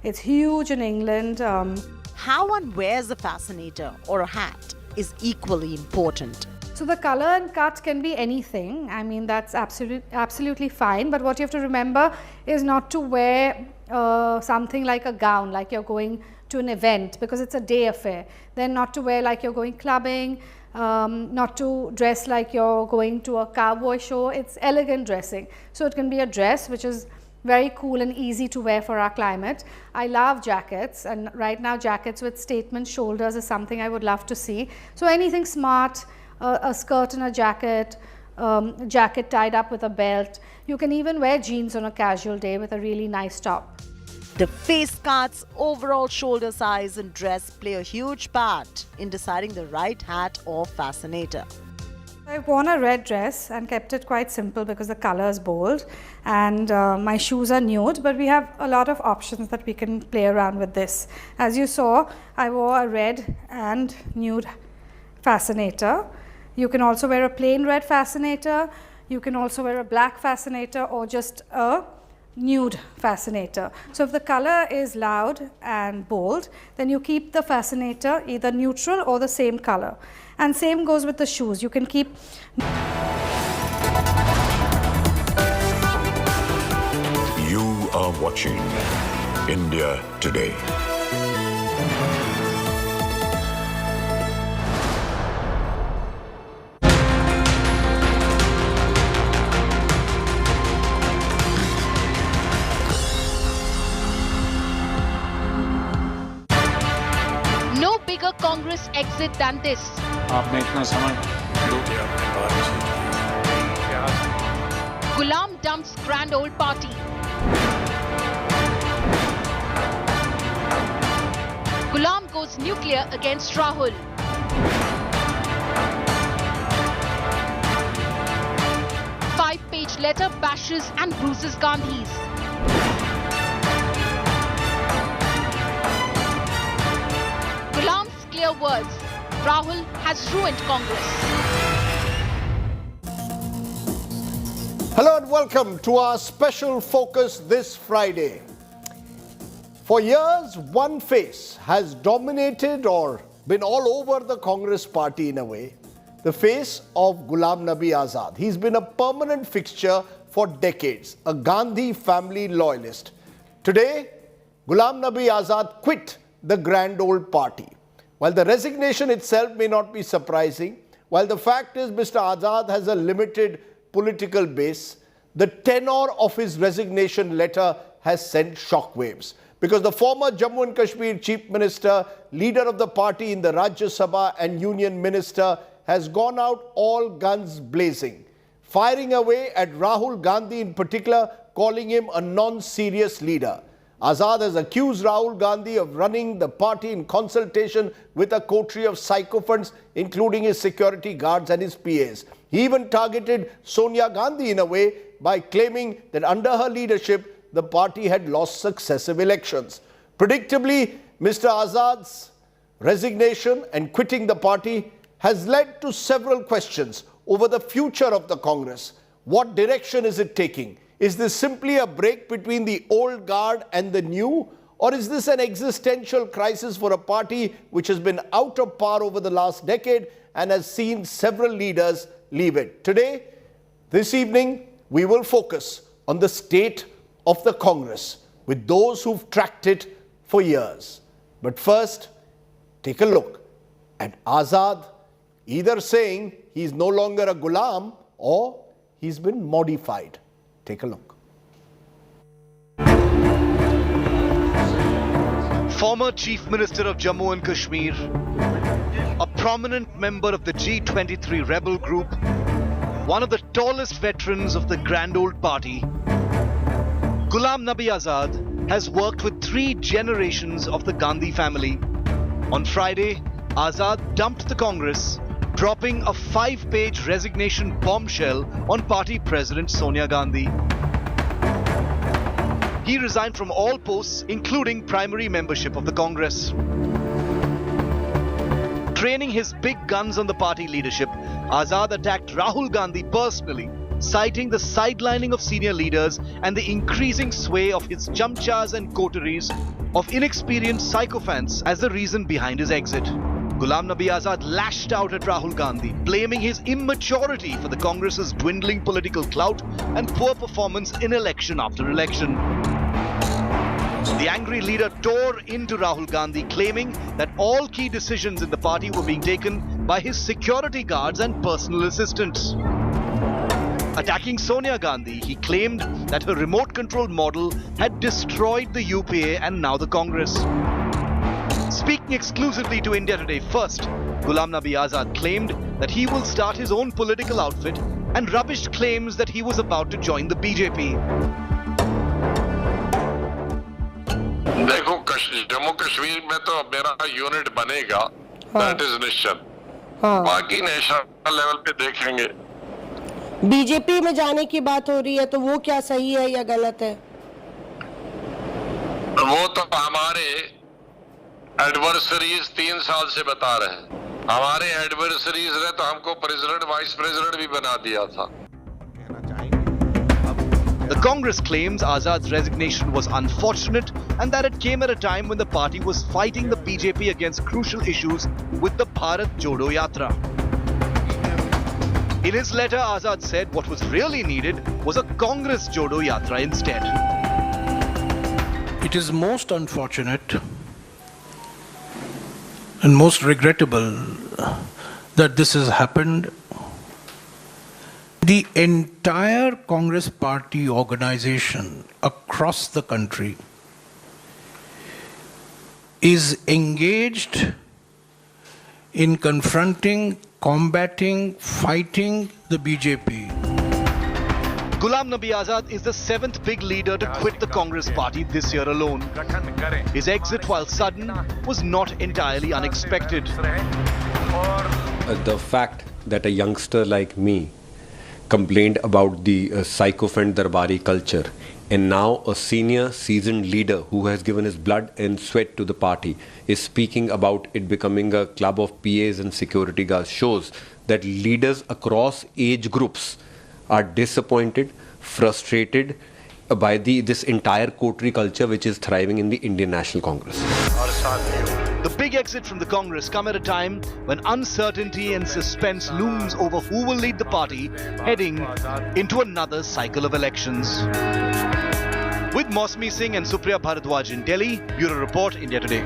It's huge in England. How one wears a fascinator or a hat is equally important. So the color and cut can be anything. I mean, that's absolutely fine. But what you have to remember is not to wear something like a gown, like you're going to an event, because it's a day affair. Then not to wear like you're going clubbing, not to dress like you're going to a cowboy show. It's elegant dressing. So it can be a dress which is very cool and easy to wear for our climate. I love jackets, and right now jackets with statement shoulders is something I would love to see. So anything smart, a skirt and a jacket tied up with a belt. You can even wear jeans on a casual day with a really nice top. The face cuts, overall shoulder size and dress play a huge part in deciding the right hat or fascinator. I've worn a red dress and kept it quite simple because the color is bold, and my shoes are nude, but we have a lot of options that we can play around with this. As you saw, I wore a red and nude fascinator. You can also wear a plain red fascinator. You can also wear a black fascinator or just a nude fascinator. So if the color is loud and bold, then you keep the fascinator either neutral or the same color. And same goes with the shoes. You can keep. You are watching India Today. No bigger Congress exit than this. आपने इतना समय Ghulam dumps grand old party. Ghulam goes nuclear against Rahul. Five-page letter bashes and bruises Gandhis. Ghulam's clear words. Rahul has ruined Congress. Hello and welcome to our special focus this Friday. For years, one face has dominated or been all over the Congress party in a way. The face of Ghulam Nabi Azad. He's been a permanent fixture for decades, a Gandhi family loyalist. Today, Ghulam Nabi Azad quit the grand old party. While the resignation itself may not be surprising, while the fact is Mr. Azad has a limited political base, the tenor of his resignation letter has sent shockwaves. Because the former Jammu and Kashmir Chief Minister, leader of the party in the Rajya Sabha and Union Minister, has gone out all guns blazing, firing away at Rahul Gandhi in particular, calling him a non-serious leader. Azad has accused Rahul Gandhi of running the party in consultation with a coterie of sycophants, including his security guards and his PAs. He even targeted Sonia Gandhi in a way by claiming that under her leadership, the party had lost successive elections. Predictably, Mr. Azad's resignation and quitting the party has led to several questions over the future of the Congress. What direction is it taking? Is this simply a break between the old guard and the new? Or is this an existential crisis for a party which has been out of power over the last decade and has seen several leaders leave it? Today, this evening, we will focus on the state of the Congress with those who've tracked it for years. But first, take a look at Azad either saying he's no longer a Ghulam or he's been modified. Take a look. Former Chief Minister of Jammu and Kashmir, a prominent member of the G23 rebel group, one of the tallest veterans of the grand old party, Ghulam Nabi Azad has worked with 3 generations of the Gandhi family. On Friday, Azad dumped the Congress, dropping a 5-page resignation bombshell on party president Sonia Gandhi. He resigned from all posts, including primary membership of the Congress. Training his big guns on the party leadership, Azad attacked Rahul Gandhi personally citing the sidelining of senior leaders and the increasing sway of his chamchas and coteries of inexperienced sycophants as the reason behind his exit. Ghulam Nabi Azad lashed out at Rahul Gandhi, blaming his immaturity for the Congress's dwindling political clout and poor performance in election after election. The angry leader tore into Rahul Gandhi, claiming that all key decisions in the party were being taken by his security guards and personal assistants. Attacking Sonia Gandhi, he claimed that her remote-controlled model had destroyed the UPA and now the Congress. Speaking exclusively to India Today first, Ghulam Nabi Azad claimed that he will start his own political outfit and rubbished claims that he was about to join the BJP. देखो जम्मू कश्मीर में तो मेरा unit बनेगा, that is निश्चित। बाकी national level पे देखेंगे। BJP में जाने की बात हो रही है, तो वो क्या सही है या गलत है? वो तो हमारे एडवर्सरीज 3 साल से बता रहे हैं। हमारे एडवर्सरीज ने तो हमको प्रेसिडेंट वाइस प्रेसिडेंट भी बना दिया था। The Congress claims Azad's resignation was unfortunate and that it came at a time when the party was fighting the BJP against crucial issues with the Bharat Jodo Yatra. In his letter, Azad said what was really needed was a Congress Jodo Yatra instead. It is most unfortunate and most regrettable that this has happened. The entire Congress party organization across the country is engaged in confronting, combating, fighting the BJP. Ghulam Nabi Azad is the 7th big leader to quit the Congress party this year alone. His exit, while sudden, was not entirely unexpected. The fact that a youngster like me complained about the sycophant Darbari culture, and now a senior seasoned leader who has given his blood and sweat to the party is speaking about it becoming a club of PAs and security guards shows that leaders across age groups are disappointed, frustrated by this entire coterie culture which is thriving in the Indian National Congress. The big exit from the Congress come at a time when uncertainty and suspense looms over who will lead the party heading into another cycle of elections. With Mosmi Singh and Supriya Bharadwaj in Delhi, Bureau Report, India Today.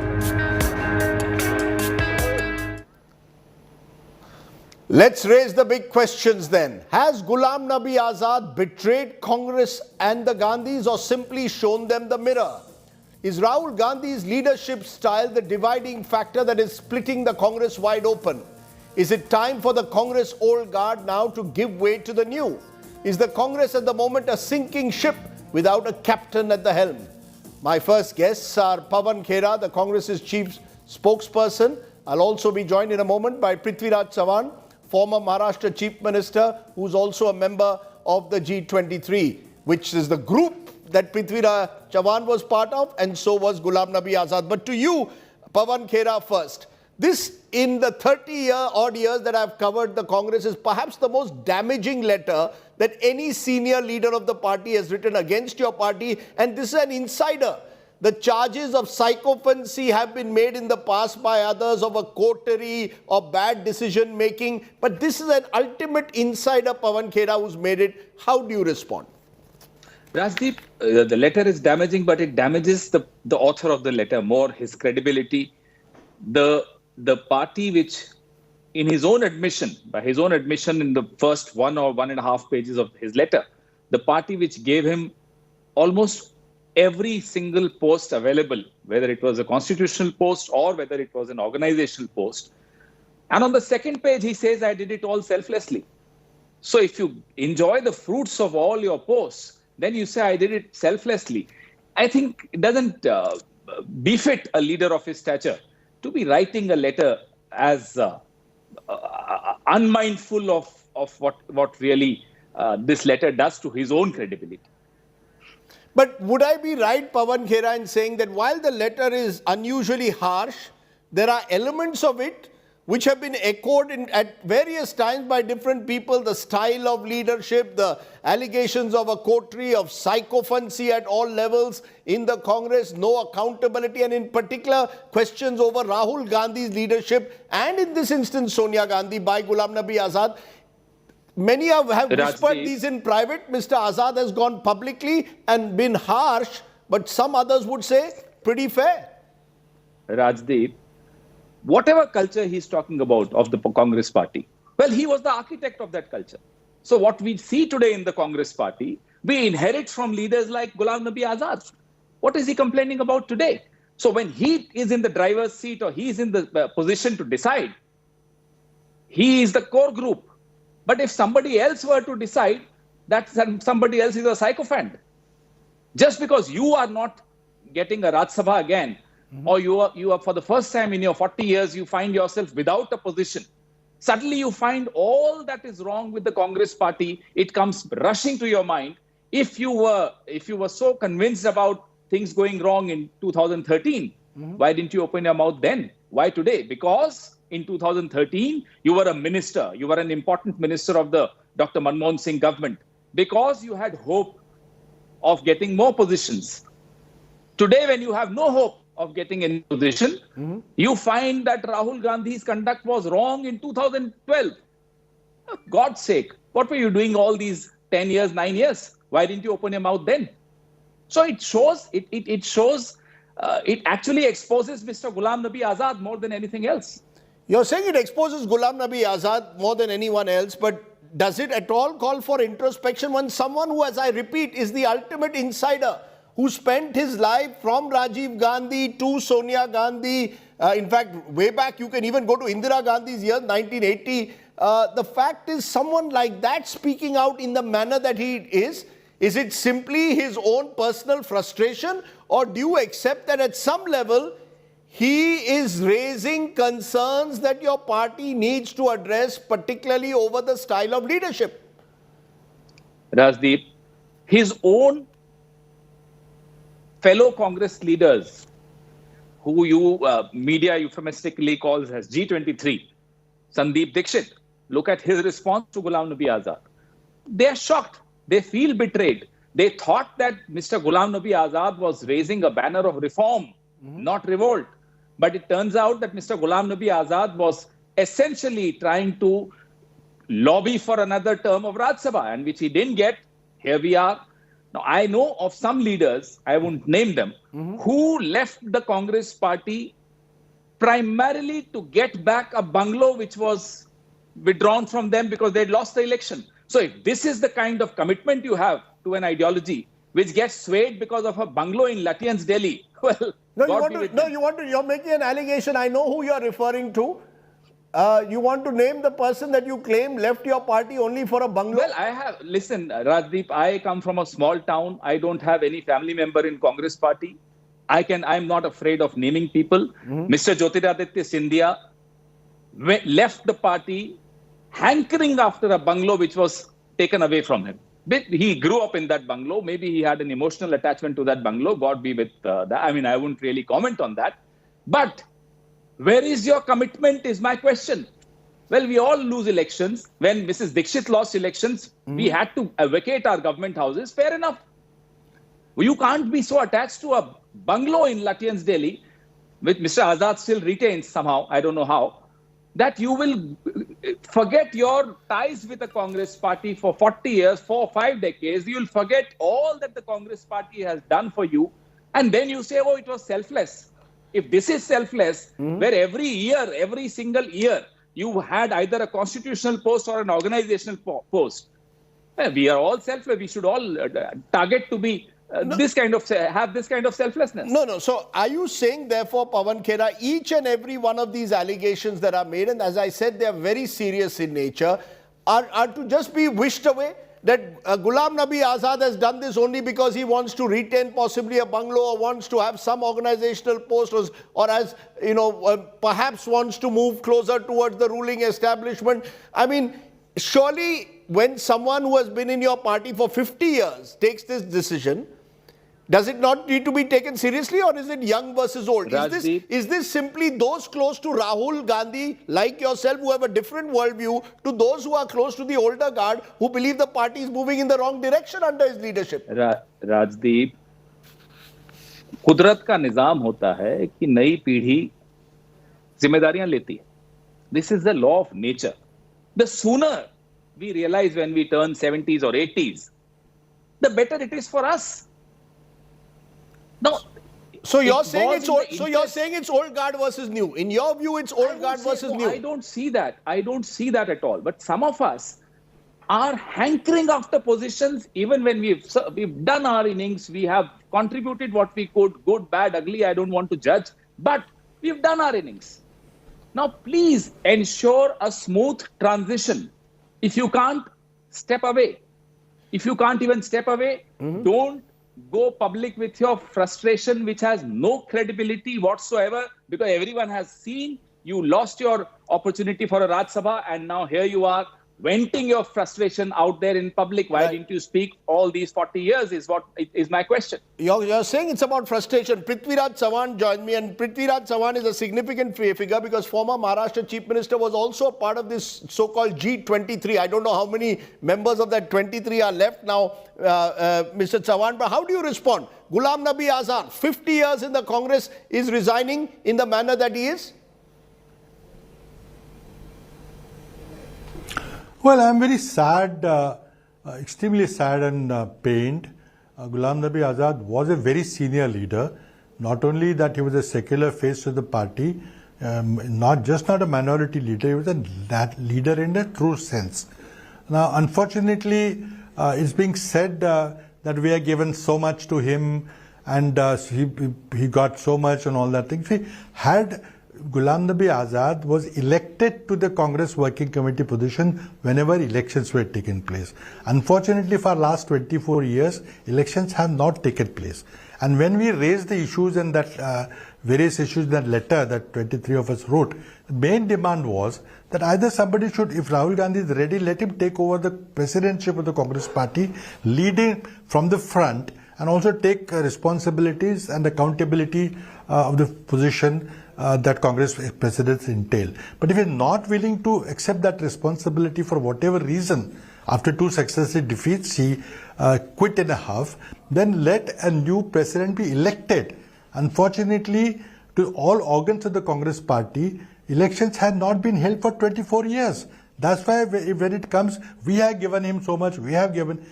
Let's raise the big questions then. Has Ghulam Nabi Azad betrayed Congress and the Gandhis or simply shown them the mirror? Is Rahul Gandhi's leadership style the dividing factor that is splitting the Congress wide open? Is it time for the Congress old guard now to give way to the new? Is the Congress at the moment a sinking ship without a captain at the helm? My first guests are Pawan Khera, the Congress's chief spokesperson. I'll also be joined in a moment by Prithviraj Chavan, former Maharashtra Chief Minister, who's also a member of the G23, which is the group that Prithviraj Chavan was part of, and so was Ghulam Nabi Azad. But to you, Pawan Khera first. This, in the 30-odd years that I've covered the Congress, is perhaps the most damaging letter that any senior leader of the party has written against your party, and this is an insider. The charges of sycophancy have been made in the past by others of a coterie or bad decision making, but this is an ultimate insider, Pawan Khera, who's made it. How do you respond? Rajdeep, the letter is damaging, but it damages the author of the letter more, his credibility. The party which, in his own admission, by his own admission in the first 1 or 1.5 pages of his letter, the party which gave him almost every single post available, whether it was a constitutional post or whether it was an organizational post. And on the second page, he says, I did it all selflessly. So if you enjoy the fruits of all your posts, then you say, I did it selflessly. I think it doesn't befit a leader of his stature to be writing a letter as unmindful of what really this letter does to his own credibility. But would I be right, Pawan Khera, in saying that while the letter is unusually harsh, there are elements of it which have been echoed at various times by different people, the style of leadership, the allegations of a coterie of sycophancy at all levels in the Congress, no accountability, and in particular questions over Rahul Gandhi's leadership, and in this instance Sonia Gandhi by Ghulam Nabi Azad. Many have whispered these in private. Mr. Azad has gone publicly and been harsh, but some others would say pretty fair. Rajdeep, whatever culture he's talking about of the Congress party, well, he was the architect of that culture. So what we see today in the Congress party, we inherit from leaders like Ghulam Nabi Azad. What is he complaining about today? So when he is in the driver's seat or he is in the position to decide, he is the core group. But if somebody else were to decide, that somebody else is a sycophant. Just because you are not getting a Rajya Sabha again, or you are for the first time in your 40 years, you find yourself without a position. Suddenly you find all that is wrong with the Congress party. It comes rushing to your mind. If you were so convinced about things going wrong in 2013, why didn't you open your mouth then? Why today? Because in 2013, you were a minister. You were an important minister of the Dr. Manmohan Singh government. Because you had hope of getting more positions. Today, when you have no hope of getting in position, you find that Rahul Gandhi's conduct was wrong in 2012. For God's sake, what were you doing all these 10 years, 9 years? Why didn't you open your mouth then? So it shows, it actually exposes Mr. Ghulam Nabi Azad more than anything else. You're saying it exposes Ghulam Nabi Azad more than anyone else, but does it at all call for introspection when someone who, as I repeat, is the ultimate insider, who spent his life from Rajiv Gandhi to Sonia Gandhi, in fact, way back, you can even go to Indira Gandhi's year, 1980. The fact is, someone like that speaking out in the manner that he is it simply his own personal frustration, or do you accept that at some level, he is raising concerns that your party needs to address, particularly over the style of leadership? Rajdeep, his own fellow Congress leaders, who you media euphemistically calls as G23, Sandeep Dixit, look at his response to Ghulam Nabi Azad. They are shocked. They feel betrayed. They thought that Mr. Ghulam Nabi Azad was raising a banner of reform, not revolt. But it turns out that Mr. Ghulam Nabi Azad was essentially trying to lobby for another term of Rajya Sabha, and which he didn't get. Here we are. Now, I know of some leaders, I won't name them, who left the Congress party primarily to get back a bungalow which was withdrawn from them because they'd lost the election. So if this is the kind of commitment you have to an ideology which gets swayed because of a bungalow in Lutyens, Delhi, well, you're making an allegation. I know who you're referring to. You want to name the person that you claim left your party only for a bungalow? Well, listen, Rajdeep, I come from a small town. I don't have any family member in Congress party. I'm not afraid of naming people. Mr. Jyotiraditya Scindia left the party hankering after a bungalow which was taken away from him. He grew up in that bungalow. Maybe he had an emotional attachment to that bungalow. God be with that. I mean, I wouldn't really comment on that. But where is your commitment is my question. Well, we all lose elections. When Mrs. Dixit lost elections, we had to vacate our government houses. Fair enough. You can't be so attached to a bungalow in Lutyens, Delhi, which Mr. Azad still retains somehow, I don't know how, that you will forget your ties with the Congress party for 40 years, 4 or 5 decades. You will forget all that the Congress party has done for you. And then you say, oh, it was selfless. If this is selfless, where every year, every single year, you had either a constitutional post or an organizational post. Well, we are all selfless. We should all target to be have this kind of selflessness. No. So are you saying, therefore, Pawan Khera, each and every one of these allegations that are made, and as I said, they are very serious in nature, are to just be wished away? That Ghulam Nabi Azad has done this only because he wants to retain possibly a bungalow or wants to have some organizational post or as, perhaps wants to move closer towards the ruling establishment. I mean, surely when someone who has been in your party for 50 years takes this decision, Does it not need to be taken seriously, or is it young versus old? Rajdeep. Is this simply those close to Rahul Gandhi, like yourself, who have a different worldview, to those who are close to the older guard, who believe the party is moving in the wrong direction under his leadership? Rajdeep, कुदरत का निजाम होता है कि नई पीढ़ी जिम्मेदारियां लेती है. This is the law of nature. The sooner we realize when we turn 70s or 80s, the better it is for us. Now, so you're saying it's old, it's old guard versus new. In your view, it's old guard versus new. I don't see that. I don't see that at all. But some of us are hankering after positions, even when we've done our innings, we have contributed what we could, good, bad, ugly. I don't want to judge, but we've done our innings. Now, please ensure a smooth transition. If you can't, step away. If you can't even step away, don't go public with your frustration, which has no credibility whatsoever, because everyone has seen you lost your opportunity for a Rajya Sabha, and now here you are venting your frustration out there in public. Why didn't you speak all these 40 years is what is my question. You're saying it's about frustration. Prithviraj Chavan joined me, and Prithviraj Chavan is a significant figure because former Maharashtra Chief Minister was also a part of this so-called G23. I don't know how many members of that 23 are left now, Mr. Chavan, but how do you respond? Ghulam Nabi Azad, 50 years in the Congress, is resigning in the manner that he is? Well, I'm very sad, extremely sad and pained. Ghulam Nabi Azad was a very senior leader. Not only that, he was a secular face of the party, not a minority leader, he was a leader in a true sense. Now, unfortunately, it's being said that we have given so much to him and he got so much and all that thing. See, had Ghulam Nabi Azad was elected to the Congress Working Committee position whenever elections were taken place. Unfortunately, for last 24 years, elections have not taken place. And when we raised the issues and that various issues, that letter that 23 of us wrote, the main demand was that either somebody should, if Rahul Gandhi is ready, let him take over the presidency of the Congress party, leading from the front, and also take responsibilities and accountability of the position that Congress presidents entail. But if he is not willing to accept that responsibility for whatever reason, after 2 successive defeats, he quit in a half, then let a new president be elected. Unfortunately, to all organs of the Congress party, elections had not been held for 24 years. That's why when it comes, we have given him so much, we have given.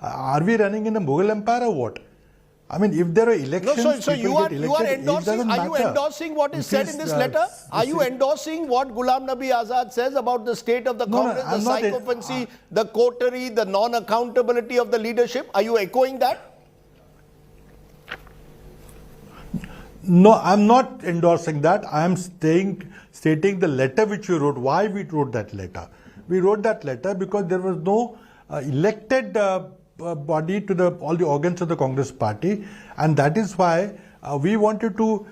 Are we running in a Mughal empire or what? I mean, if there are elections, no, so you are endorsing what is said in this letter? Are you endorsing what Ghulam Nabi Azad says about the state of the Congress, the sycophancy, the coterie, the non-accountability of the leadership? Are you echoing that? No, I'm not endorsing that. I am stating the letter which you wrote. Why we wrote that letter? We wrote that letter because there was no elected body to all the organs of the Congress party, and that is why we wanted to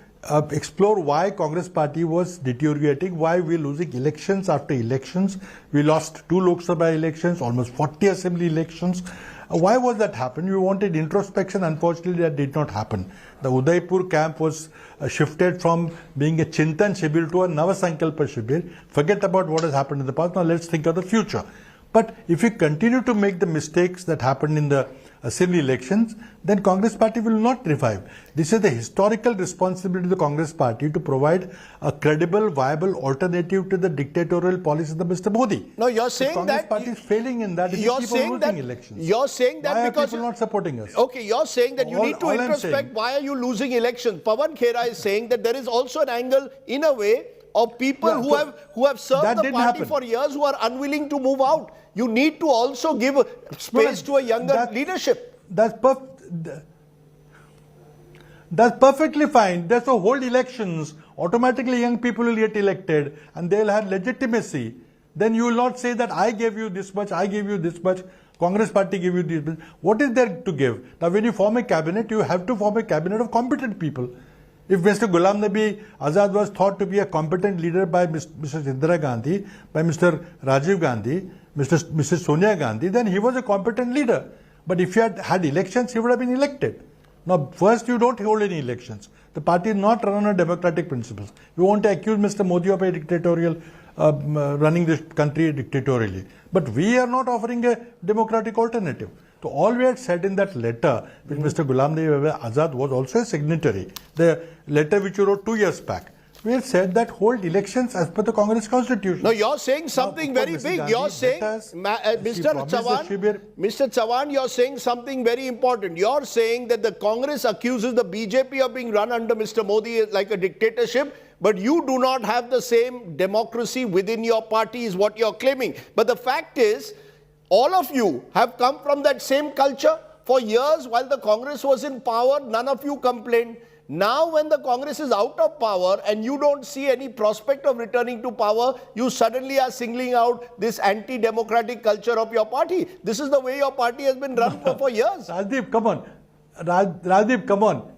explore why Congress party was deteriorating, why we are losing elections after elections. We lost 2 Lok Sabha elections, almost 40 assembly elections. Why was that happen? We wanted introspection. Unfortunately, that did not happen. The Udaipur camp was shifted from being a Chintan Shibir to a Navasankalpa Shibir. Forget about what has happened in the past. Now let's think of the future. But if we continue to make the mistakes that happened in the assembly elections, then Congress party will not revive. This is the historical responsibility of the Congress party to provide a credible, viable alternative to the dictatorial policies of Mr. Modi. No, you're saying Congress that party is failing in that. You're saying that elections. You're saying that why because are people not supporting us? Okay, you're saying that you need to introspect. Why are you losing elections? Pawan Khera is saying that there is also an angle, in a way, of people who have served the party for years, who are unwilling to move out. You need to also give space to a younger leadership. That's perfectly fine. That's why hold elections. Automatically young people will get elected and they'll have legitimacy. Then you will not say that I gave you this much, I gave you this much, Congress party gave you this much. What is there to give? Now when you form a cabinet, you have to form a cabinet of competent people. If Mr. Ghulam Nabi Azad was thought to be a competent leader by Mrs. Indira Gandhi, by Mr. Rajiv Gandhi, Mrs. Sonia Gandhi, then he was a competent leader. But if he had elections, he would have been elected. Now, first, you don't hold any elections. The party is not run on democratic principles. You want to accuse Mr. Modi of a dictatorial, running this country dictatorially. But we are not offering a democratic alternative. So all we had said in that letter, which Mr. Ghulam Nabi Azad was also a signatory, the letter which you wrote 2 years back, we have said that hold elections as per the Congress constitution. No, you're saying something very big. You're saying, Mr. Chavan, you're saying something very important. You're saying that the Congress accuses the BJP of being run under Mr. Modi like a dictatorship, but you do not have the same democracy within your party is what you're claiming. But the fact is, all of you have come from that same culture. For years, while the Congress was in power, none of you complained. Now, when the Congress is out of power and you don't see any prospect of returning to power, you suddenly are singling out this anti-democratic culture of your party. This is the way your party has been run for years. Rajdeep, come on. Rajdeep, come on.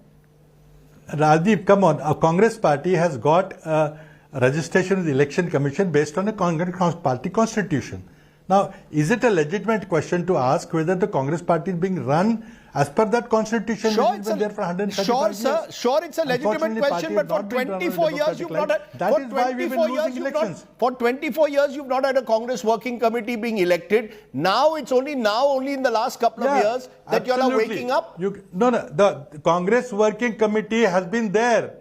Rajdeep, come on. A Congress party has got a registration with the Election Commission based on a Congress party constitution. Now, is it a legitimate question to ask whether the Congress party is being run as per that constitution? Sure, which has been there for 135 sure, years? sir. Sure, it's a legitimate question, but for 24 years you've not had. That is why we've been losing elections. For 24 years you've not had a Congress working committee being elected. Now it's only in the last couple of years that you're now waking up. The Congress working committee has been there.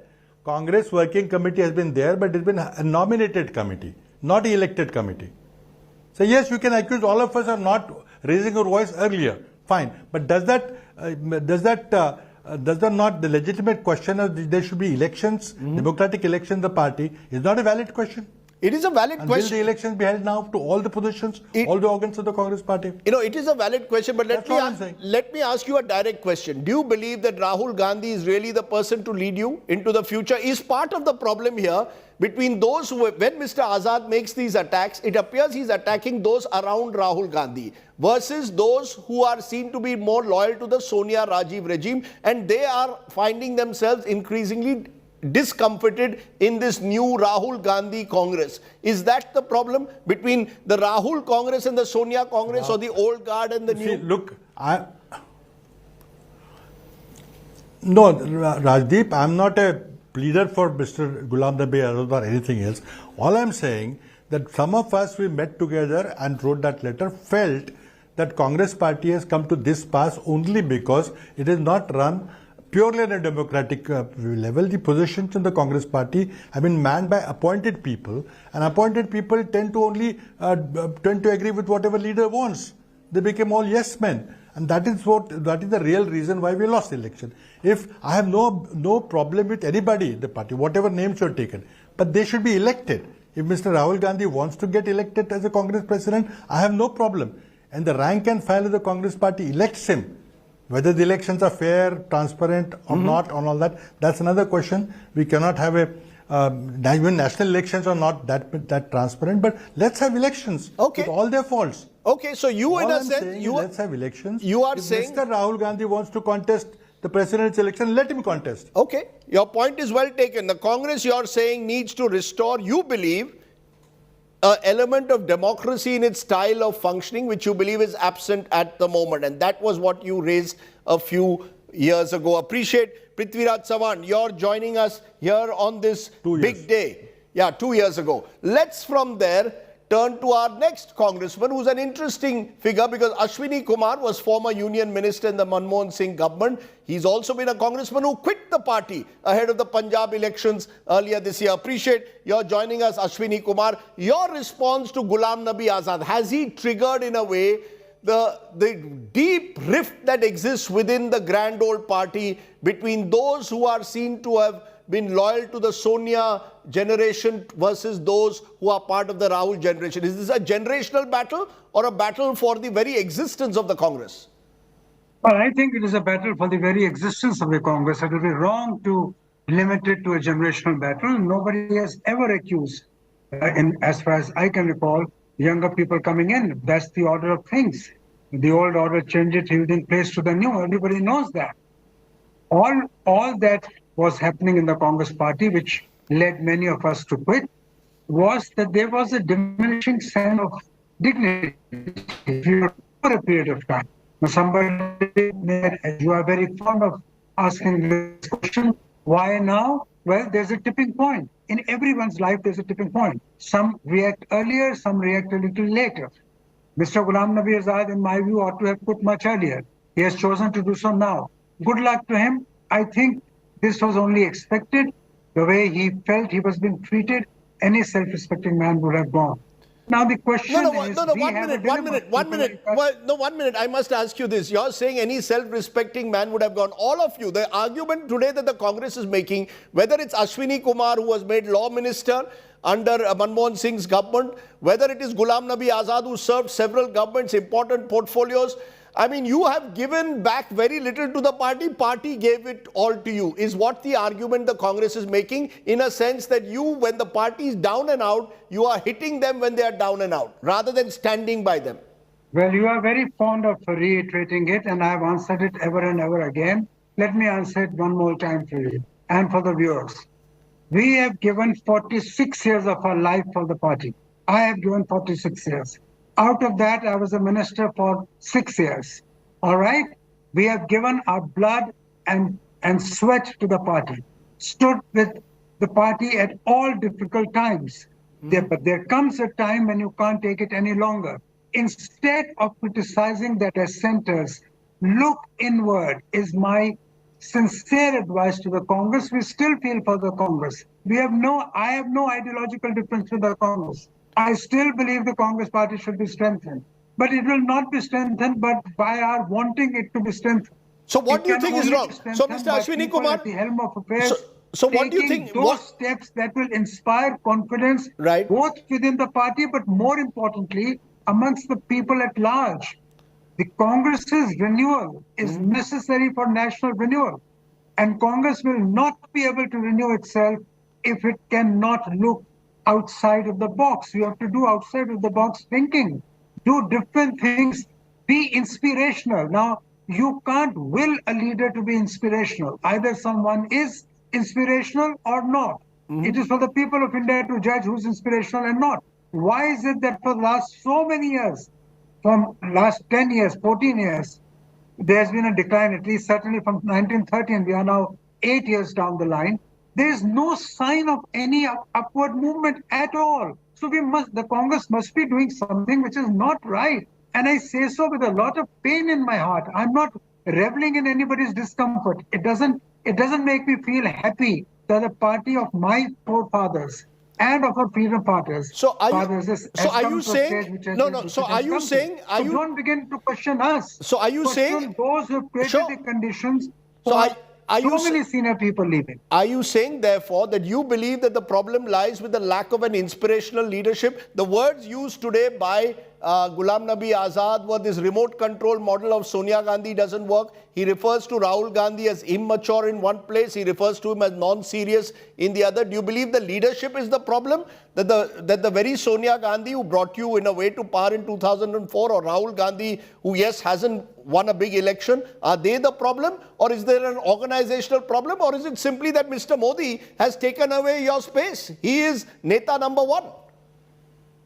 Congress working committee has been there, but it's been a nominated committee, not elected committee. So yes, you can accuse all of us of not raising our voice earlier. Fine, but does that not the legitimate question of there should be elections, democratic elections in the party is not a valid question? It is a valid question. Will the elections be held now to all the positions, all the organs of the Congress party? You know, it is a valid question, but let me ask you a direct question. Do you believe that Rahul Gandhi is really the person to lead you into the future? Is part of the problem here between those who, when Mr. Azad makes these attacks, it appears he's attacking those around Rahul Gandhi versus those who are seen to be more loyal to the Sonia Rajiv regime, and they are finding themselves increasingly discomfited in this new Rahul Gandhi Congress. Is that the problem between the Rahul Congress and the Sonia Congress, or the old guard and the new? Look, no, Rajdeep, I'm not a pleader for Mr. Ghulam Nabi Azad or anything else. All I'm saying that some of us, we met together and wrote that letter, felt that Congress party has come to this pass only because it is not run purely on a democratic level. The positions in the Congress party have been manned by appointed people, and appointed people tend to only agree with whatever leader wants. They became all yes men, and that is the real reason why we lost the election. If I have no problem with anybody in the party, whatever names you have taken, but they should be elected. If Mr. Rahul Gandhi wants to get elected as a Congress president, I have no problem, and the rank and file of the Congress party elects him. Whether the elections are fair, transparent or not, on all that, that's another question. We cannot have even national elections are not that transparent, but let's have elections with all their faults. Okay, so you in a sense, let's have elections. You are if saying Mr. Rahul Gandhi wants to contest the president's election, let him contest. Okay, your point is well taken. The Congress, you're saying, needs to restore, you believe, an element of democracy in its style of functioning, which you believe is absent at the moment. And that was what you raised a few years ago. Appreciate Prithviraj Chavan, you're joining us here on this big day. Yeah, 2 years ago. Let's from there turn to our next congressman, who's an interesting figure because Ashwini Kumar was former union minister in the Manmohan Singh government. He's also been a congressman who quit the party ahead of the Punjab elections earlier this year. Appreciate your joining us, Ashwini Kumar. Your response to Ghulam Nabi Azad, has he triggered in a way the deep rift that exists within the grand old party between those who are seen to have been loyal to the Sonia generation versus those who are part of the Rahul generation? Is this a generational battle or a battle for the very existence of the Congress? Well, I think it is a battle for the very existence of the Congress. It would be wrong to limit it to a generational battle. Nobody has ever accused, as far as I can recall, younger people coming in. That's the order of things. The old order changes in place to the new. Everybody knows that. All that was happening in the Congress party, which led many of us to quit, was that there was a diminishing sense of dignity for a period of time. Now somebody, you are very fond of asking this question. Why now? Well, there's a tipping point. In everyone's life, there's a tipping point. Some react earlier, some react a little later. Mr. Ghulam Nabi Azad, in my view, ought to have put much earlier. He has chosen to do so now. Good luck to him. I think this was only expected. The way he felt he was being treated, any self-respecting man would have gone. Now the question is... One minute. I must ask you this. You're saying any self-respecting man would have gone. All of you, the argument today that the Congress is making, whether it's Ashwini Kumar, who was made law minister under Manmohan Singh's government, whether it is Ghulam Nabi Azad, who served several governments, important portfolios, I mean, you have given back very little to the party. Party gave it all to you. Is what the argument the Congress is making, in a sense that you, when the party is down and out, you are hitting them when they are down and out, rather than standing by them. Well, you are very fond of reiterating it, and I have answered it ever and ever again. Let me answer it one more time for you and for the viewers. We have given 46 years of our life for the party. I have given 46 years. Out of that, I was a minister for 6 years. All right? We have given our blood and sweat to the party, stood with the party at all difficult times. But there comes a time when you can't take it any longer. Instead of criticizing the dissenters, look inward is my sincere advice to the Congress. We still feel for the Congress. I have no ideological difference with the Congress. I still believe the Congress party should be strengthened. But it will not be strengthened but by our wanting it to be strengthened. So what do you think is wrong? So Mr. Ashwini Kumar, at the helm of affairs, so what do you think? Those steps that will inspire confidence, right, both within the party, but more importantly, amongst the people at large. The Congress's renewal is necessary for national renewal. And Congress will not be able to renew itself if it cannot look outside of the box. You have to do outside of the box thinking. Do different things. Be inspirational. Now, you can't will a leader to be inspirational. Either someone is inspirational or not. It is for the people of India to judge who's inspirational and not. Why is it that for the last so many years, from last 10 years, 14 years, there's been a decline, at least certainly from 1930, and we are now 8 years down the line. There is no sign of any upward movement at all. So the Congress must be doing something which is not right. And I say so with a lot of pain in my heart. I'm not reveling in anybody's discomfort. It doesn't make me feel happy that the party of my forefathers and of our freedom fighters. So are you saying? Don't begin to question us. So are you saying those who created the conditions? Many senior people leaving. Are you saying, therefore, that you believe that the problem lies with the lack of an inspirational leadership? The words used today by Ghulam Nabi Azad were this remote control model of Sonia Gandhi doesn't work. He refers to Rahul Gandhi as immature in one place. He refers to him as non-serious in the other. Do you believe the leadership is the problem? That the very Sonia Gandhi who brought you in a way to power in 2004, or Rahul Gandhi who, yes, hasn't won a big election, are they the problem? Or is there an organizational problem? Or is it simply that Mr. Modi has taken away your space? He is Neta number one.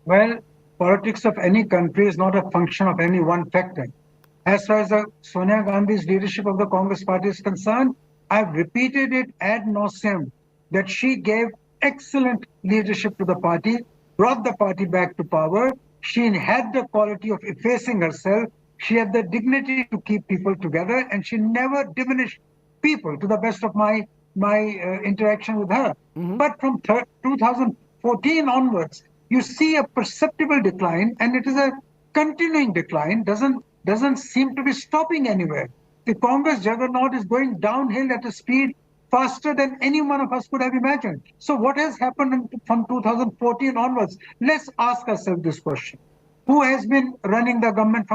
Well, politics of any country is not a function of any one factor. As far as Sonia Gandhi's leadership of the Congress party is concerned, I've repeated it ad nauseum that she gave excellent leadership to the party, brought the party back to power. She had the quality of effacing herself. She had the dignity to keep people together, and she never diminished people, to the best of my interaction with her. But from 2014 onwards, you see a perceptible decline, and it is a continuing decline, doesn't seem to be stopping anywhere. The Congress juggernaut is going downhill at a speed faster than any one of us could have imagined. So what has happened from 2014 onwards? Let's ask ourselves this question. Who has been running the government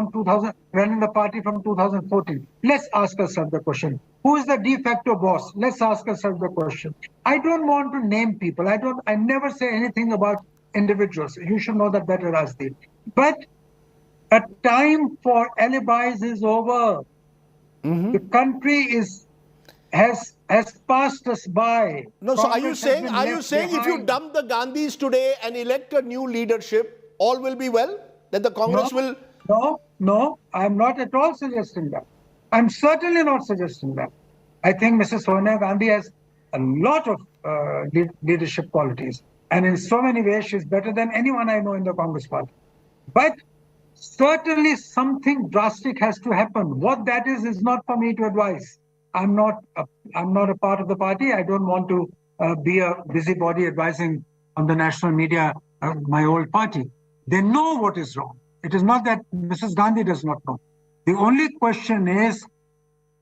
running the party from 2014? Let's ask ourselves the question. Who is the de facto boss? Let's ask ourselves the question. I don't want to name people. I never say anything about individuals. You should know that better, Rajdeep. But a time for alibis is over. The country has passed us by. No, so are you saying if you dump the Gandhis today and elect a new leadership, all will be well? That the Congress will... No, I'm not at all suggesting that. I'm certainly not suggesting that. I think Mrs. Sonia Gandhi has a lot of leadership qualities. And in so many ways, she's better than anyone I know in the Congress party. But certainly something drastic has to happen. What that is not for me to advise. I'm not a part of the party. I don't want to be a busybody advising on the national media my old party. They know what is wrong. It is not that Mrs. Gandhi does not know. The only question is,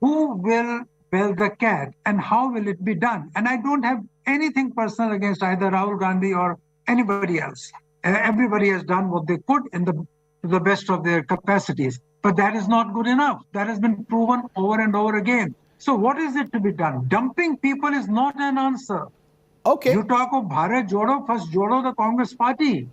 who will bell the cat and how will it be done? And I don't have anything personal against either Rahul Gandhi or anybody else. Everybody has done what they could to the best of their capacities. But that is not good enough. That has been proven over and over again. So what is it to be done? Dumping people is not an answer. Okay. You talk of Bharat Jodo, first Jodo the Congress party.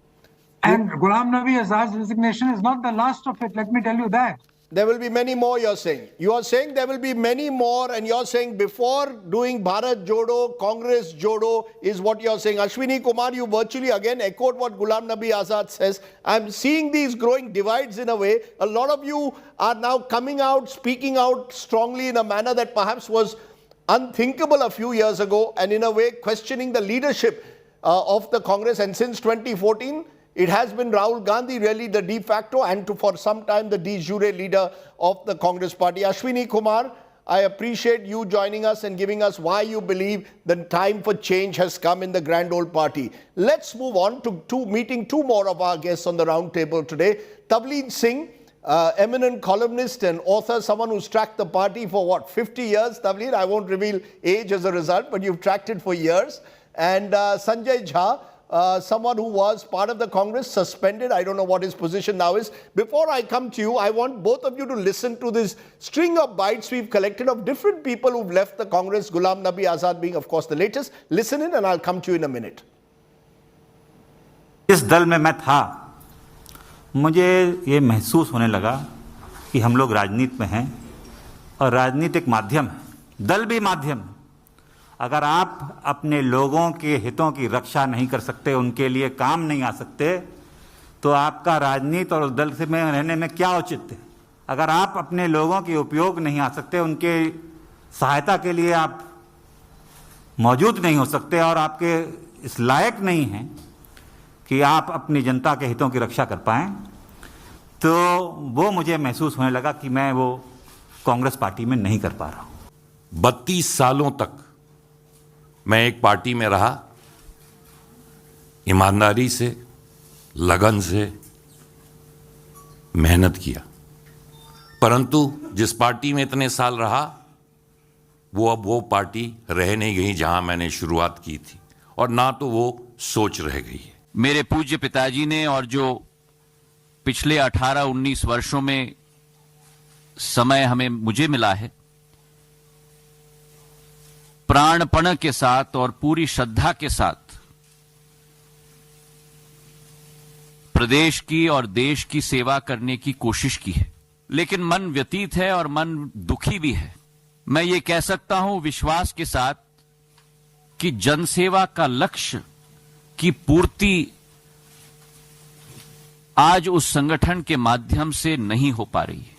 And Ghulam Nabi Azad's resignation is not the last of it, let me tell you that. There will be many more, you're saying. You are saying there will be many more, and you're saying before doing Bharat Jodo, Congress Jodo is what you're saying. Ashwini Kumar, you virtually again echoed what Ghulam Nabi Azad says. I'm seeing these growing divides in a way. A lot of you are now coming out, speaking out strongly in a manner that perhaps was unthinkable a few years ago, and in a way questioning the leadership of the Congress. And since 2014, it has been Rahul Gandhi really the de facto and for some time the de jure leader of the Congress party. Ashwini Kumar, I appreciate you joining us and giving us why you believe the time for change has come in the grand old party. Let's move on to meeting two more of our guests on the round table today. Tavleen Singh, eminent columnist and author, someone who's tracked the party for what, 50 years, Tavleen? I won't reveal age as a result, but you've tracked it for years. And Sanjay Jha, someone who was part of the Congress, suspended. I don't know what his position now is. Before I come to you, I want both of you to listen to this string of bites we've collected of different people who've left the Congress, Ghulam Nabi Azad being, of course, the latest. Listen in and I'll come to you in a minute. इस दल में मैं था, मुझे ये महसूस होने लगा कि हम लोग राजनीति में हैं और राजनीति एक माध्यम है, दल भी माध्यम है। अगर आप अपने लोगों के हितों की रक्षा नहीं कर सकते, उनके लिए काम नहीं आ सकते, तो आपका राजनीति और दल से में रहने में क्या औचित्य है? अगर आप अपने लोगों के उपयोग नहीं आ सकते, उनके सहायता के लिए आप मौजूद नहीं हो सकते और आपके इस लायक नहीं हैं कि आप अपनी जनता के हितों की रक्षा कर पाएं, तो वो मुझे महसूस होने लगा कि मैं वो कांग्रेस पार्टी में नहीं कर पा रहा हूं। 32 सालों तक मैं एक पार्टी में रहा, ईमानदारी से, लगन से मेहनत किया, परंतु जिस पार्टी में इतने साल रहा वो अब वो पार्टी रह नहीं गई जहां मैंने शुरुआत की थी, और ना तो वो सोच रह गई है। मेरे पूज्य पिताजी ने और जो पिछले 18-19 वर्षों में समय मुझे मिला है, प्राणपण के साथ और पूरी श्रद्धा के साथ प्रदेश की और देश की सेवा करने की कोशिश की है, लेकिन मन व्यतीत है और मन दुखी भी है। मैं ये कह सकता हूं विश्वास के साथ कि जनसेवा का लक्ष्य की पूर्ति आज उस संगठन के माध्यम से नहीं हो पा रही है,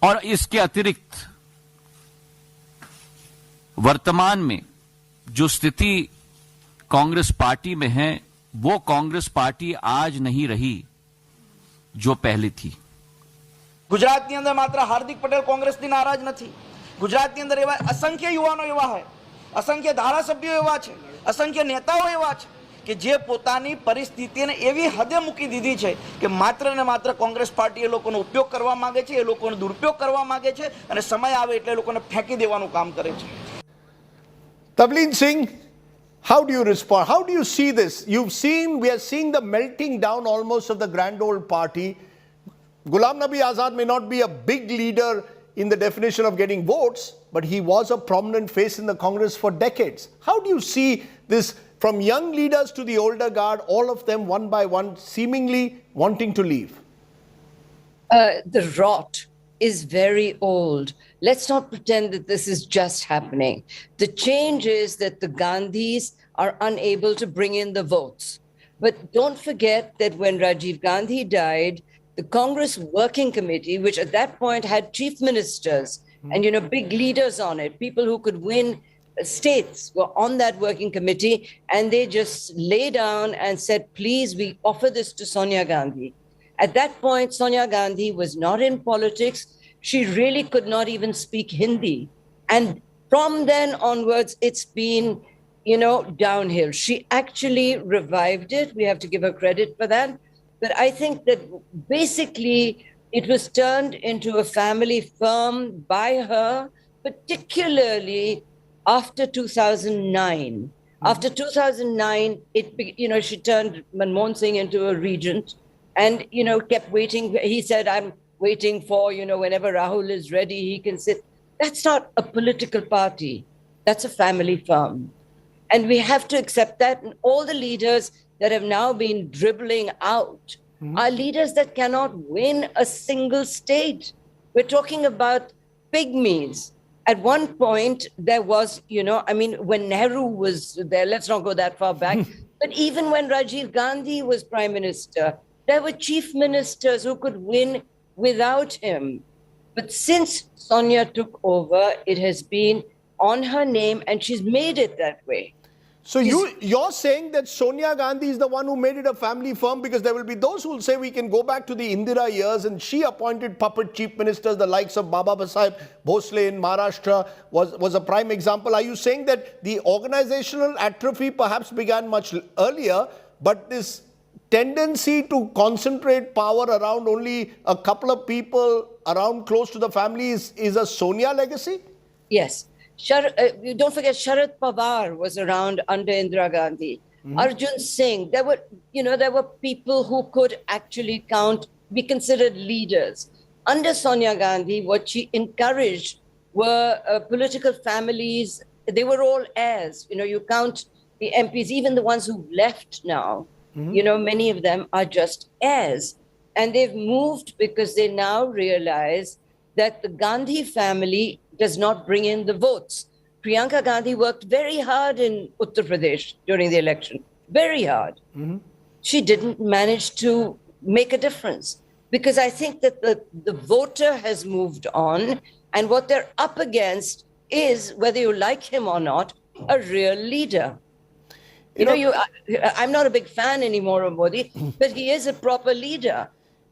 और इसके अतिरिक्त वर्तमान में जो स्थिति कांग्रेस पार्टी में है, वो कांग्रेस पार्टी आज नहीं रही जो पहले थी। गुजरात ની અંદર માત્ર હાર્દિક પટેલ કોંગ્રેસથી નારાજ નથી, ગુજરાતની અંદર એવા અસંખ્ય યુવાનો એવા છે, અસંખ્ય ધારાસભ્યો એવા છે, અસંખ્ય નેતાઓ એવા છે કે જે પોતાની પરિસ્થિતિને એવી હદે મૂકી દીધી છે કે માત્ર ને માત્ર કોંગ્રેસ પાર્ટી એ લોકોનો ઉપયોગ કરવા માંગે છે, એ લોકોનો દુરુપયોગ કરવા માંગે છે અને સમય આવે એટલે એ લોકોને ફેંકી દેવાનું કામ કરે છે। Tavleen Singh, how do you respond? How do you see this? We are seeing the melting down almost of the grand old party. Ghulam Nabi Azad may not be a big leader in the definition of getting votes, but he was a prominent face in the Congress for decades. How do you see this from young leaders to the older guard, all of them one by one seemingly wanting to leave? The rot is very old. Let's not pretend that this is just happening. The change is that the Gandhis are unable to bring in the votes. But don't forget that when Rajiv Gandhi died, the Congress Working Committee, which at that point had chief ministers, And, big leaders on it, people who could win states were on that working committee, and they just lay down and said, please, we offer this to Sonia Gandhi. At that point, Sonia Gandhi was not in politics. She really could not even speak Hindi. And from then onwards, it's been, downhill. She actually revived it. We have to give her credit for that. But I think that basically it was turned into a family firm by her, particularly after 2009. After 2009, she turned Manmohan Singh into a regent and, kept waiting. He said, I'm waiting for, whenever Rahul is ready, he can sit. That's not a political party. That's a family firm. And we have to accept that. And all the leaders that have now been dribbling out are leaders that cannot win a single state. We're talking about pygmies. At one point, there was, when Nehru was there, let's not go that far back, but even when Rajiv Gandhi was prime minister, there were chief ministers who could win without him. But since Sonia took over, it has been on her name, and she's made it that way. So you're saying that Sonia Gandhi is the one who made it a family firm, because there will be those who will say we can go back to the Indira years and she appointed puppet chief ministers, the likes of Baba Sahib Bhosle in Maharashtra was a prime example. Are you saying that the organizational atrophy perhaps began much earlier, but this tendency to concentrate power around only a couple of people around close to the family is a Sonia legacy? Yes. Don't forget, Sharad Pawar was around under Indira Gandhi. Arjun Singh. There were people who could actually be considered leaders. Under Sonia Gandhi, what she encouraged were political families. They were all heirs. You count the MPs, even the ones who've left now. Many of them are just heirs. And they've moved because they now realize that the Gandhi family does not bring in the votes. Priyanka Gandhi worked very hard in Uttar Pradesh during the election, very hard. She didn't manage to make a difference because I think that the voter has moved on, and what they're up against is, whether you like him or not, a real leader. I'm not a big fan anymore of Modi, but he is a proper leader.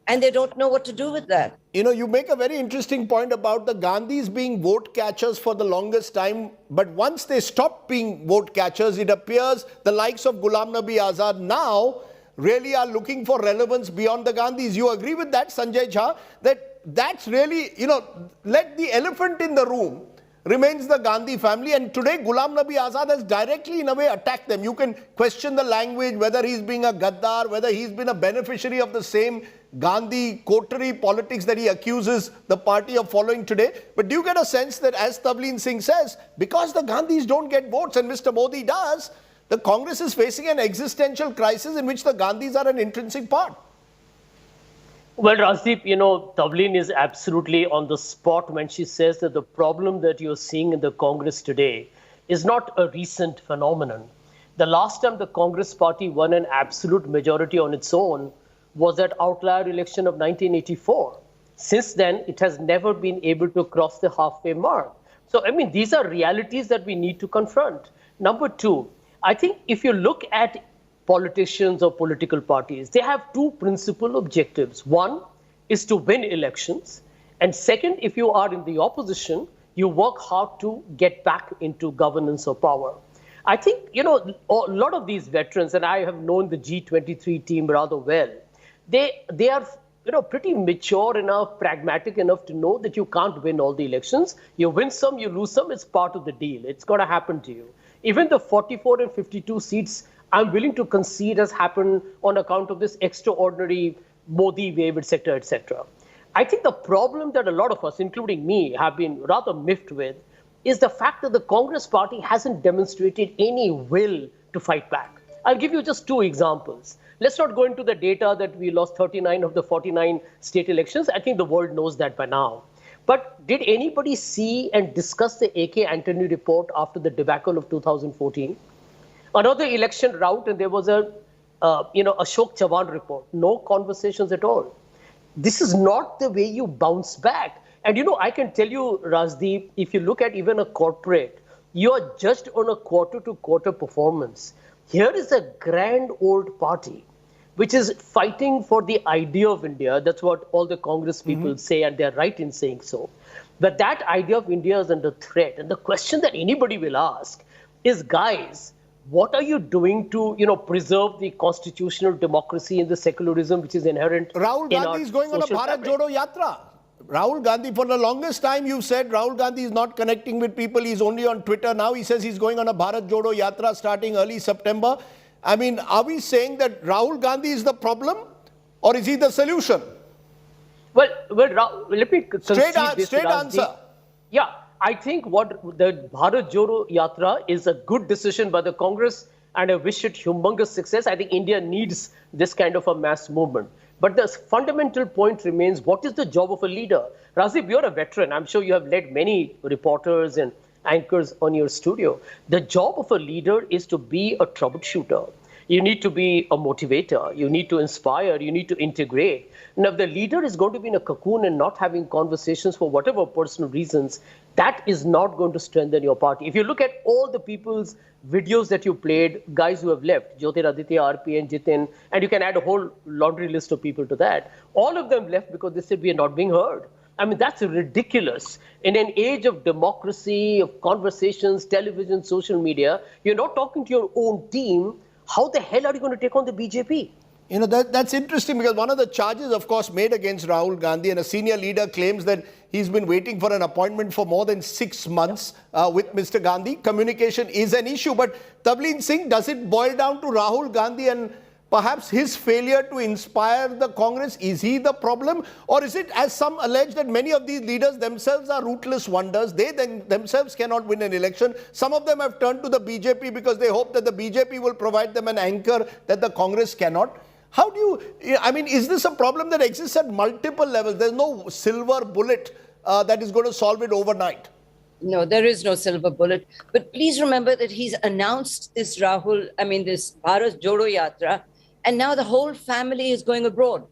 And they don't know what to do with that. You make a very interesting point about the Gandhis being vote catchers for the longest time. But once they stopped being vote catchers, it appears the likes of Ghulam Nabi Azad now really are looking for relevance beyond the Gandhis. You agree with that, Sanjay Jha? That's really, let the elephant in the room remains the Gandhi family. And today, Ghulam Nabi Azad has directly, in a way, attacked them. You can question the language, whether he's being a Gaddar, whether he's been a beneficiary of the same Gandhi coterie politics that he accuses the party of following today. But do you get a sense that, as Tavleen Singh says, because the Gandhis don't get votes and Mr. Modi does, the Congress is facing an existential crisis in which the Gandhis are an intrinsic part? Well, Rajdeep, Tavleen is absolutely on the spot when she says that the problem that you're seeing in the Congress today is not a recent phenomenon. The last time the Congress party won an absolute majority on its own was that outlier election of 1984. Since then, it has never been able to cross the halfway mark. So, these are realities that we need to confront. Number two, I think if you look at politicians or political parties, they have two principal objectives. One is to win elections. And second, if you are in the opposition, you work hard to get back into governance or power. I think, a lot of these veterans, and I have known the G23 team rather well, they are pretty mature enough, pragmatic enough to know that you can't win all the elections. You win some, you lose some, it's part of the deal. It's going to happen to you. Even the 44 and 52 seats, I'm willing to concede has happened on account of this extraordinary Modi wave, etc., etc. I think the problem that a lot of us, including me, have been rather miffed with is the fact that the Congress party hasn't demonstrated any will to fight back. I'll give you just two examples. Let's not go into the data that we lost 39 of the 49 state elections. I think the world knows that by now. But did anybody see and discuss the A.K. Antony report after the debacle of 2014? Another election rout, and there was a Ashok Chavan report. No conversations at all. This is not the way you bounce back. And I can tell you, Rajdeep, if you look at even a corporate, you are judged on a quarter-to-quarter performance. Here is a grand old party which is fighting for the idea of India. That's what all the Congress people say, and they're right in saying so. But that idea of India is under threat. And the question that anybody will ask is, guys, what are you doing to, preserve the constitutional democracy and the secularism which is inherent Rahul in Gandhi is going on a social Bharat fabric? Jodo Yatra. Rahul Gandhi, for the longest time, you said Rahul Gandhi is not connecting with people. He's only on Twitter. Now he says he's going on a Bharat Jodo Yatra starting early September. I mean, are we saying that Rahul Gandhi is the problem, or is he the solution? Well, let me concede this, straight Rajdeep. answer. Yeah, I think what the Bharat Jodo Yatra is a good decision by the Congress, and I wish it humongous success. I think India needs this kind of a mass movement. But the fundamental point remains, what is the job of a leader? Rajdeep, you're a veteran. I'm sure you have led many reporters and anchors on your studio. The job of a leader is to be a troubleshooter. You need to be a motivator. You need to inspire. You need to integrate. Now, if the leader is going to be in a cocoon and not having conversations for whatever personal reasons, that is not going to strengthen your party. If you look at all the people's videos that you played, guys who have left, Jyotiraditya, RP and Jitin, and you can add a whole laundry list of people to that, all of them left because they said we are not being heard. I mean, that's ridiculous. In an age of democracy, of conversations, television, social media, you're not talking to your own team. How the hell are you going to take on the BJP? That's interesting, because one of the charges, of course, made against Rahul Gandhi, and a senior leader claims that he's been waiting for an appointment for more than 6 months with Mr. Gandhi. Communication is an issue. But Tableen Singh, does it boil down to Rahul Gandhi and perhaps his failure to inspire the Congress? Is he the problem? Or is it, as some allege, that many of these leaders themselves are rootless wonders? They themselves cannot win an election. Some of them have turned to the BJP because they hope that the BJP will provide them an anchor that the Congress cannot. How do you, I mean, is this a problem that exists at multiple levels? There's no silver bullet that is going to solve it overnight. No, there is no silver bullet. But please remember that he's announced this this Bharat Jodo Yatra, and now the whole family is going abroad.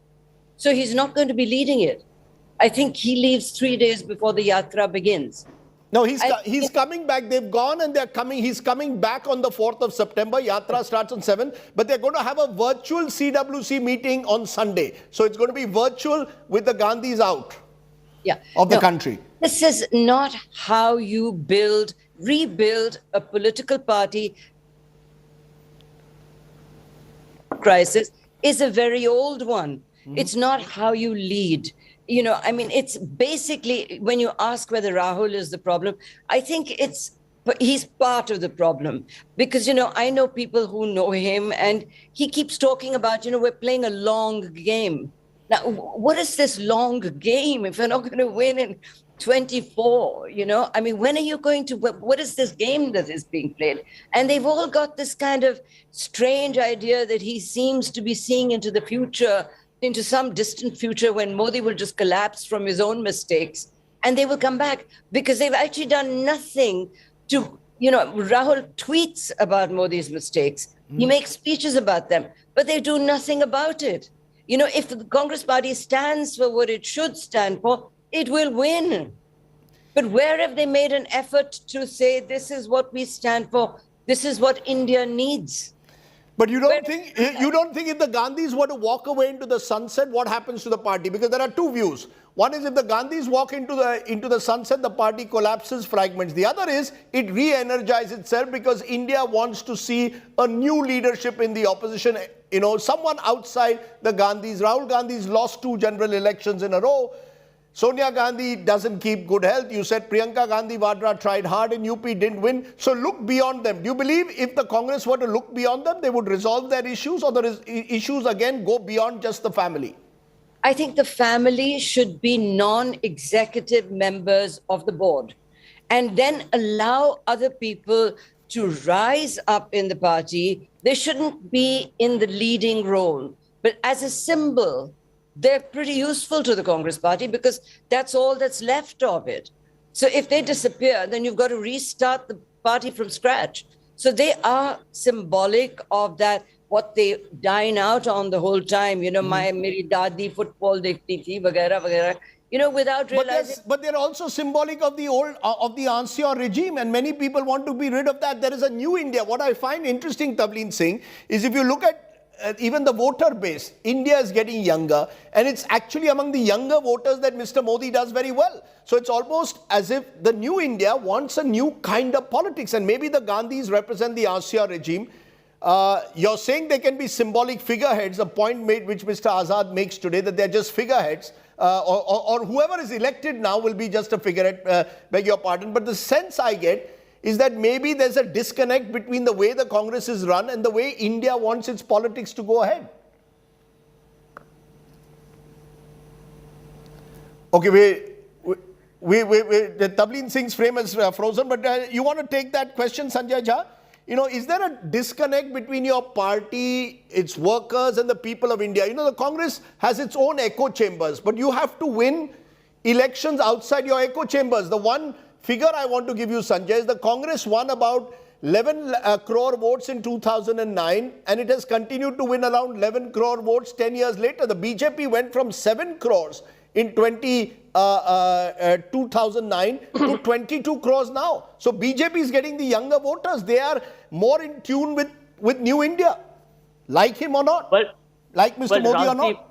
So he's not going to be leading it. I think he leaves 3 days before the Yatra begins. No, he's coming back. They've gone and they're coming. He's coming back on the 4th of September. Yatra starts on 7th. But they're going to have a virtual CWC meeting on Sunday. So it's going to be virtual with the Gandhis out of the country. This is not how you rebuild a political party. Crisis is a very old one. It's not how you lead. It's basically, when you ask whether Rahul is the problem, I think he's part of the problem. Because, I know people who know him, and he keeps talking about, we're playing a long game. Now, what is this long game if we're not going to win in 24? When are you going to, what is this game that is being played? And they've all got this kind of strange idea that he seems to be seeing into the future, into some distant future when Modi will just collapse from his own mistakes and they will come back, because they've actually done nothing to, Rahul tweets about Modi's mistakes. He makes speeches about them, but they do nothing about it. If the Congress party stands for what it should stand for, it will win. But where have they made an effort to say, this is what we stand for, this is what India needs? But you don't think if the Gandhis were to walk away into the sunset, what happens to the party? Because there are two views. One is, if the Gandhis walk into the sunset, the party collapses, fragments. The other is, it re-energizes itself because India wants to see a new leadership in the opposition, someone outside the Gandhis. Rahul Gandhi's lost 2 general elections in a row. Sonia Gandhi doesn't keep good health. You said Priyanka Gandhi Vadra tried hard in UP, didn't win. So look beyond them. Do you believe if the Congress were to look beyond them, they would resolve their issues, or the issues again go beyond just the family? I think the family should be non-executive members of the board, and then allow other people to rise up in the party. They shouldn't be in the leading role, but as a symbol, they're pretty useful to the Congress party because that's all that's left of it. So if they disappear, then you've got to restart the party from scratch. So they are symbolic of that, what they dine out on the whole time. My meri dadi football dekhti thi, vagera, vagera. without realizing. But they're also symbolic of the old, of the ancien regime, and many people want to be rid of that. There is a new India. What I find interesting, Tavleen Singh, is if you look at even the voter base, India is getting younger, and it's actually among the younger voters that Mr. Modi does very well. So it's almost as if the new India wants a new kind of politics, and maybe the Gandhis represent the ancien regime. You're saying they can be symbolic figureheads, a point made which Mr. Azad makes today, that they're just figureheads. Or whoever is elected now will be just a figurehead, beg your pardon. But the sense I get is that maybe there's a disconnect between the way the Congress is run and the way India wants its politics to go ahead. Okay, Tavleen Singh's frame is frozen, but you want to take that question, Sanjay Jha? Is there a disconnect between your party, its workers, and the people of India? The Congress has its own echo chambers, but you have to win elections outside your echo chambers. The one figure I want to give you, Sanjay, is the Congress won about 11 crore votes in 2009, and it has continued to win around 11 crore votes 10 years later. The BJP went from 7 crores in 2009 to 22 crores now. So BJP is getting the younger voters. They are more in tune with New India. Like him or not. Like Mr. Modi or not.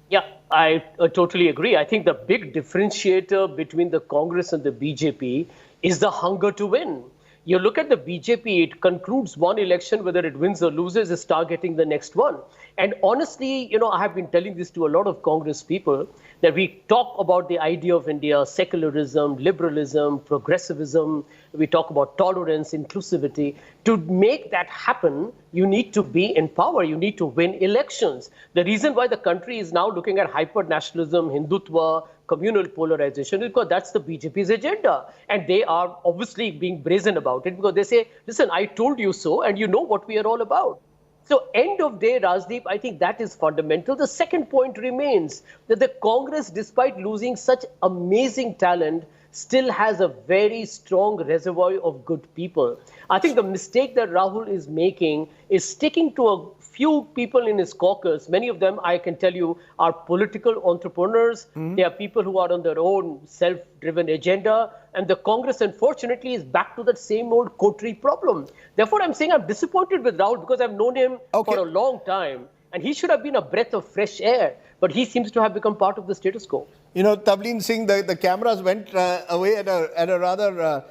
Yeah, I totally agree. I think the big differentiator between the Congress and the BJP is the hunger to win. You look at the BJP, it concludes one election, whether it wins or loses, is targeting the next one. And honestly, I have been telling this to a lot of Congress people, that we talk about the idea of India, secularism, liberalism, progressivism. We talk about tolerance, inclusivity. To make that happen, you need to be in power. You need to win elections. The reason why the country is now looking at hyper-nationalism, Hindutva, communal polarization, is because that's the BJP's agenda. And they are obviously being brazen about it, because they say, listen, I told you so, and you know what we are all about. So end of day, Rajdeep, I think that is fundamental. The second point remains that the Congress, despite losing such amazing talent, still has a very strong reservoir of good people. I think the mistake that Rahul is making is sticking to a few people in his caucus. Many of them, I can tell you, are political entrepreneurs. They are people who are on their own self-driven agenda. And the Congress, unfortunately, is back to that same old coterie problem. Therefore, I'm saying I'm disappointed with Rahul because I've known him for a long time. And he should have been a breath of fresh air. But he seems to have become part of the status quo. Tavleen Singh, the cameras went away at a rather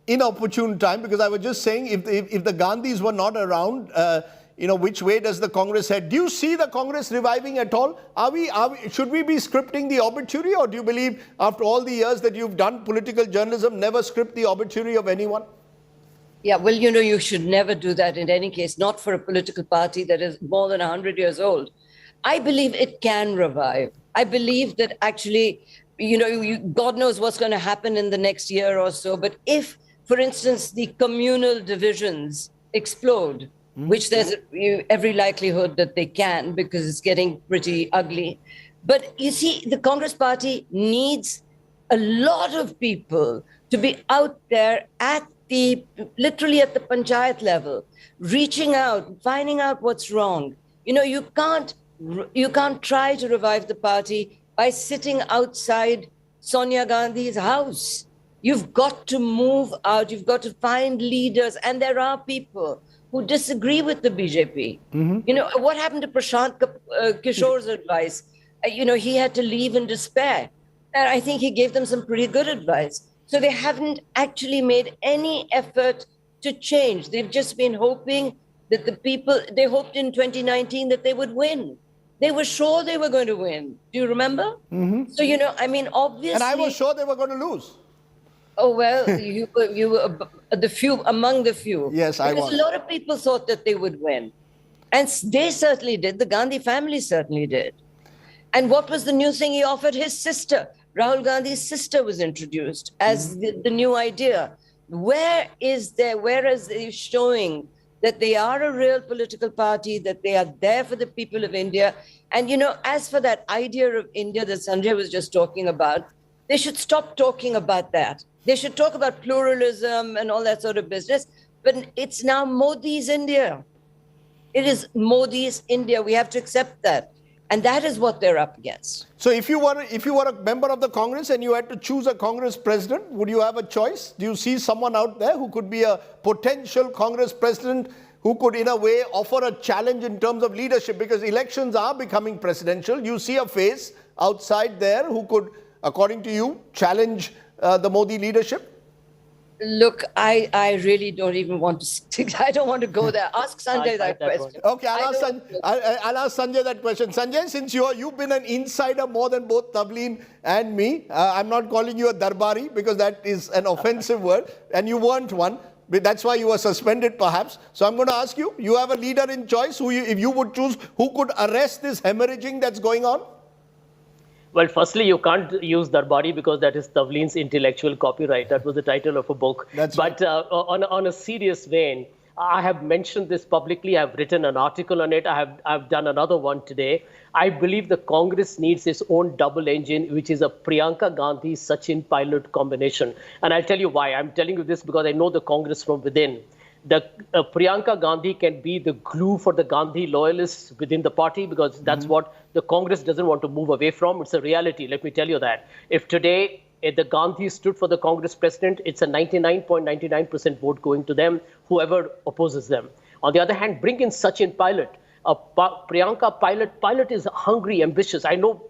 inopportune time, because I was just saying, if the Gandhis were not around, which way does the Congress head? Do you see the Congress reviving at all? Should we be scripting the obituary, or do you believe after all the years that you've done political journalism, never script the obituary of anyone? Yeah, well, you should never do that in any case, not for a political party that is more than 100 years old. I believe it can revive. I believe that actually, God knows what's going to happen in the next year or so. But if, for instance, the communal divisions explode, which there's every likelihood that they can, because it's getting pretty ugly. But you see, the Congress party needs a lot of people to be out there literally at the panchayat level, reaching out, finding out what's wrong. You can't try to revive the party by sitting outside Sonia Gandhi's house. You've got to move out. You've got to find leaders. And there are people who disagree with the BJP. What happened to Prashant Kishore's advice? He had to leave in despair. And I think he gave them some pretty good advice. So they haven't actually made any effort to change. They've just been hoping that they hoped in 2019 that they would win. They were sure they were going to win. Do you remember? So, obviously. And I was sure they were going to lose. Oh, well, you were among the few. Yes, I was. Because a lot of people thought that they would win. And they certainly did. The Gandhi family certainly did. And what was the new thing he offered? His sister. Rahul Gandhi's sister was introduced as the new idea. Where is it showing that they are a real political party, that they are there for the people of India? And, as for that idea of India that Sanjay was just talking about, they should stop talking about that. They should talk about pluralism and all that sort of business. But it's now Modi's India. It is Modi's India. We have to accept that. And that is what they're up against. So if you were a member of the Congress and you had to choose a Congress president, would you have a choice? Do you see someone out there who could be a potential Congress president who could in a way offer a challenge in terms of leadership? Because elections are becoming presidential. You see a face outside there who could, according to you, challenge the Modi leadership? Look, I really don't even want to stick. I don't want to go there. Ask Sanjay that question. Okay, I'll ask Sanjay that question. Sanjay, since you've been an insider more than both Tavleen and me, I'm not calling you a darbari because that is an offensive word, and you weren't one. That's why you were suspended, perhaps. So I'm going to ask you, you have a leader in choice who if you would choose, who could arrest this hemorrhaging that's going on? Well, firstly, you can't use Darbari because that is Tavleen's intellectual copyright. That was the title of a book. But on a serious vein, I have mentioned this publicly. I've written an article on it. I've done another one today. I believe the Congress needs its own double engine, which is a Priyanka Gandhi Sachin Pilot combination. And I'll tell you why. I'm telling you this because I know the Congress from within. The Priyanka Gandhi can be the glue for the Gandhi loyalists within the party because that's what the Congress doesn't want to move away from. It's a reality. Let me tell you that. If today the Gandhis stood for the Congress president, it's a 99.99% vote going to them, whoever opposes them. On the other hand, bring in Sachin Pilot. Priyanka Pilot is hungry, ambitious. I know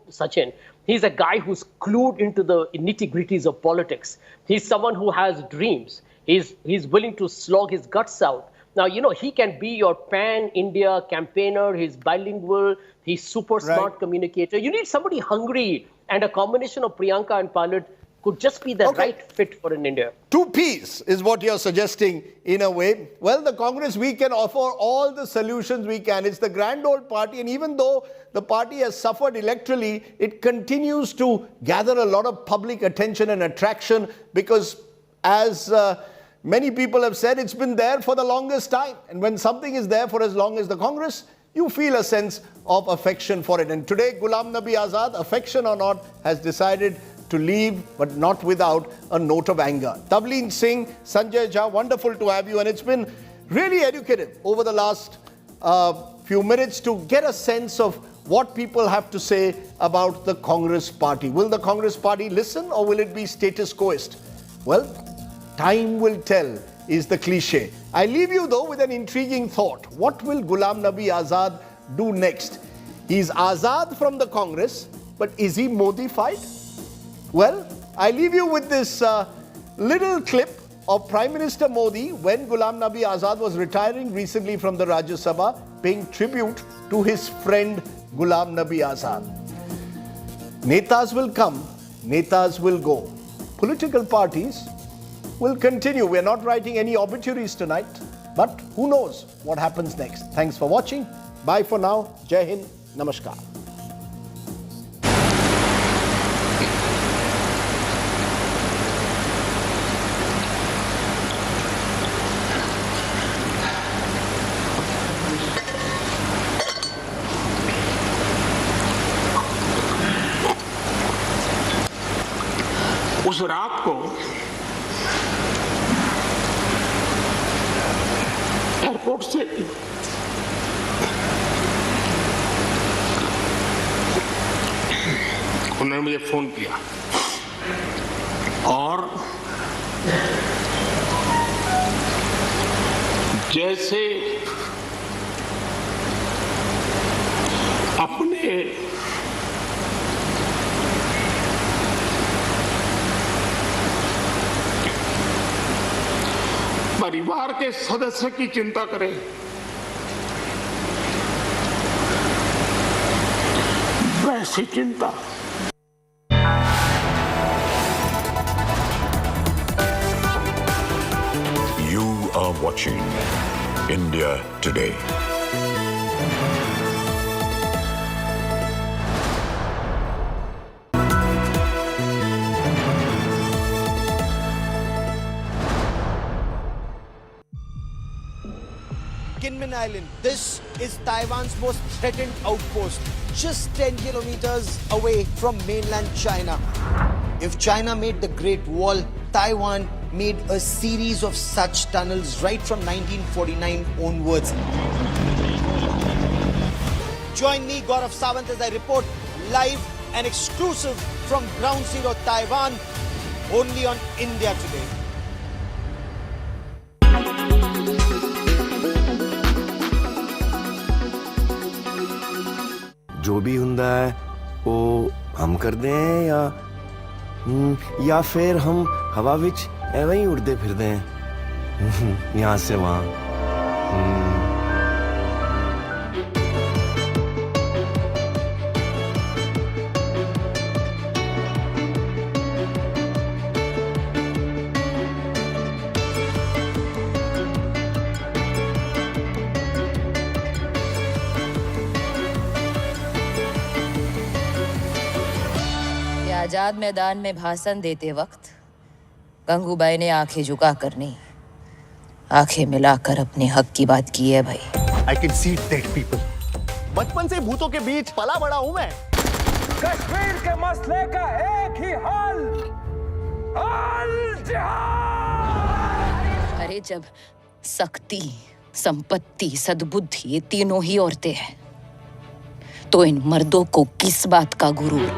Sachin. He's a guy who's clued into the nitty-gritties of politics. He's someone who has dreams. He's willing to slog his guts out. Now, he can be your pan-India campaigner. He's bilingual. He's super smart communicator. You need somebody hungry. And a combination of Priyanka and Pilot could just be the right fit for an India. 2 Ps is what you're suggesting in a way. Well, the Congress, we can offer all the solutions we can. It's the grand old party. And even though the party has suffered electorally, it continues to gather a lot of public attention and attraction because as many people have said, it's been there for the longest time. And when something is there for as long as the Congress, you feel a sense of affection for it. And today, Ghulam Nabi Azad, affection or not, has decided to leave, but not without a note of anger. Tavleen Singh, Sanjay Jha, wonderful to have you. And it's been really educative over the last few minutes to get a sense of what people have to say about the Congress party. Will the Congress party listen or will it be status quoist? Well, time will tell is the cliche. I leave you though with an intriguing thought. What will Ghulam Nabi Azad do next? He's Azad from the Congress, but is he Modi-fied? Well, I leave you with this little clip of Prime Minister Modi when Ghulam Nabi Azad was retiring recently from the Rajya Sabha, paying tribute to his friend Ghulam Nabi Azad. Netas will come, netas will go. Political parties will continue. We're not writing any obituaries tonight, but who knows what happens next. Thanks for watching. Bye for now. Jai Hind. Namaskar. उस रात को airport से उन्होंने मुझे phone किया और जैसे अपने परिवार के सदस्य की चिंता करें, वैसी चिंता You are watching India Today. Kinmen Island. This is Taiwan's most threatened outpost, just 10 kilometers away from mainland China. If China made the Great Wall, Taiwan made a series of such tunnels right from 1949 onwards. Join me, Gaurav Sawant, as I report live and exclusive from Ground Zero, Taiwan, only on India Today. जो भी हुंदा है वो हम कर दें या फिर हम हवा विच एवं ही उड़ते फिरते हैं यहाँ से वहाँ आजाद मैदान में भाषण देते वक्त गंगूबाई ने आंखें झुका कर नहीं, आंखें मिलाकर अपने हक की बात की है भाई। I can see dead people. बचपन से भूतों के बीच पला बड़ा हूं मैं। कश्मीर के मसले का एक ही हल, जिहाद। अरे जब शक्ति, संपत्ति, सद्बुद्धि ये तीनों ही औरतें हैं, तो इन मर्दों को किस बात का गुरूर?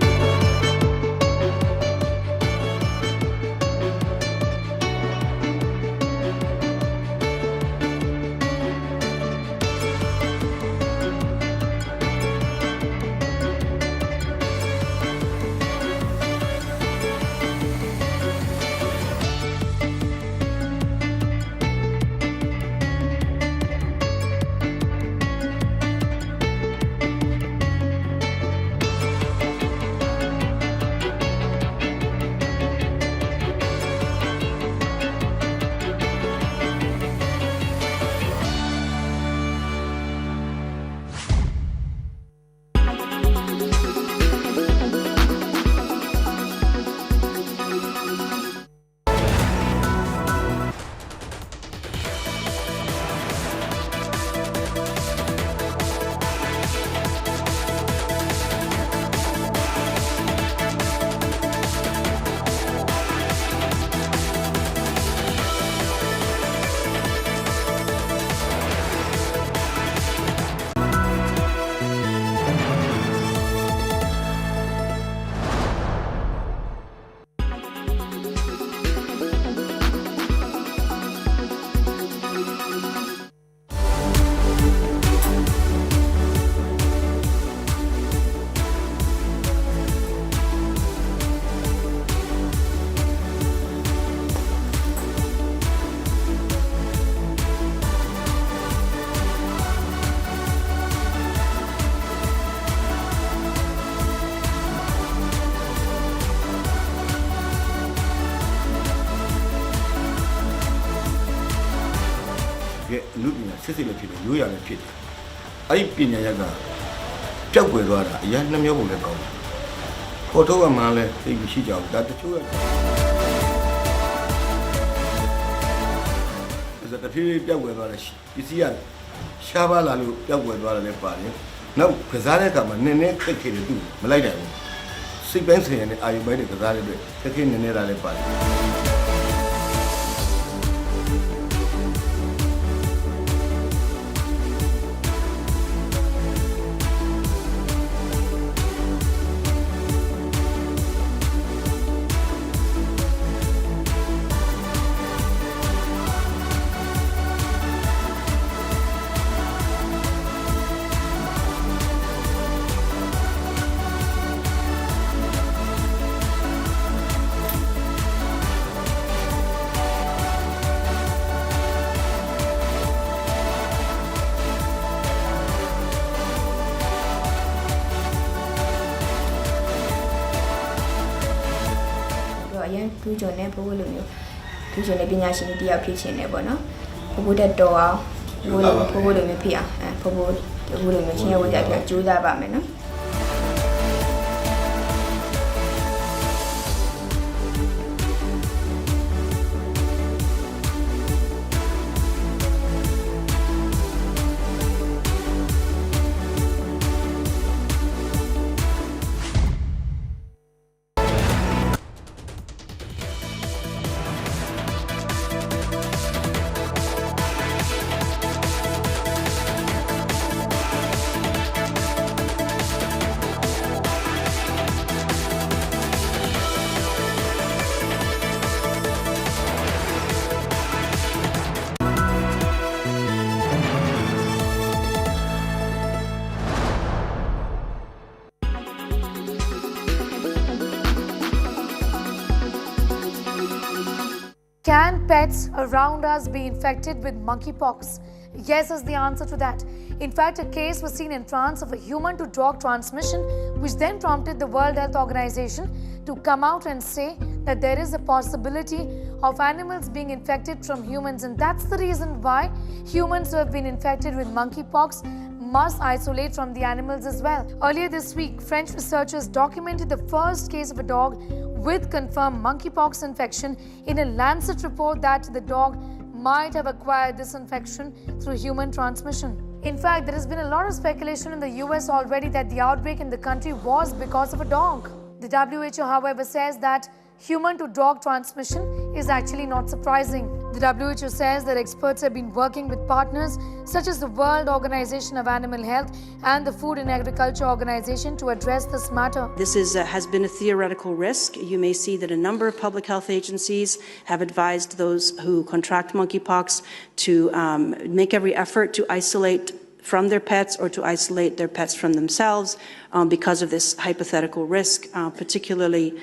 Can pets around us be infected with monkeypox? Yes is the answer to that. In fact, a case was seen in France of a human-to-dog transmission, which then prompted the World Health Organization to come out and say that there is a possibility of animals being infected from humans, and that's the reason why humans who have been infected with monkeypox must isolate from the animals as well. Earlier this week, French researchers documented the first case of a dog with confirmed monkeypox infection in a Lancet report that the dog might have acquired this infection through human transmission. In fact, there has been a lot of speculation in the US already that the outbreak in the country was because of a dog. The WHO, however, says that human-to-dog transmission is actually not surprising. The WHO says that experts have been working with partners such as the World Organization of Animal Health and the Food and Agriculture Organization to address this matter. This has been a theoretical risk. You may see that a number of public health agencies have advised those who contract monkeypox to make every effort to isolate from their pets or to isolate their pets from themselves because of this hypothetical risk, particularly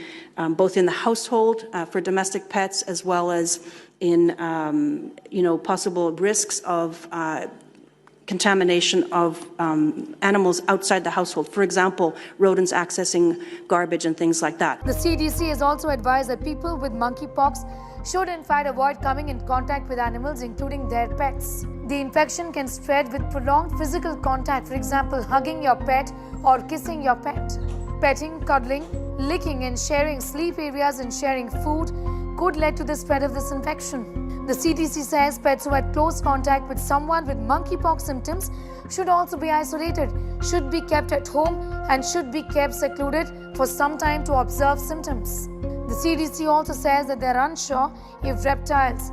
both in the household for domestic pets as well as in possible risks of contamination of animals outside the household. For example, rodents accessing garbage and things like that. The CDC has also advised that people with monkeypox should in fact avoid coming in contact with animals, including their pets. The infection can spread with prolonged physical contact, for example, hugging your pet or kissing your pet. Petting, cuddling, licking and sharing sleep areas and sharing food could lead to the spread of this infection. The CDC says pets who had close contact with someone with monkeypox symptoms should also be isolated, should be kept at home and should be kept secluded for some time to observe symptoms. The CDC also says that they are unsure if reptiles,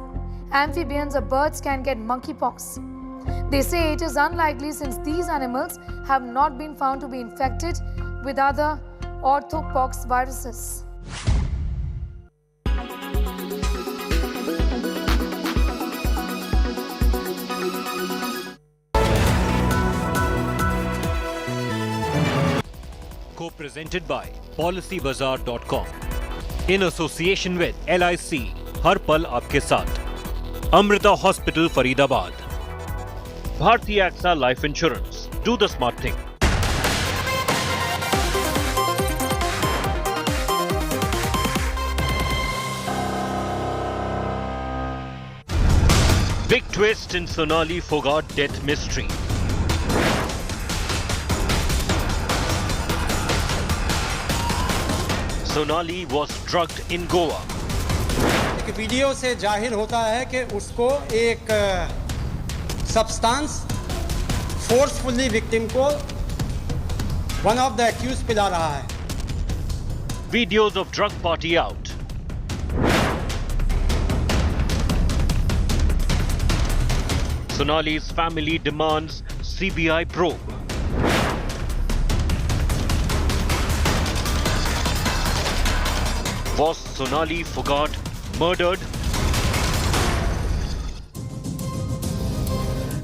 amphibians or birds can get monkeypox. They say it is unlikely since these animals have not been found to be infected with other orthopox viruses. Co-presented by PolicyBazaar.com in association with LIC, हर पल आपके साथ, Amrita Hospital, Faridabad, Bharti AXA Life Insurance. Do the smart thing. Big twist in Sonali Phogat death mystery. Sonali was drugged in Goa. एक video से जाहिर होता है कि उसको एक सब्सटेंस फोर्सफुली विक्टिम को वन ऑफ द एक्यूज पिला रहा है. Videos of drug party out. Sonali's family demands CBI probe. Was Sonali Phogat murdered?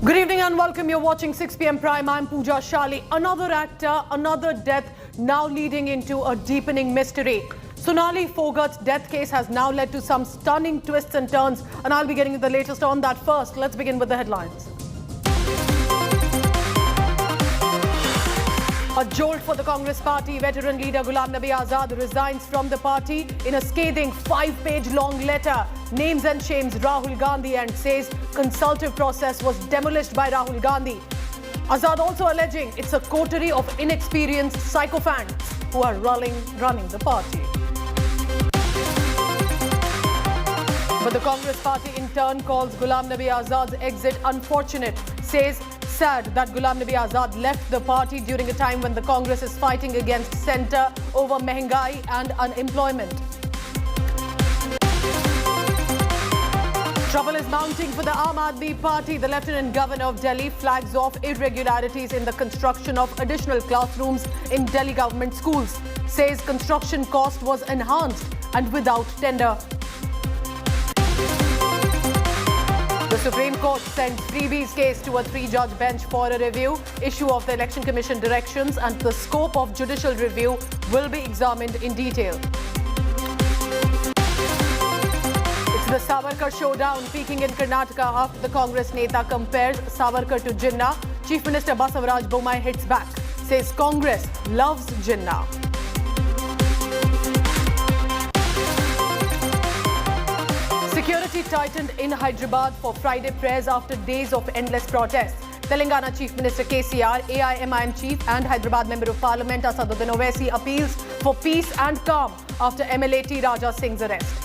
Good evening and welcome. You're watching 6 p.m. Prime. I'm Pooja Shali. Another actor, another death, now leading into a deepening mystery. Sonali Phogat's death case has now led to some stunning twists and turns, and I'll be getting you the latest on that. First, let's begin with the headlines. A jolt for the Congress party. Veteran leader Ghulam Nabi Azad resigns from the party in a scathing 5-page long letter. Names and shames Rahul Gandhi and says consultative process was demolished by Rahul Gandhi. Azad also alleging it's a coterie of inexperienced sycophants who are running the party. But the Congress party in turn calls Ghulam Nabi Azad's exit unfortunate, says sad that Ghulam Nabi Azad left the party during a time when the Congress is fighting against centre over mehengai and unemployment. Trouble is mounting for the Aam Aadmi Party. The Lieutenant Governor of Delhi flags off irregularities in the construction of additional classrooms in Delhi government schools. Says construction cost was enhanced and without tender. The Supreme Court sent freebies case to a 3-judge bench for a review. Issue of the Election Commission directions and the scope of judicial review will be examined in detail. It's The Savarkar showdown peaking in Karnataka after the Congress Neta compares Savarkar to Jinnah. Chief Minister Basavaraj Bommai hits back, says Congress loves Jinnah. Security tightened in Hyderabad for Friday prayers after days of endless protests. Telangana Chief Minister KCR, AIMIM Chief and Hyderabad Member of Parliament Asaduddin Owaisi appeals for peace and calm after MLA Raja Singh's arrest.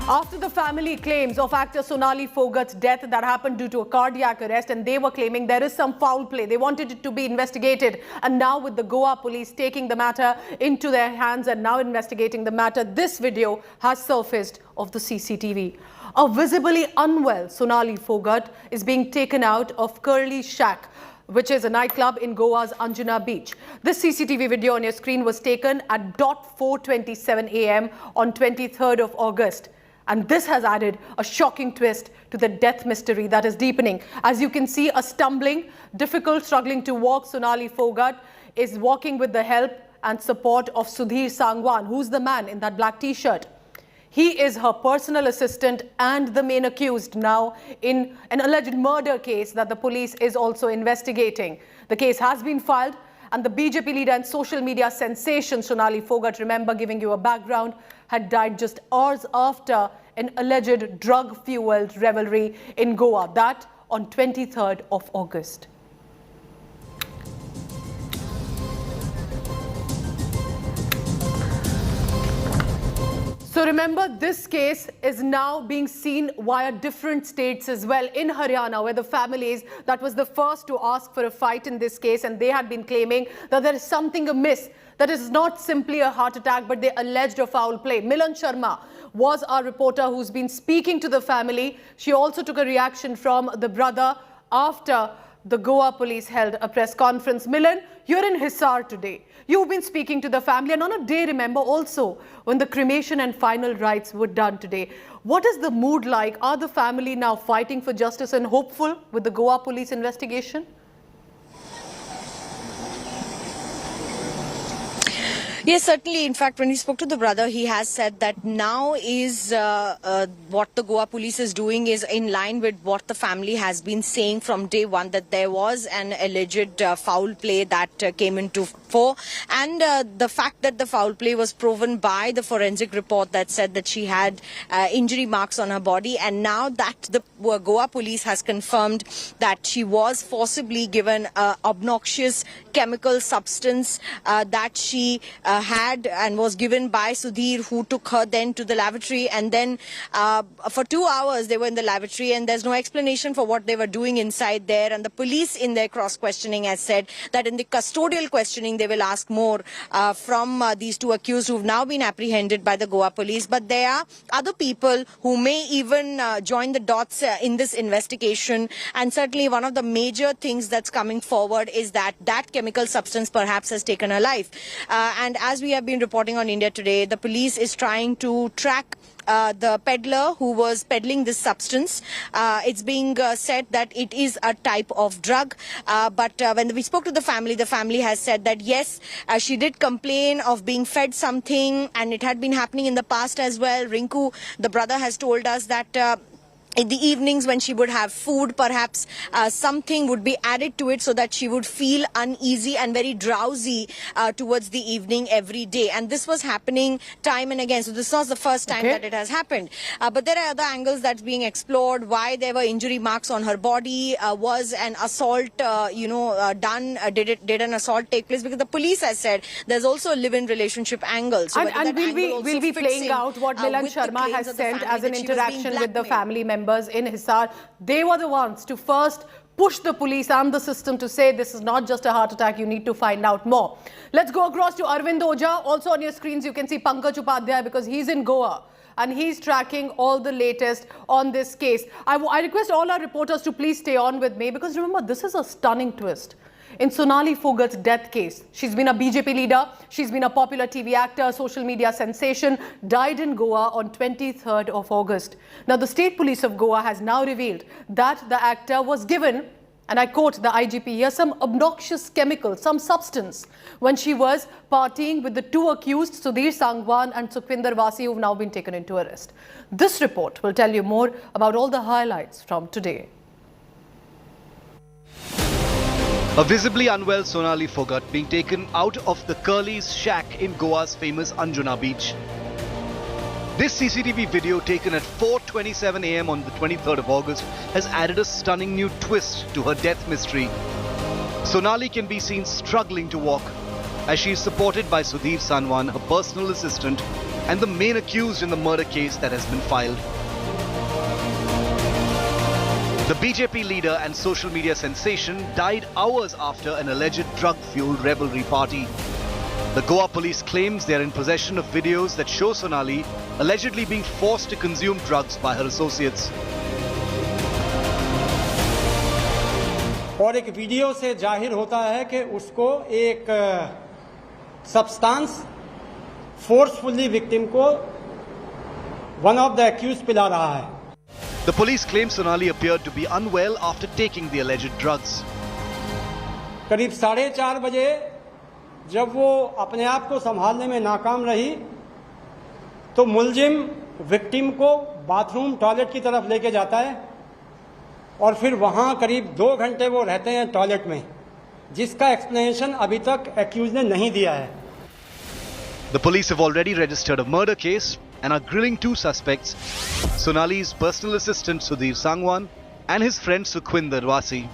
After the family claims of actor Sonali Phogat's death that happened due to a cardiac arrest, and they were claiming there is some foul play. They wanted it to be investigated. And now with the Goa police taking the matter into their hands and now investigating the matter, this video has surfaced of the CCTV. A visibly unwell Sonali Phogat is being taken out of Curly Shack, which is a nightclub in Goa's Anjuna Beach. This CCTV video on your screen was taken at 4:27 a.m. on 23rd of August. And this has added a shocking twist to the death mystery that is deepening. As you can see, a stumbling, struggling to walk Sonali Phogat is walking with the help and support of Sudhir Sangwan, who's the man in that black t-shirt. He is her personal assistant and the main accused now in an alleged murder case that the police is also investigating. The case has been filed, and the BJP leader and social media sensation Sonali Phogat, remember giving you a background, had died just hours after an alleged drug-fueled revelry in Goa, that on 23rd of August. So remember, this case is now being seen via different states as well. In Haryana, where the families that was the first to ask for a fight in this case, and they had been claiming that there is something amiss, that is not simply a heart attack, but they alleged a foul play. Milan Sharma was our reporter who's been speaking to the family. She also took a reaction from the brother after the Goa police held a press conference. Milan, you're in Hisar today. You've been speaking to the family, and on a day, remember, also when the cremation and final rites were done today. What is the mood like? Are the family now fighting for justice and hopeful with the Goa police investigation? Yes, certainly. In fact, when we spoke to the brother, he has said that now is what the Goa police is doing is in line with what the family has been saying from day one, that there was an alleged foul play that came into fore. And the fact that the foul play was proven by the forensic report that said that she had injury marks on her body. And now that the Goa police has confirmed that she was forcibly given an obnoxious chemical substance that she had and was given by Sudhir, who took her then to the lavatory, and then for 2 hours they were in the lavatory, and there's no explanation for what they were doing inside there. And the police in their cross-questioning has said that in the custodial questioning they will ask more from these two accused who've now been apprehended by the Goa police. But there are other people who may even join the dots in this investigation, and certainly one of the major things that's coming forward is that that chemical substance perhaps has taken her life. And as we have been reporting on India Today, the police is trying to track the peddler who was peddling this substance. It's being said that it is a type of drug. But when we spoke to the family has said that yes, she did complain of being fed something, and it had been happening in the past as well. Rinku, the brother, has told us that in the evenings when she would have food, perhaps something would be added to it so that she would feel uneasy and very drowsy towards the evening every day. And this was happening time and again. So this was the first time that it has happened. But there are other angles that's being explored. Why there were injury marks on her body? Was an assault, done? Did an assault take place? Because the police has said there's also a live-in relationship angle. So and we'll be playing out what Milan Sharma has sent as an interaction with the family members in Hisar. They were the ones to first push the police and the system to say this is not just a heart attack, you need to find out more. Let's go across to Arvind Oja. Also on your screens you can see Pankaj Upadhyay, because he's in Goa and he's tracking all the latest on this case. I request all our reporters to please stay on with me, because remember, this is a stunning twist in Sonali Phogat's death case. She's been a BJP leader, she's been a popular TV actor, social media sensation, died in Goa on 23rd of August. Now, the state police of Goa has now revealed that the actor was given and I quote the IGP here, some obnoxious chemical, some substance, when she was partying with the two accused, Sudhir Sangwan and Sukhvinder Vasi, who have now been taken into arrest. This report will tell you more about all the highlights from today. A visibly unwell Sonali Phogat being taken out of the Curly's shack in Goa's famous Anjuna beach. This CCTV video taken at 4:27 a.m. on the 23rd of August has added a stunning new twist to her death mystery. Sonali can be seen struggling to walk as she is supported by Sudhir Sangwan, her personal assistant, and the main accused in the murder case that has been filed. The BJP leader and social media sensation died hours after an alleged drug-fueled revelry party. The Goa police claims they are in possession of videos that show Sonali allegedly being forced to consume drugs by her associates. और एक video से जाहिर होता है कि उसको एक substance forcefully victim को वन ऑफ द एक्यूज पिला रहा है. The police claim Sonali appeared to be unwell after taking the alleged drugs. करीब 4:30 बजे जब वो अपने आप को संभालने में नाकाम रही तो मुलजिम विक्टिम को बाथरूम टॉयलेट की तरफ लेके जाता है और फिर वहां करीब 2 घंटे वो रहते हैं टॉयलेट में, जिसका एक्सप्लेनेशन अभी तक एक्यूज ने नहीं दिया है. The police have already registered a murder case and are grilling two suspects, Sonali's personal assistant Sudhir Sangwan and his friend Sukhvinder Vasi.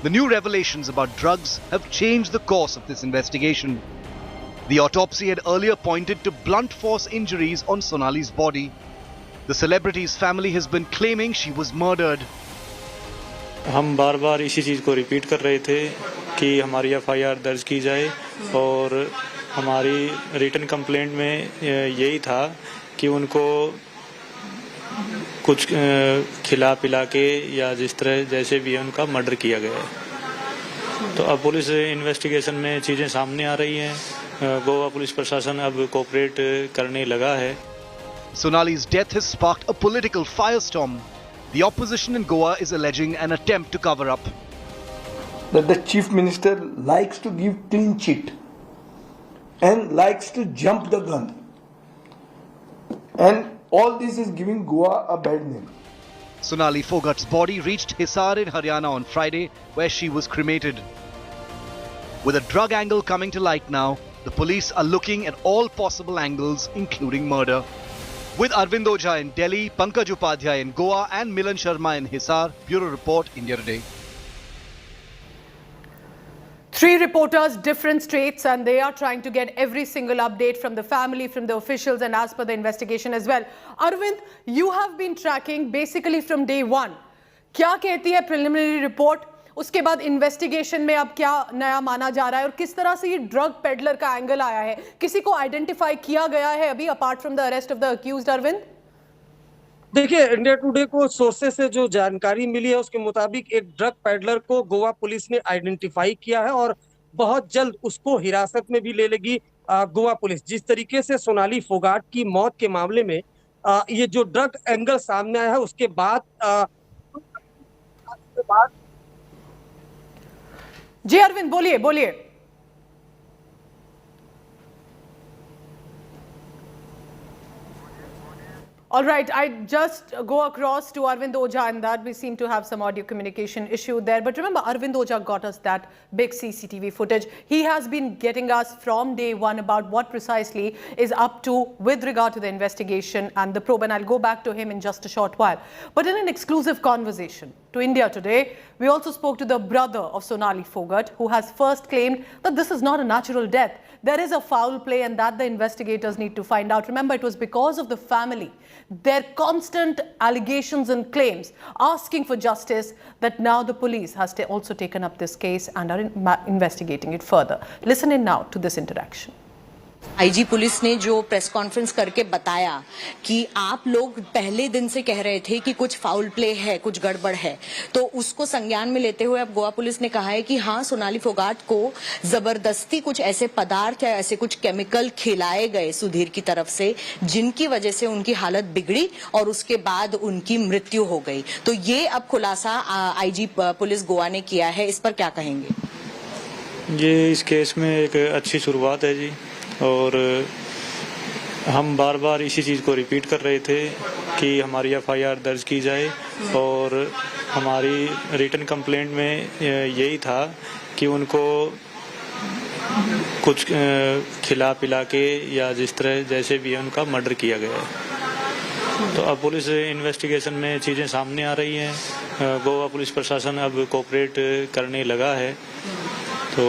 The new revelations about drugs have changed the course of this investigation. The autopsy had earlier pointed to blunt force injuries on Sonali's body. The celebrity's family has been claiming she was murdered. हम बार-बार इसी चीज़ को repeat कर रहे थे कि हमारी FIR दर्ज की जाए और हमारी रिटन कंप्लेंट में यही था कि उनको कुछ खिला पिला के या जिस तरह जैसे भी उनका मर्डर किया गया है. तो अब पुलिस इन्वेस्टिगेशन में चीज़ें सामने आ रही हैं. गोवा पुलिस प्रशासन अब कोऑपरेट करने लगा है. Sonali's death has sparked a political firestorm. The opposition in Goa is alleging an attempt to cover up. That the chief minister likes to give clean chit and likes to jump the gun. And all this is giving Goa a bad name. Sonali Phogat's body reached Hisar in Haryana on Friday, where she was cremated. With a drug angle coming to light now, the police are looking at all possible angles, including murder. With Arvind Ojha in Delhi, Pankaj Upadhyay in Goa and Milan Sharma in Hisar, Bureau Report, India Today. 3 reporters, different states, and they are trying to get every single update from the family, from the officials, and as per the investigation as well. Arvind, you have been tracking basically from day one. क्या कहती है preliminary report? उसके बाद investigation में अब क्या नया माना जा रहा है और किस तरह से ये ड्रग पेडलर का एंगल आया है? किसी को आइडेंटिफाई किया गया है अभी apart from the arrest of the accused? Arvind, देखिए, इंडिया टुडे को सोर्सेस से जो जानकारी मिली है उसके मुताबिक एक ड्रग पेडलर को गोवा पुलिस ने आइडेंटिफाई किया है और बहुत जल्द उसको हिरासत में भी ले लेगी गोवा पुलिस. जिस तरीके से सोनाली फोगाट की मौत के मामले में ये जो ड्रग एंगल सामने आया है उसके बाद जी अरविंद बोलिए. All right, I just go across to Arvind Ojha and that we seem to have some audio communication issue there. But remember, Arvind Ojha got us that big CCTV footage. He has been getting us from day one about what precisely is up to with regard to the investigation and the probe. And I'll go back to him in just a short while. But in an exclusive conversation to India Today, we also spoke to the brother of Sonali Phogat, who has first claimed that this is not a natural death. There is a foul play and that the investigators need to find out. Remember, it was because of the family, their constant allegations and claims asking for justice, that now the police has also taken up this case and are investigating it further. Listen in now to this interaction. IG police ने जो press conference करके बताया कि आप लोग पहले दिन से कह रहे थे कि कुछ फाउल प्ले है, कुछ गड़बड़ है, तो उसको संज्ञान में लेते हुए अब गोवा पुलिस ने कहा है कि हाँ, सोनाली फोगाट को जबरदस्ती कुछ ऐसे पदार्थ या ऐसे कुछ केमिकल खिलाए गए सुधीर की तरफ से, जिनकी वजह से उनकी हालत बिगड़ी और उसके बाद उनकी मृत्यु हो गई। तो ये अब खुलासा आईजी पुलिस गोवा ने किया है, इस पर क्या कहेंगे? ये इस केस में एक अच्छी शुरुआत है जी, और हम बार बार इसी चीज़ को रिपीट कर रहे थे कि हमारी एफआईआर दर्ज की जाए, और हमारी रिटन कंप्लेंट में यही था कि उनको कुछ खिला पिला के या जिस तरह जैसे भी उनका मर्डर किया गया है। तो अब पुलिस इन्वेस्टिगेशन में चीज़ें सामने आ रही हैं, गोवा पुलिस प्रशासन अब कोऑपरेट करने लगा है। तो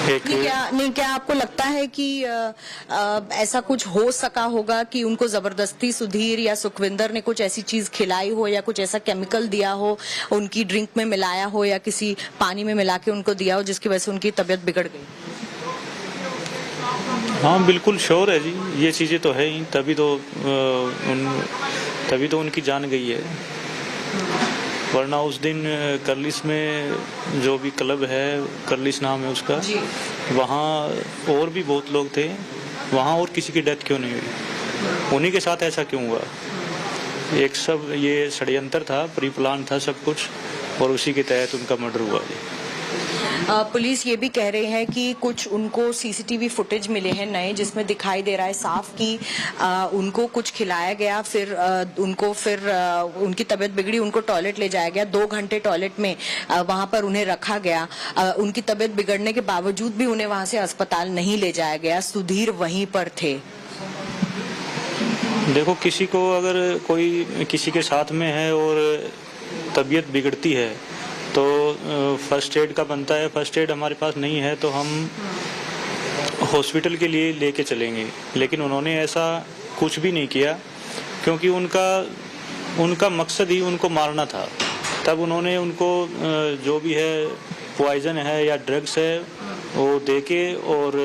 क्या आपको लगता है कि ऐसा कुछ हो सका होगा कि उनको जबरदस्ती सुधीर या सुखविंदर ने कुछ ऐसी चीज खिलाई हो या कुछ ऐसा केमिकल दिया हो, उनकी ड्रिंक में मिलाया हो या किसी पानी में मिला के उनको दिया हो, जिसकी वजह से उनकी तबीयत बिगड़ गई? हाँ, बिल्कुल श्योर है जी, ये चीजें तो है ही, तभी तो उनकी जान गई है। वरना उस दिन करलिस में जो भी क्लब है, करलिस नाम है उसका, वहाँ और भी बहुत लोग थे, वहाँ और किसी की डेथ क्यों नहीं हुई? उन्हीं के साथ ऐसा क्यों हुआ? एक सब ये षड्यंत्र था, प्री प्लान था सब कुछ, और उसी के तहत उनका मर्डर हुआ जी। पुलिस ये भी कह रही है कि कुछ उनको सीसीटीवी फुटेज मिले हैं नए, जिसमें दिखाई दे रहा है साफ कि उनको कुछ खिलाया गया, फिर उनकी तबीयत बिगड़ी, उनको टॉयलेट ले जाया गया, 2 घंटे टॉयलेट में वहां पर उन्हें रखा गया। उनकी तबीयत बिगड़ने के बावजूद भी उन्हें वहां से अस्पताल नहीं ले जाया गया, सुधीर वहीं पर थे। देखो, किसी को अगर कोई किसी के साथ में है और तबीयत बिगड़ती है तो फर्स्ट एड का बनता है। फर्स्ट एड हमारे पास नहीं है तो हम हॉस्पिटल के लिए लेके चलेंगे, लेकिन उन्होंने ऐसा कुछ भी नहीं किया, क्योंकि उनका मकसद ही उनको मारना था। तब उन्होंने उनको जो भी है पॉइजन है या ड्रग्स है वो देके और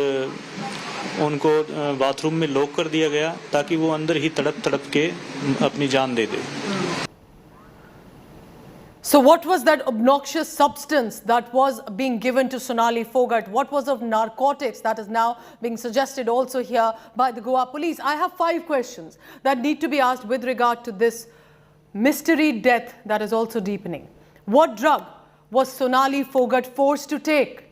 उनको बाथरूम में लॉक कर दिया गया, ताकि वो अंदर ही तड़प तड़प के अपनी जान दे दे। So what was that obnoxious substance that was being given to Sonali Phogat? What was of narcotics that is now being suggested also here by the Goa police? I have 5 questions that need to be asked with regard to this mystery death that is also deepening. What drug was Sonali Phogat forced to take?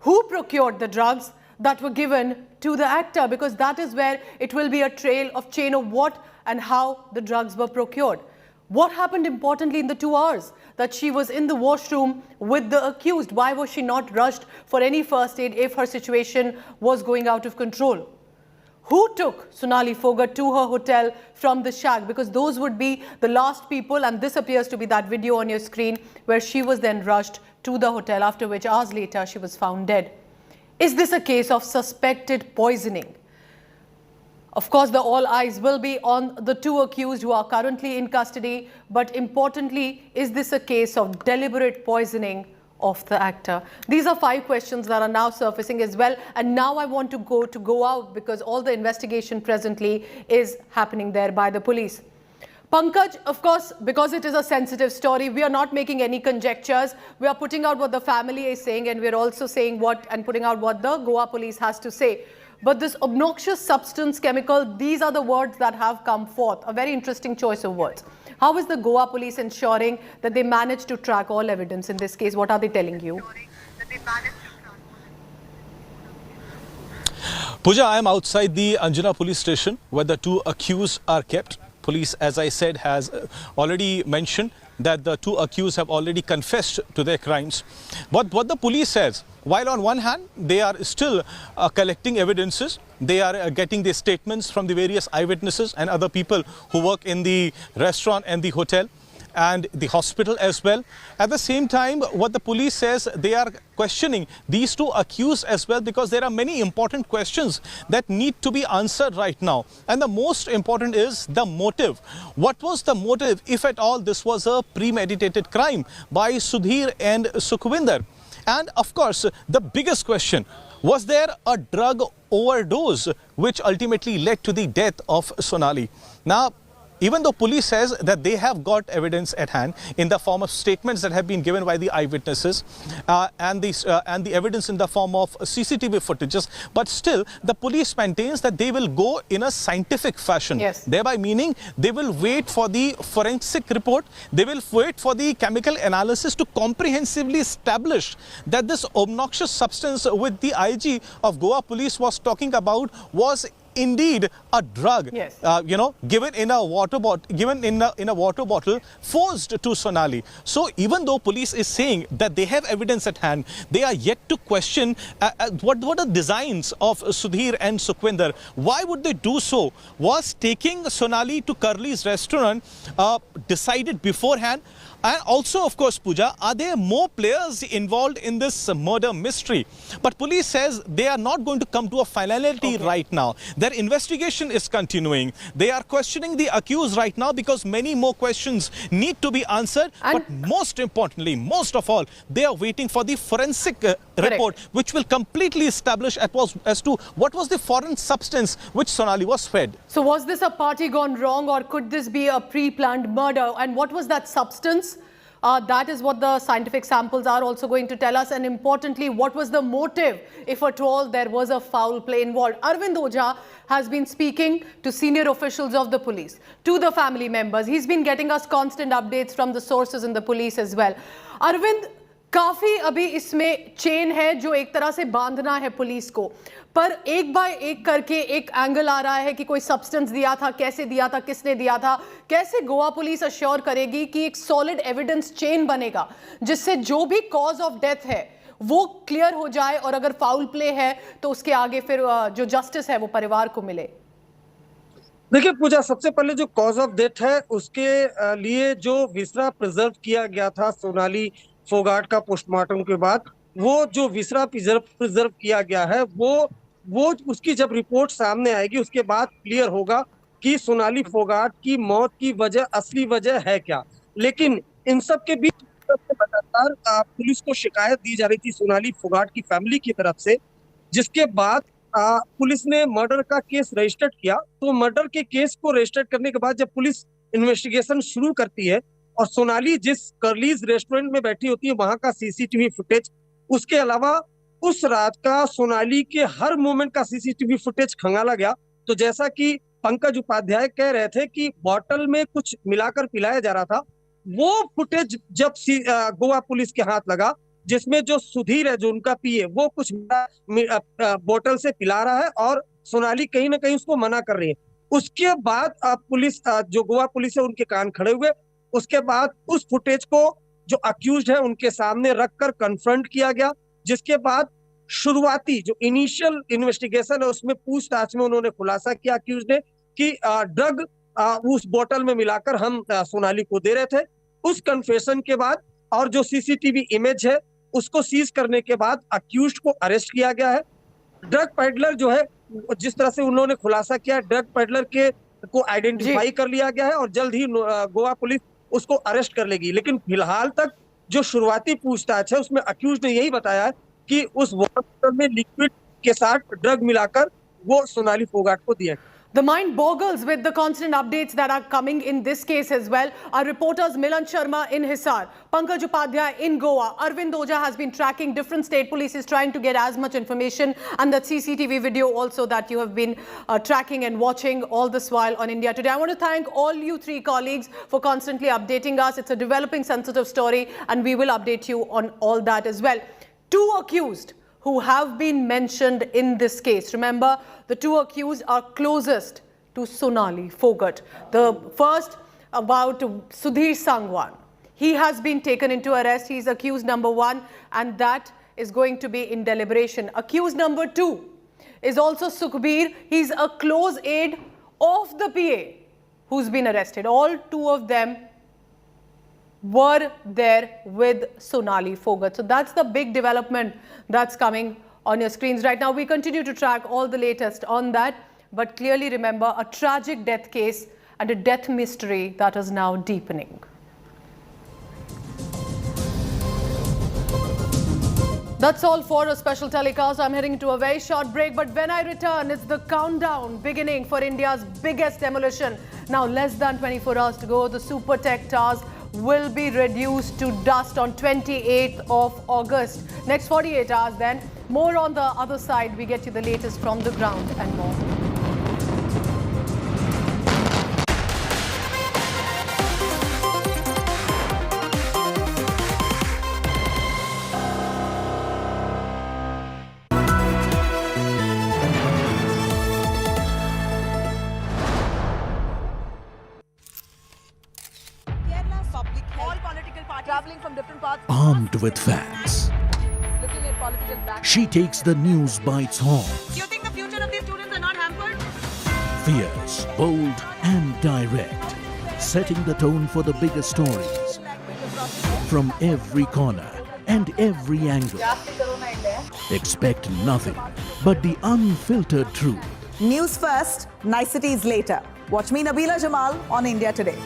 Who procured the drugs that were given to the actor? Because that is where it will be a trail of chain of what and how the drugs were procured. What happened importantly in the 2 hours that she was in the washroom with the accused? Why was she not rushed for any first aid if her situation was going out of control? Who took Sonali Phogat to her hotel from the shack? Because those would be the last people, and this appears to be that video on your screen where she was then rushed to the hotel, after which hours later she was found dead. Is this a case of suspected poisoning? Of course, all eyes will be on the 2 accused who are currently in custody. But importantly, is this a case of deliberate poisoning of the actor? These are 5 questions that are now surfacing as well. And now I want to go out because all the investigation presently is happening there by the police. Pankaj, of course, because it is a sensitive story, we are not making any conjectures. We are putting out what the family is saying, and we're also saying putting out what the Goa police has to say. But this obnoxious substance, chemical, these are the words that have come forth. A very interesting choice of words. How is the Goa police ensuring that they manage to track all evidence in this case? What are they telling you? Pooja, I am outside the Anjana police station where the 2 accused are kept. Police, as I said, has already mentioned that the 2 accused have already confessed to their crimes. But what the police says, while on one hand they are still collecting evidences, they are getting the statements from the various eyewitnesses and other people who work in the restaurant and the hotel and the hospital as well. At the same time, what the police says, they are questioning these 2 accused as well, because there are many important questions that need to be answered right now. And the most important is the motive. What was the motive, if at all this was a premeditated crime by Sudhir and Sukhvinder? And of course, the biggest question, Was there a drug overdose which ultimately led to the death of Sonali? Now, even though police says that they have got evidence at hand in the form of statements that have been given by the eyewitnesses and the evidence in the form of CCTV footages, but still the police maintains that they will go in a scientific fashion. Yes. Thereby meaning they will wait for the forensic report, they will wait for the chemical analysis to comprehensively establish that this obnoxious substance with the IG of Goa police was talking about was indeed a drug, yes. Given in a water bottle, forced to Sonali. So even though police is saying that they have evidence at hand, they are yet to question what are the designs of Sudhir and Sukhwinder. Why would they do so? Was taking Sonali to Curly's restaurant decided beforehand? And also, of course, Pooja, are there more players involved in this murder mystery? But police says they are not going to come to a finality right now. Their investigation is continuing. They are questioning the accused right now because many more questions need to be answered. But most importantly, most of all, they are waiting for the forensic report, which will completely establish as to what was the foreign substance which Sonali was fed. So was this a party gone wrong, or could this be a pre-planned murder? And what was that substance? That is what the scientific samples are also going to tell us. And importantly, what was the motive, if at all there was a foul play involved? Arvind Ojha has been speaking to senior officials of the police, to the family members. He's been getting us constant updates from the sources in the police as well. Arvind, काफी अभी इसमें chain है जो एक तरह से बांधना है पुलिस को, पर एक बाय एक करके एक एंगल आ रहा है कि कोई सब्सटेंस दिया था, कैसे दिया था, किसने दिया था, कैसे गोवा पुलिस अश्योर करेगी कि एक सॉलिड एविडेंस चेन बनेगा जिससे जो भी कॉज ऑफ डेथ है वो क्लियर हो जाए, और अगर फाउल प्ले है तो उसके आगे फिर जो जस्टिस है वो परिवार को मिले। देखिए पूजा, सबसे पहले जो कॉज ऑफ डेथ है उसके लिए जो विसरा प्रिजर्व किया गया था सोनाली फोगाट का पोस्टमार्टम के बाद, वो जो विसरा प्रिजर्व किया गया है वो उसकी जब रिपोर्ट सामने आएगी उसके बाद क्लियर होगा कि सोनाली फोगाट की मौत की वजह, असली वजह है क्या। लेकिन इन सब के बीच लगातार पुलिस को शिकायत दी जा रही थी सोनाली फोगाट की फैमिली की तरफ से, जिसके बाद पुलिस ने मर्डर का केस रजिस्टर्ड किया। तो मर्डर के केस को रजिस्टर्ड करने के बाद जब पुलिस इन्वेस्टिगेशन शुरू करती है और सोनाली जिस कर्लीज रेस्टोरेंट में बैठी होती है वहां का सीसीटीवी फुटेज, उसके अलावा उस रात का सोनाली के हर मोमेंट का सीसीटीवी फुटेज खंगाला गया। तो जैसा कि पंकज उपाध्याय कह रहे थे कि बॉटल में कुछ मिलाकर पिलाया जा रहा था, वो फुटेज जब गोवा पुलिस के हाथ लगा, जिसमें जो सुधीर है जो उनका पीए वो कुछ बोतल से पिला रहा है और सोनाली कहीं ना कहीं उसको मना कर रही है। उसके बाद पुलिस जो गोवा पुलिस है उनके कान खड़े हुए। उसके बाद उस फुटेज को जो अक्यूज्ड है उनके सामने रखकर कन्फ्रंट किया गया, जिसके बाद शुरुआती जो इनिशियल इन्वेस्टिगेशन है उसमें पूछताछ में उन्होंने खुलासा किया अक्यूज्ड ने कि ड्रग उस बोतल में मिलाकर हम सोनाली को दे रहे थे। उस कन्फेशन के बाद और जो सीसीटीवी इमेज है उसको सीज करने के बाद अक्यूज्ड को अरेस्ट किया गया है। ड्रग पेडलर जो है, जिस तरह से उन्होंने खुलासा किया, ड्रग पेडलर के को आइडेंटिफाई कर लिया गया है और जल्द ही गोवा पुलिस उसको अरेस्ट कर लेगी। लेकिन फिलहाल तक जो शुरुआती पूछताछ है उसमें अक्यूज्ड ने यही बताया है कि उस वाटर में लिक्विड के साथ ड्रग मिलाकर वो सोनाली फोगाट को दिया। The mind boggles with the constant updates that are coming in this case as well. Our reporters Milan Sharma in Hisar, Pankaj Upadhyay in Goa, Arvind Ojha has been tracking different state polices trying to get as much information, and that CCTV video also that you have been tracking and watching all this while on India Today. I want to thank all you three colleagues for constantly updating us. It's a developing sensitive story and we will update you on all that as well. Two accused who have been mentioned in this case. Remember, the two accused are closest to Sonali Phogat. The first about Sudhir Sangwan. He has been taken into arrest. He is accused number 1 and that is going to be in deliberation. Accused number 2 is also Sukhbir. He's a close aide of the PA who's been arrested. All two of them were there with Sonali Phogat. So that's the big development that's coming on your screens right now. We continue to track all the latest on that, but clearly remember a tragic death case and a death mystery that is now deepening. That's all for a special telecast. I'm heading to a very short break, but when I return, it's the countdown beginning for India's biggest demolition. Now, less than 24 hours to go. The Supertech towers will be reduced to dust on 28th of August. Next 48 hours then. More on the other side. We get you the latest from the ground and more. Armed with facts, she takes the news by its horns. You think the future of these students are not hampered? Fierce, bold and direct, setting the tone for the biggest stories. From every corner and every angle. Expect nothing but the unfiltered truth. News first, niceties later. Watch me, Nabila Jamal, on India Today.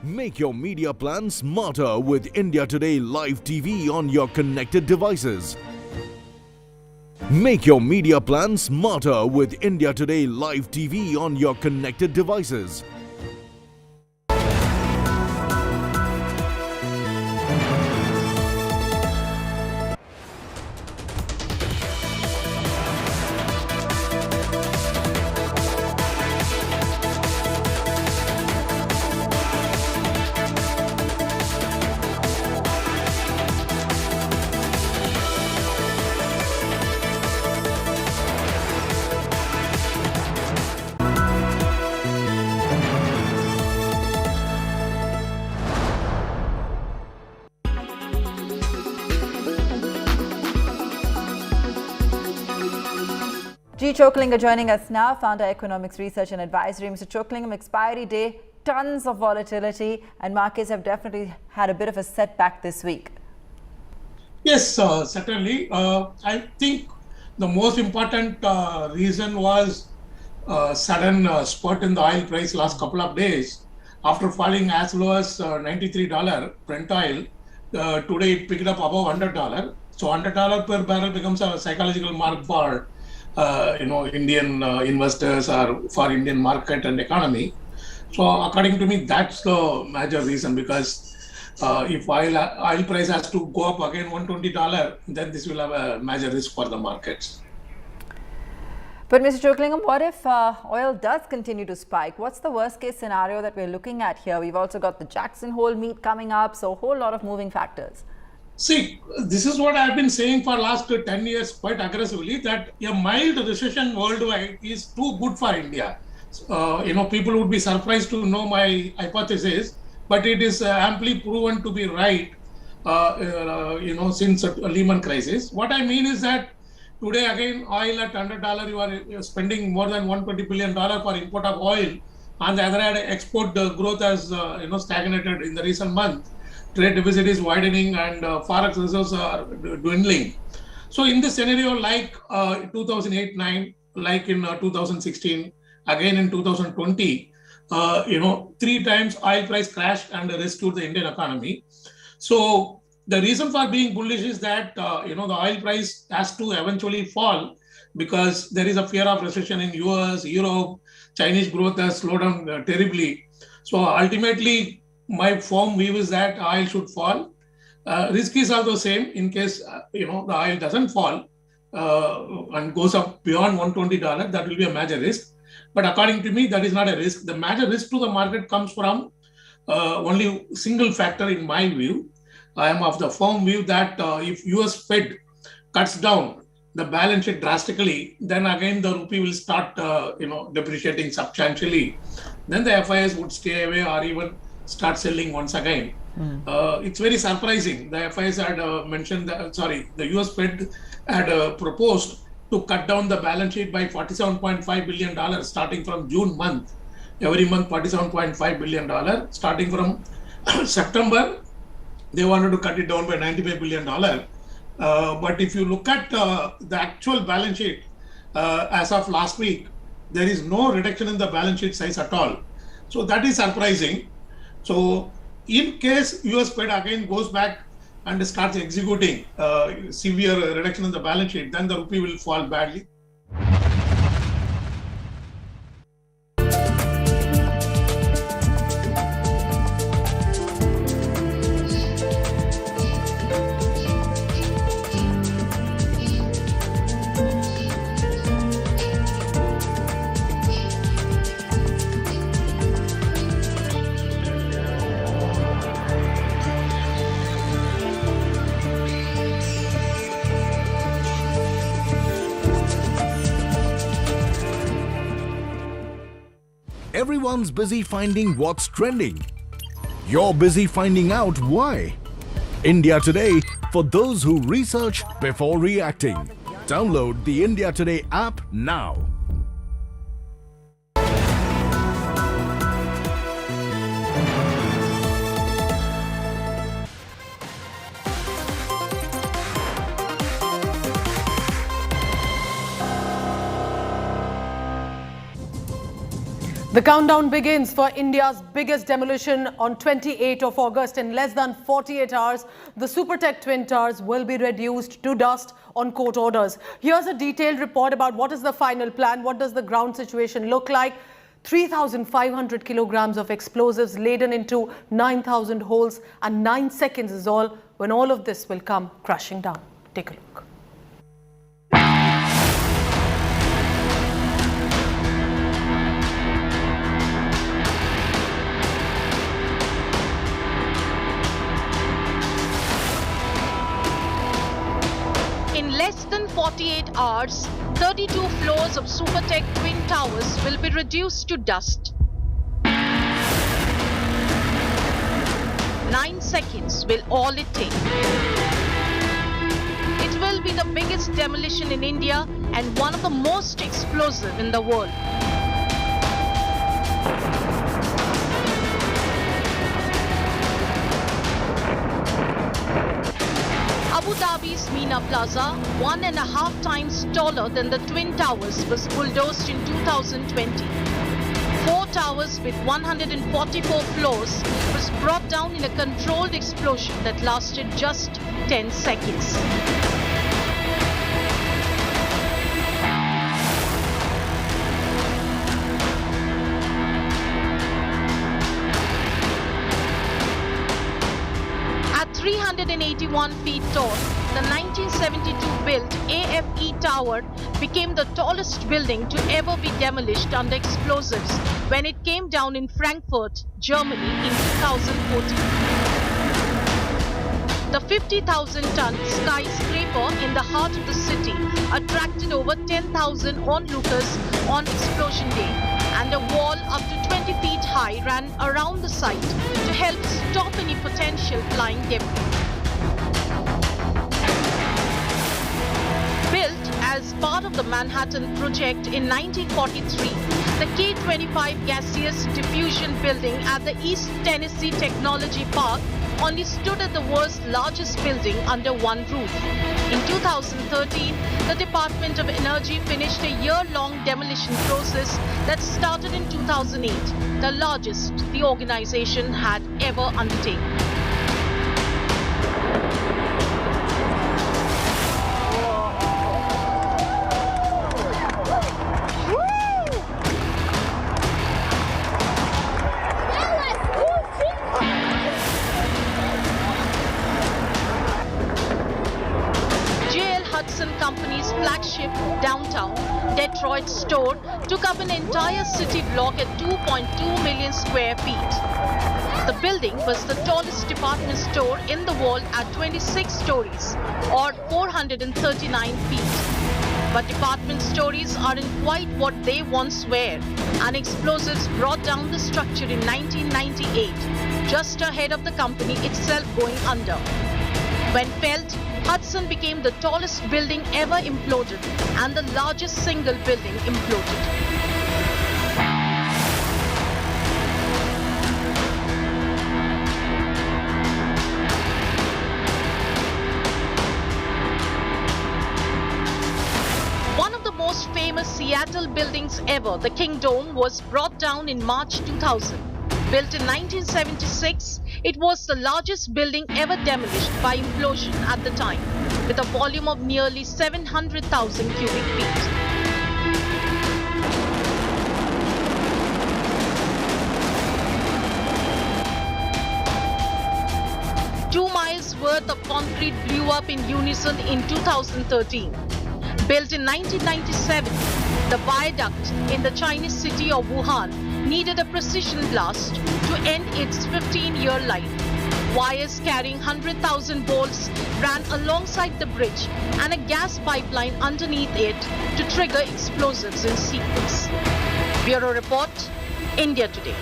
Make your media plan smarter with India Today Live TV on your connected devices. Make your media plan smarter with India Today Live TV on your connected devices. G. Choklinga joining us now, founder Economics Research and Advisory. Mr. Choklinga, expiry day, tons of volatility, and markets have definitely had a bit of a setback this week. Yes, certainly. I think the most important reason was sudden spurt in the oil price last couple of days. After falling as low as $93 Brent oil, today it picked up above $100. So $100 per barrel becomes a psychological mark for Indian investors or for Indian market and economy. So according to me, that's the major reason, because if oil price has to go up again $120, then this will have a major risk for the markets. But Mr. Chocklingam, what if oil does continue to spike? What's the worst case scenario that we're looking at here? We've also got the Jackson Hole meet coming up, so a whole lot of moving factors. See, this is what I've been saying for last 10 years quite aggressively, that a mild recession worldwide is too good for India. People would be surprised to know my hypothesis, but it is amply proven to be right, since Lehman crisis. What I mean is that today, again, oil at $100, you are spending more than $120 billion for import of oil. On the other hand, export growth has stagnated in the recent month. Trade deficit is widening and forex reserves are dwindling. So in this scenario, like 2008-9, like in 2016, again in 2020, 3 times oil price crashed and rescued the Indian economy. So the reason for being bullish is that the oil price has to eventually fall, because there is a fear of recession in US, Europe. Chinese growth has slowed down terribly. So ultimately, my firm view is that oil should fall. Risk is also the same in case the oil doesn't fall and goes up beyond $120. That will be a major risk. But according to me, that is not a risk. The major risk to the market comes from only single factor in my view. I am of the firm view that if US Fed cuts down the balance sheet drastically, then again the rupee will start depreciating substantially. Then the FIS would stay away or even start selling once again. It's very surprising. The FIS had mentioned that, the US Fed had proposed to cut down the balance sheet by $47.5 billion starting from June month. Every month, $47.5 billion. Starting from September, they wanted to cut it down by $95 billion. But if you look at the actual balance sheet as of last week, there is no reduction in the balance sheet size at all. So that is surprising. So in case US Fed again goes back and starts executing severe reduction in the balance sheet, then the rupee will fall badly. Everyone's busy finding what's trending. You're busy finding out why. India Today, for those who research before reacting. Download the India Today app now. The countdown begins for India's biggest demolition on 28th of August. In less than 48 hours, the Supertech Twin Towers will be reduced to dust on court orders. Here's a detailed report about what is the final plan, what does the ground situation look like. 3,500 kilograms of explosives laden into 9,000 holes, and 9 seconds is all when all of this will come crashing down. Take a look. In less than 48 hours, 32 floors of Supertech Twin Towers will be reduced to dust. 9 seconds will all it take. It will be the biggest demolition in India and one of the most explosive in the world. Abu Dhabi Piece Meena Plaza, 1.5 times taller than the Twin Towers, was bulldozed in 2020. 4 towers with 144 floors was brought down in a controlled explosion that lasted just 10 seconds. At 381 feet tall, the 1972-built AFE Tower became the tallest building to ever be demolished under explosives when it came down in Frankfurt, Germany in 2014. The 50,000-ton skyscraper in the heart of the city attracted over 10,000 onlookers on explosion day, and a wall up to 20 feet high ran around the site to help stop any potential flying debris. Built as part of the Manhattan Project in 1943, the K-25 gaseous diffusion building at the East Tennessee Technology Park only stood at the world's largest building under one roof. In 2013, the Department of Energy finished a year-long demolition process that started in 2008, the largest the organization had ever undertaken. Company's flagship downtown Detroit store took up an entire city block at 2.2 million square feet. The building was the tallest department store in the world at 26 stories or 439 feet. But department stores aren't quite what they once were, and explosives brought down the structure in 1998, just ahead of the company itself going under. When felt, Hudson became the tallest building ever imploded and the largest single building imploded. One of the most famous Seattle buildings ever, the King Dome, was brought down in March 2000. Built in 1976, it was the largest building ever demolished by implosion at the time, with a volume of nearly 700,000 cubic feet. Two miles worth of concrete blew up in unison in 2013. Built in 1997, the viaduct in the Chinese city of Wuhan needed a precision blast to end its 15-year life. Wires carrying 100,000 volts ran alongside the bridge and a gas pipeline underneath it to trigger explosives in sequence. Bureau Report, India Today.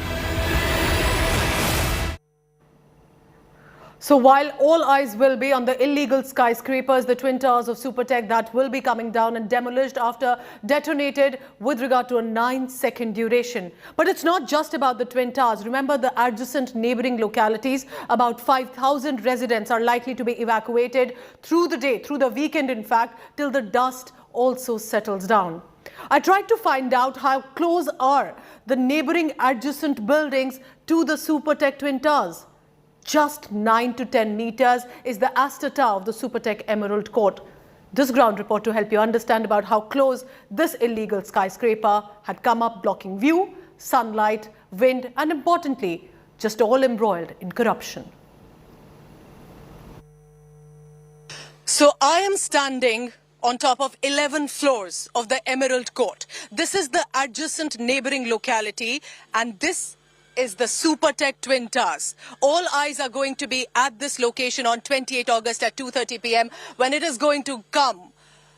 So while all eyes will be on the illegal skyscrapers, the Twin Towers of Supertech that will be coming down and demolished after detonated with regard to a 9-second duration. But it's not just about the Twin Towers. Remember the adjacent neighboring localities. About 5,000 residents are likely to be evacuated through the day, through the weekend in fact, till the dust also settles down. I tried to find out how close are the neighboring adjacent buildings to the Supertech Twin Towers. Just 9 to 10 meters is the Astor Tower of the Supertech Emerald Court. This ground report to help you understand about how close this illegal skyscraper had come up, blocking view, sunlight, wind, and importantly, just all embroiled in corruption. So I am standing on top of 11 floors of the Emerald Court. This is the adjacent neighboring locality, and this is the Supertech Twin Towers. All eyes are going to be at this location on 28 August at 2:30 p.m. when it is going to come,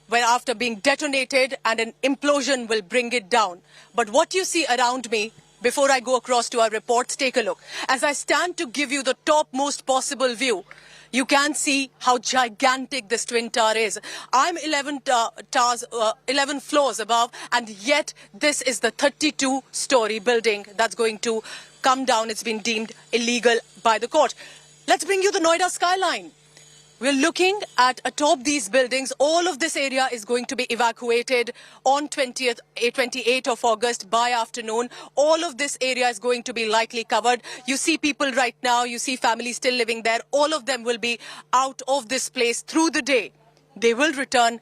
when after being detonated and an implosion will bring it down. But what you see around me, before I go across to our reports, take a look. As I stand to give you the topmost possible view, you can see how gigantic this Twin Tower is. I'm 11 floors above, and yet this is the 32-story building that's going to come down. It's been deemed illegal by the court. Let's bring you the Noida skyline. We're looking at atop these buildings. All of this area is going to be evacuated on 28th of August by afternoon. All of this area is going to be lightly covered. You see people right now, you see families still living there. All of them will be out of this place through the day. They will return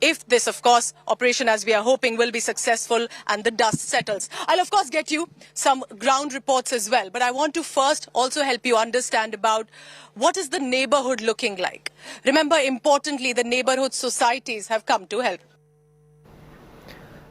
if this, of course, operation, as we are hoping, will be successful and the dust settles. I'll, of course, get you some ground reports as well. But I want to first also help you understand about what is the neighborhood looking like. Remember, importantly, the neighborhood societies have come to help.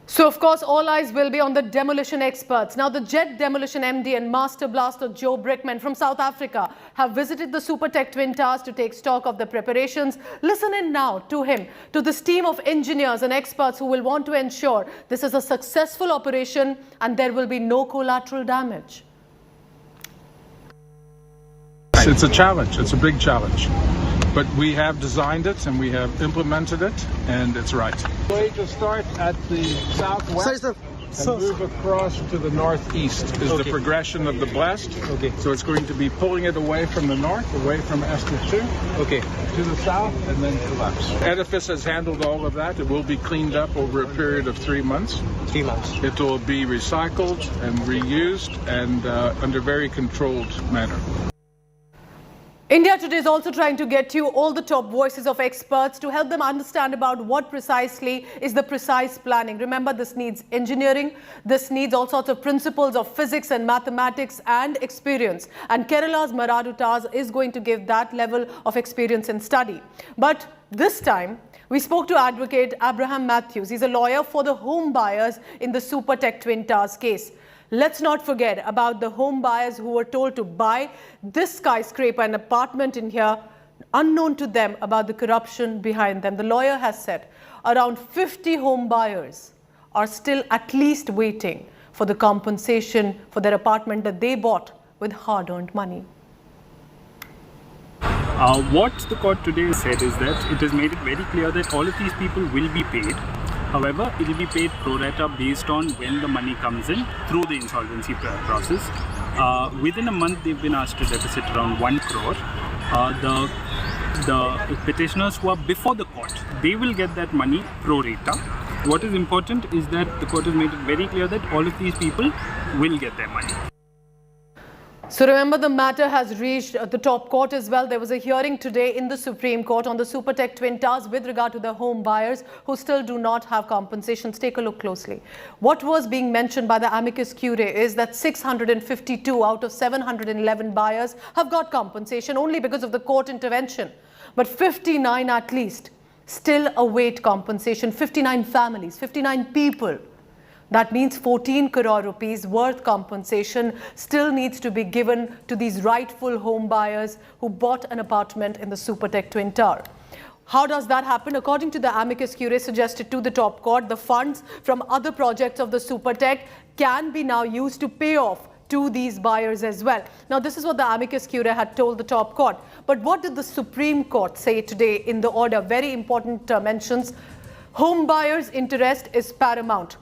So, of course, all eyes will be on the demolition experts. Now, the Jet Demolition MD and Master Blaster Joe Brickman from South Africa have visited the Supertech Twin Towers to take stock of the preparations. Listen in now to him, to this team of engineers and experts who will want to ensure this is a successful operation and there will be no collateral damage. It's a challenge. It's a big challenge. But we have designed it and we have implemented it, and it's right. Way to start at the southwest and move across to the northeast is the progression of the blast. Okay. So it's going to be pulling it away from the north, away from ST2, okay, to the south, and then collapse. Edifice has handled all of that. It will be cleaned up over a period of 3 months. 3 months. It will be recycled and reused and under very controlled manner. India Today is also trying to get you all the top voices of experts to help them understand about what precisely is the precise planning. Remember, this needs engineering, this needs all sorts of principles of physics and mathematics and experience. And Kerala's Maradu Towers is going to give that level of experience and study. But this time, we spoke to Advocate Abraham Matthews. He's a lawyer for the home buyers in the Supertech Twin Towers case. Let's not forget about the home buyers who were told to buy this skyscraper, an apartment in here, unknown to them about the corruption behind them. The lawyer has said around 50 home buyers are still at least waiting for the compensation for their apartment that they bought with hard-earned money. What the court today said is that it has made it very clear that all of these people will be paid. However, it will be paid pro rata based on when the money comes in through the insolvency process. Within a month, they've been asked to deposit around 1 crore. The petitioners who are before the court, they will get that money pro rata. What is important is that the court has made it very clear that all of these people will get their money. So remember, the matter has reached the top court as well. There was a hearing today in the Supreme Court on the Supertech Twin Towers with regard to the home buyers who still do not have compensations. Take a look closely. What was being mentioned by the amicus curiae is that 652 out of 711 buyers have got compensation only because of the court intervention. But 59 at least still await compensation. 59 families, 59 people. That means 14 crore rupees worth compensation still needs to be given to these rightful home buyers who bought an apartment in the Supertech Twin Tower. How does that happen? According to the amicus curiae suggested to the top court, the funds from other projects of the Supertech can be now used to pay off to these buyers as well. Now, this is what the amicus curiae had told the top court. But what did the Supreme Court say today in the order? Very important mentions. Home buyers' interest is paramount.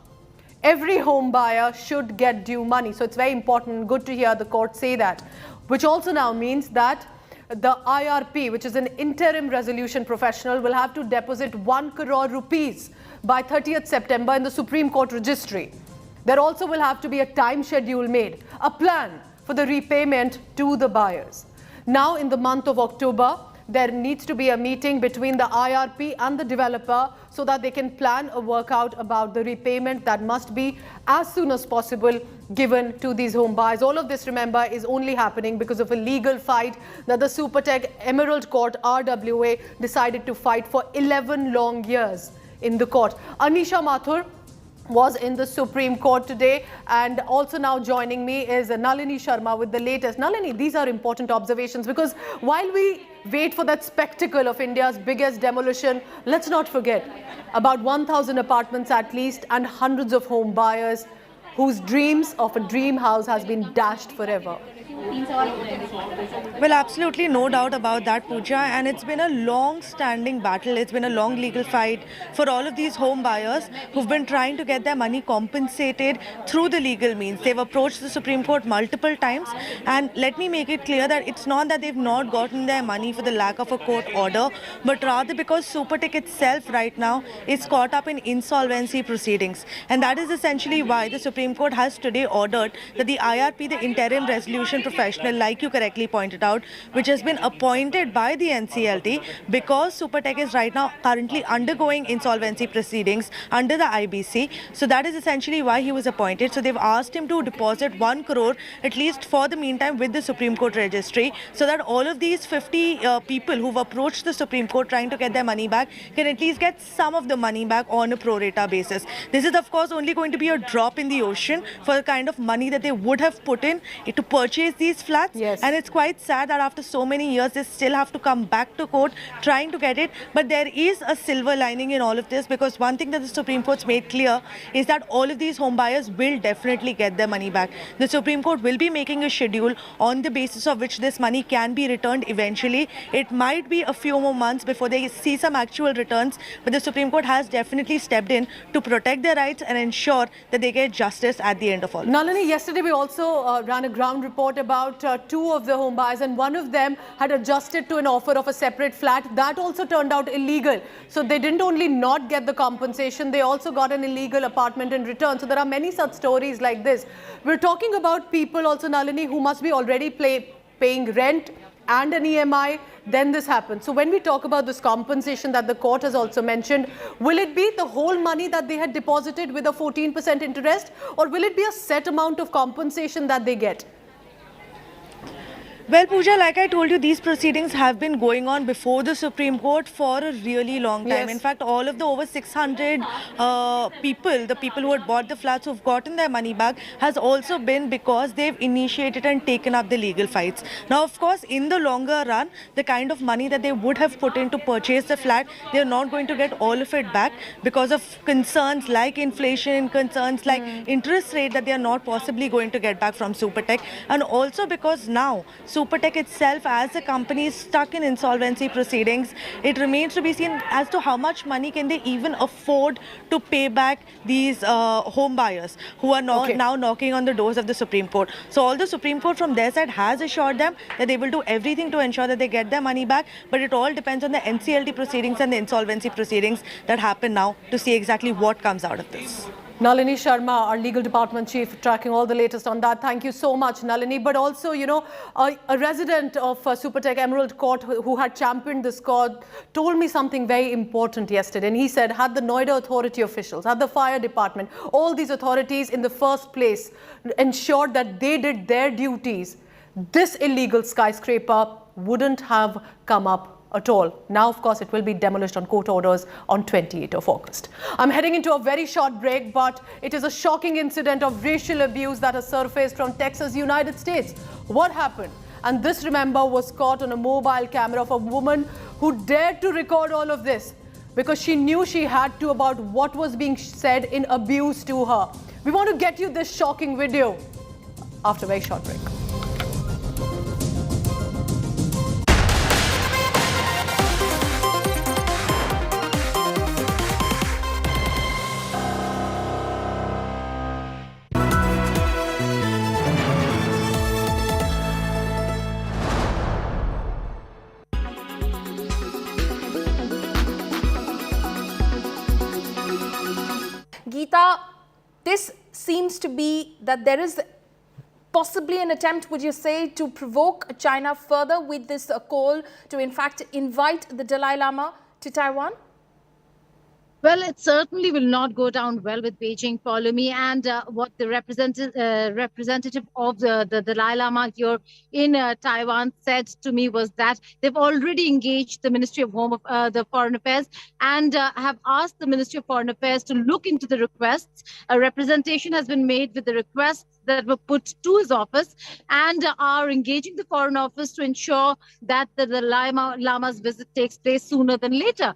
Every home buyer should get due money. So it's very important, good to hear the court say that. Which also now means that the IRP, which is an interim resolution professional, will have to deposit 1 crore rupees by 30th September in the Supreme Court registry. There also will have to be a time schedule made, a plan for the repayment to the buyers. Now in the month of October, there needs to be a meeting between the IRP and the developer so that they can plan a workout about the repayment that must be as soon as possible given to these home buyers. All of this, remember, is only happening because of a legal fight that the Supertech Emerald Court RWA decided to fight for 11 long years in the court. Anisha Mathur was in the Supreme Court today, and also now joining me is Nalini Sharma with the latest. Nalini, these are important observations because while we wait for that spectacle of India's biggest demolition, let's not forget about 1,000 apartments at least and hundreds of home buyers whose dreams of a dream house has been dashed forever. Well, absolutely no doubt about that, Pooja, and it's been a long-standing battle. It's been a long legal fight for all of these home buyers who've been trying to get their money compensated through the legal means. They've approached the Supreme Court multiple times, and let me make it clear that it's not that they've not gotten their money for the lack of a court order, but rather because Supertech itself right now is caught up in insolvency proceedings. And that is essentially why the Supreme Court has today ordered that the IRP, the interim resolution professional, like you correctly pointed out, which has been appointed by the NCLT because Supertech is right now currently undergoing insolvency proceedings under the IBC. So that is essentially why he was appointed. So they've asked him to deposit 1 crore at least for the meantime with the Supreme Court registry, so that all of these 50 people who've approached the Supreme Court trying to get their money back can at least get some of the money back on a pro rata basis. This is of course only going to be a drop in the ocean for the kind of money that they would have put in to purchase these flats. Yes. And it's quite sad that after so many years they still have to come back to court trying to get it. But there is a silver lining in all of this, because one thing that the Supreme Court's made clear is that all of these home buyers will definitely get their money back. The Supreme Court will be making a schedule on the basis of which this money can be returned eventually. It might be a few more months before they see some actual returns, but the Supreme Court has definitely stepped in to protect their rights and ensure that they get justice at the end of all. Nalini, yesterday we also ran a ground report about two of the home buyers, and one of them had adjusted to an offer of a separate flat. That also turned out illegal. So they didn't only not get the compensation, they also got an illegal apartment in return. So there are many such stories like this. We're talking about people also, Nalini, who must be already paying rent and an EMI, then this happens. So when we talk about this compensation that the court has also mentioned, will it be the whole money that they had deposited with a 14% interest, or will it be a set amount of compensation that they get? Well, Pooja, like I told you, these proceedings have been going on before the Supreme Court for a really long time. Yes. In fact, all of the over 600 people, the people who had bought the flats who've gotten their money back, has also been because they've initiated and taken up the legal fights. Now, of course, in the longer run, the kind of money that they would have put in to purchase the flat, they're not going to get all of it back because of concerns like inflation, concerns like interest rate that they are not possibly going to get back from Supertech. And also because now Supertech itself as a company is stuck in insolvency proceedings. It remains to be seen as to how much money can they even afford to pay back these home buyers who are now knocking on the doors of the Supreme Court. So all the Supreme Court from their side has assured them that they will do everything to ensure that they get their money back, but it all depends on the NCLT proceedings and the insolvency proceedings that happen now to see exactly what comes out of this. Nalini Sharma, our legal department chief, tracking all the latest on that. Thank you so much, Nalini. But also, you know, a resident of Supertech Emerald Court who had championed this court told me something very important yesterday. And he said, had the Noida authority officials, had the fire department, all these authorities in the first place ensured that they did their duties, this illegal skyscraper wouldn't have come up at all. Now, of course, it will be demolished on court orders on 28th of August. I'm heading into a very short break, but it is a shocking incident of racial abuse that has surfaced from Texas, United States. What happened? And this, remember, was caught on a mobile camera of a woman who dared to record all of this because she knew she had to about what was being said in abuse to her. We want to get you this shocking video after a very short break. Geeta, this seems to be that there is possibly an attempt, would you say, to provoke China further with this call to in fact invite the Dalai Lama to Taiwan? Well, it certainly will not go down well with Beijing, Paulomi, and what the representative of the Dalai Lama here in Taiwan said to me was that they've already engaged the Ministry of the Foreign Affairs and have asked the Ministry of Foreign Affairs to look into the requests. A representation has been made with the requests that were put to his office and are engaging the Foreign Office to ensure that the Dalai Lama's visit takes place sooner than later.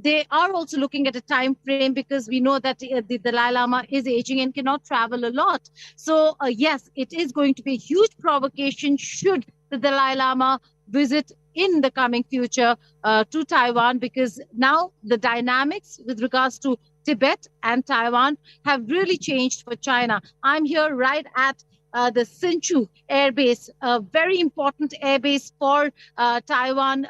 They are also looking at a time frame because we know that the Dalai Lama is aging and cannot travel a lot. So yes, it is going to be a huge provocation should the Dalai Lama visit in the coming future to Taiwan, because now the dynamics with regards to Tibet and Taiwan have really changed for China. I'm here right at the Hsinchu Air Base, a very important air base for Taiwan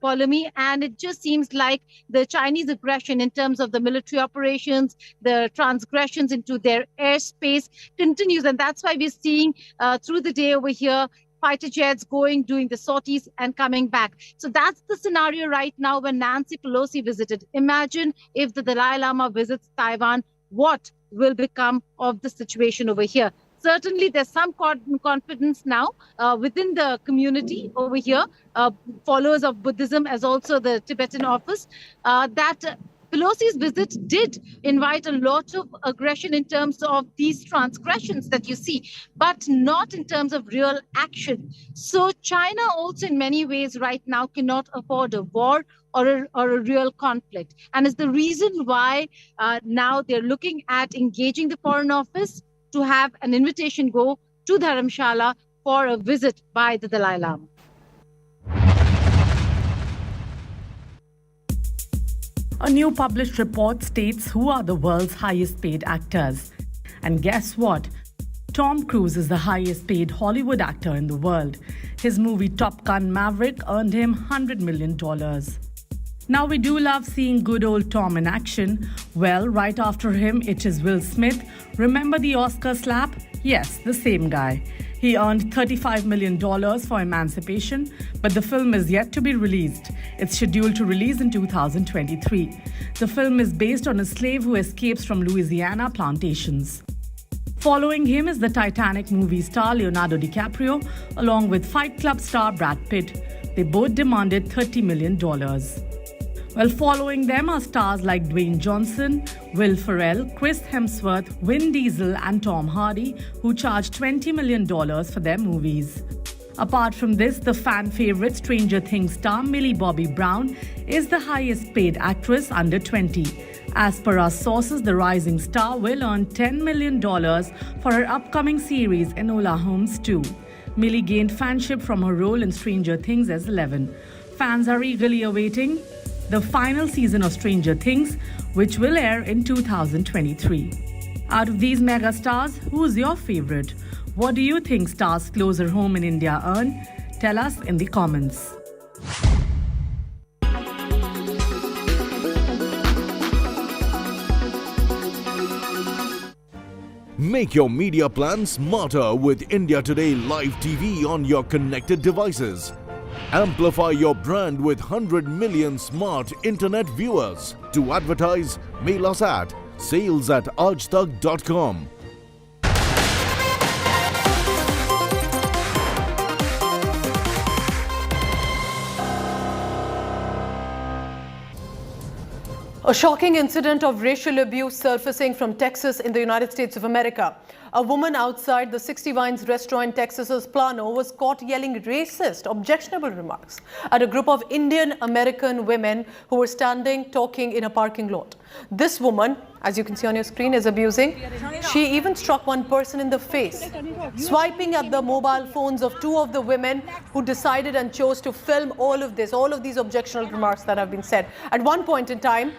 polemy, and it just seems like the Chinese aggression in terms of the military operations, the transgressions into their airspace continues, and that's why we're seeing through the day over here fighter jets doing the sorties and coming back. So that's the scenario right now when Nancy Pelosi visited. Imagine if the Dalai Lama visits Taiwan, what will become of the situation over here? Certainly, there's some confidence now within the community over here, followers of Buddhism as also the Tibetan office, that Pelosi's visit did invite a lot of aggression in terms of these transgressions that you see, but not in terms of real action. So China also in many ways right now cannot afford a war or a real conflict. And is the reason why now they're looking at engaging the Foreign Office to have an invitation go to Dharamshala for a visit by the Dalai Lama. A new published report states who are the world's highest paid actors. And guess what? Tom Cruise is the highest paid Hollywood actor in the world. His movie Top Gun Maverick earned him $100 million. Now we do love seeing good old Tom in action. Well, right after him, it is Will Smith. Remember the Oscar slap? Yes, the same guy. He earned $35 million for Emancipation, but the film is yet to be released. It's scheduled to release in 2023. The film is based on a slave who escapes from Louisiana plantations. Following him is the Titanic movie star Leonardo DiCaprio, along with Fight Club star Brad Pitt. They both demanded $30 million. Well, following them are stars like Dwayne Johnson, Will Ferrell, Chris Hemsworth, Vin Diesel and Tom Hardy, who charged $20 million for their movies. Apart from this, the fan favorite Stranger Things star Millie Bobby Brown is the highest paid actress under 20. As per our sources, the rising star will earn $10 million for her upcoming series Enola Holmes 2. Millie gained fanship from her role in Stranger Things as 11. Fans are eagerly awaiting the final season of Stranger Things, which will air in 2023. Out of these megastars, who's your favorite? What do you think stars closer home in India earn? Tell us in the comments. Make your media plan smarter with India Today Live TV on your connected devices. Amplify your brand with 100 million smart internet viewers. To advertise, mail us at sales@aajtak.com. A shocking incident of racial abuse surfacing from Texas in the United States of America. A woman outside the 60 Vines restaurant in Texas's Plano was caught yelling racist, objectionable remarks at a group of Indian American women who were standing talking in a parking lot. This woman, as you can see on your screen, is abusing. She even struck one person in the face, swiping at the mobile phones of two of the women who decided and chose to film all of these objectionable remarks that have been said. At one point in time,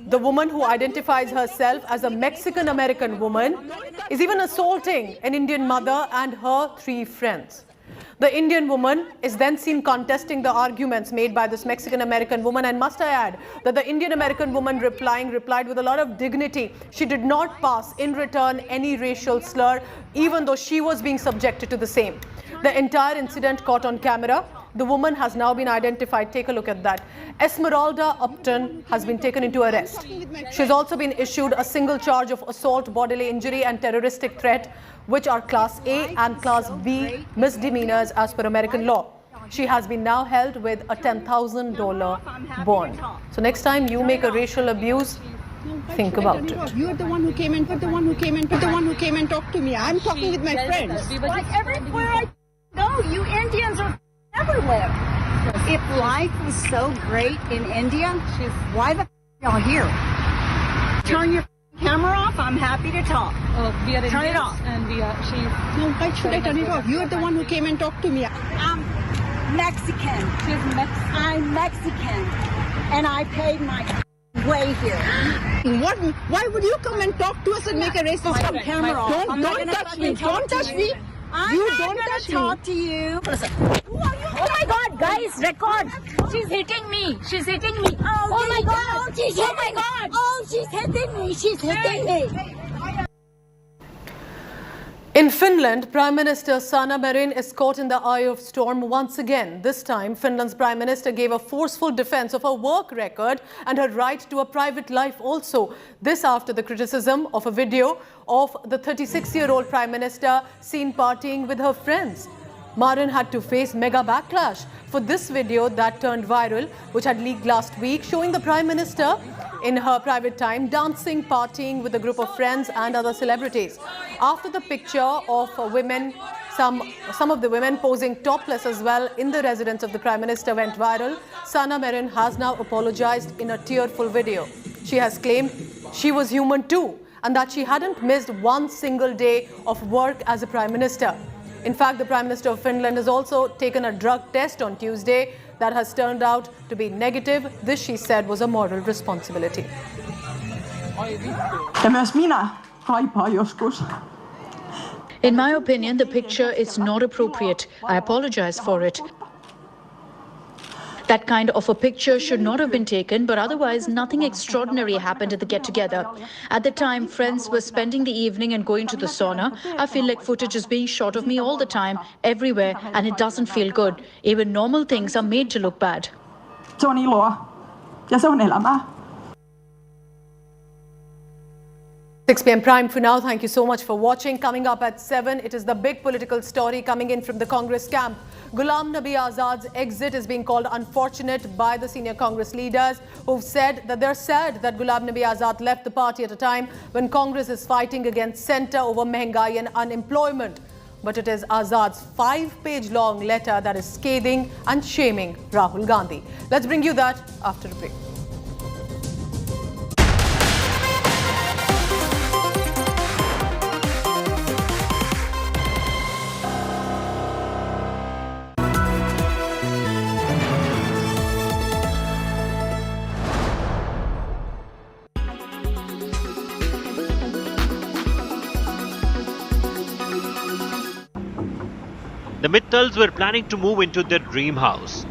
the woman who identifies herself as a Mexican-American woman is even assaulting an Indian mother and her 3 friends. The Indian woman is then seen contesting the arguments made by this Mexican-American woman, and must I add that the Indian-American woman replied with a lot of dignity. She did not pass in return any racial slur, even though she was being subjected to the same. The entire incident caught on camera. The woman has now been identified. Take a look at that. Esmeralda Upton has been taken into arrest. She's also been issued a single charge of assault, bodily injury and terroristic threat, which are Class A and Class B misdemeanors as per American law. She has been now held with a $10,000 bond. So next time you make a racial abuse think about it. You are the one who came and talked to me. I'm talking with my friends. Like everywhere I go, you Indians are everywhere. If life was so great in India, why the y'all here? Turn your camera off. I'm happy to talk. We are Turn it Indians off. and no, why should I turn it off? You are the one who came and talked to me. I'm Mexican. I'm Mexican, and I paid my way here. What? Why would you come and talk to us and make a racist camera off? Don't touch me. Don't touch me. I'm You not don't gonna touch me. talk to you. Oh my God, guys, record. She's hitting me. She's hitting me. Oh my God. Oh my God. Oh, she's hitting me. She's hitting me. In Finland, Prime Minister Sanna Marin is caught in the eye of storm once again. This time, Finland's Prime Minister gave a forceful defense of her work record and her right to a private life also. This after the criticism of a video of the 36-year-old Prime Minister seen partying with her friends. Marin had to face mega backlash for this video that turned viral, which had leaked last week, showing the Prime Minister in her private time dancing, partying with a group of friends and other celebrities. After the picture of women, some of the women posing topless as well in the residence of the Prime Minister went viral, Sanna Marin has now apologized in a tearful video. She has claimed she was human too and that she hadn't missed one single day of work as a Prime Minister. In fact, the Prime Minister of Finland has also taken a drug test on Tuesday that has turned out to be negative. This, she said, was a moral responsibility. In my opinion, the picture is not appropriate. I apologize for it. That kind of a picture should not have been taken, but otherwise nothing extraordinary happened at the get-together. At the time, friends were spending the evening and going to the sauna. I feel like footage is being shot of me all the time, everywhere, and it doesn't feel good. Even normal things are made to look bad. 6 p.m. Prime for now. Thank you so much for watching. Coming up at 7, it is the big political story coming in from the Congress camp. Ghulam Nabi Azad's exit is being called unfortunate by the senior Congress leaders, who've said that they're sad that Ghulam Nabi Azad left the party at a time when Congress is fighting against centre over mehengai and unemployment. But it is Azad's 5-page long letter that is scathing and shaming Rahul Gandhi. Let's bring you that after a break. The Mittals were planning to move into their dream house,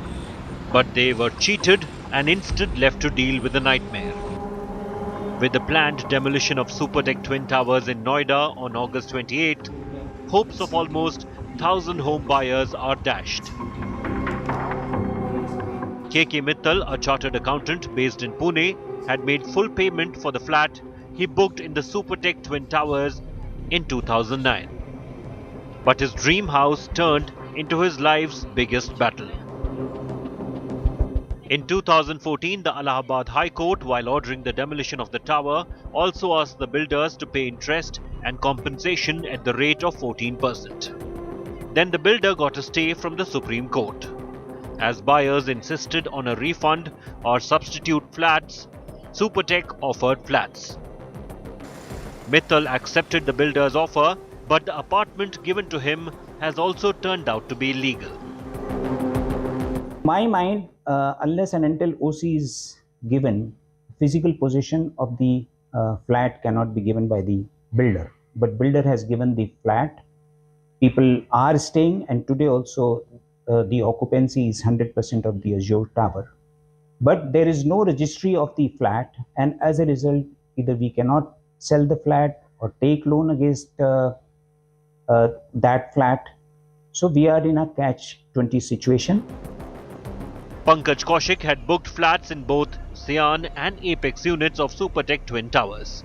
but they were cheated and instead left to deal with a nightmare. With the planned demolition of Supertech Twin Towers in Noida on August 28th, hopes of almost 1,000 home buyers are dashed. KK Mittal, a chartered accountant based in Pune, had made full payment for the flat he booked in the Supertech Twin Towers in 2009. But his dream house turned into his life's biggest battle. In 2014, the Allahabad High Court, while ordering the demolition of the tower, also asked the builders to pay interest and compensation at the rate of 14%. Then the builder got a stay from the Supreme Court. As buyers insisted on a refund or substitute flats, Supertech offered flats. Mittal accepted the builder's offer, but the apartment given to him has also turned out to be illegal. My mind, unless and until OC is given, physical possession of the flat cannot be given by the builder. But builder has given the flat. People are staying, and today also the occupancy is 100% of the Azure Tower. But there is no registry of the flat, and as a result, either we cannot sell the flat or take loan against that flat. So we are in a catch-20 situation. Pankaj Kaushik had booked flats in both Sian and Apex units of Supertech Twin Towers.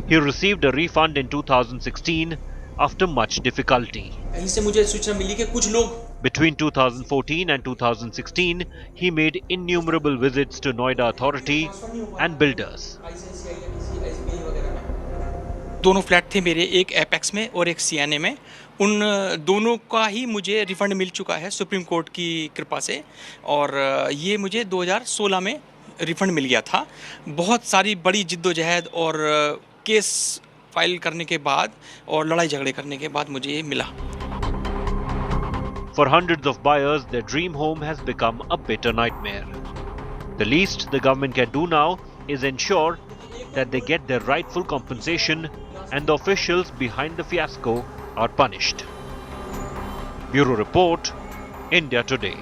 He received a refund in 2016 after much difficulty. कहीं से मुझे सूचना मिली कि कुछ लोग Between 2014 and 2016, he made innumerable visits to Noida Authority and builders. दोनों flat थे मेरे, एक एपेक्स में और एक सीएनए में। उन दोनों का ही मुझे रिफंड मिल चुका है सुप्रीम कोर्ट की कृपा से, और ये मुझे 2016 में रिफंड मिल गया था। बहुत सारी बड़ी जिद्दोजहद और केस फाइल करने के बाद और लड़ाई झगड़े करने के बाद मुझे ये मिला। For hundreds of buyers, their dream home has become a bitter nightmare. The least the government can do now is ensure that they get their rightful compensation and the officials behind the fiasco are punished. Bureau Report, India Today.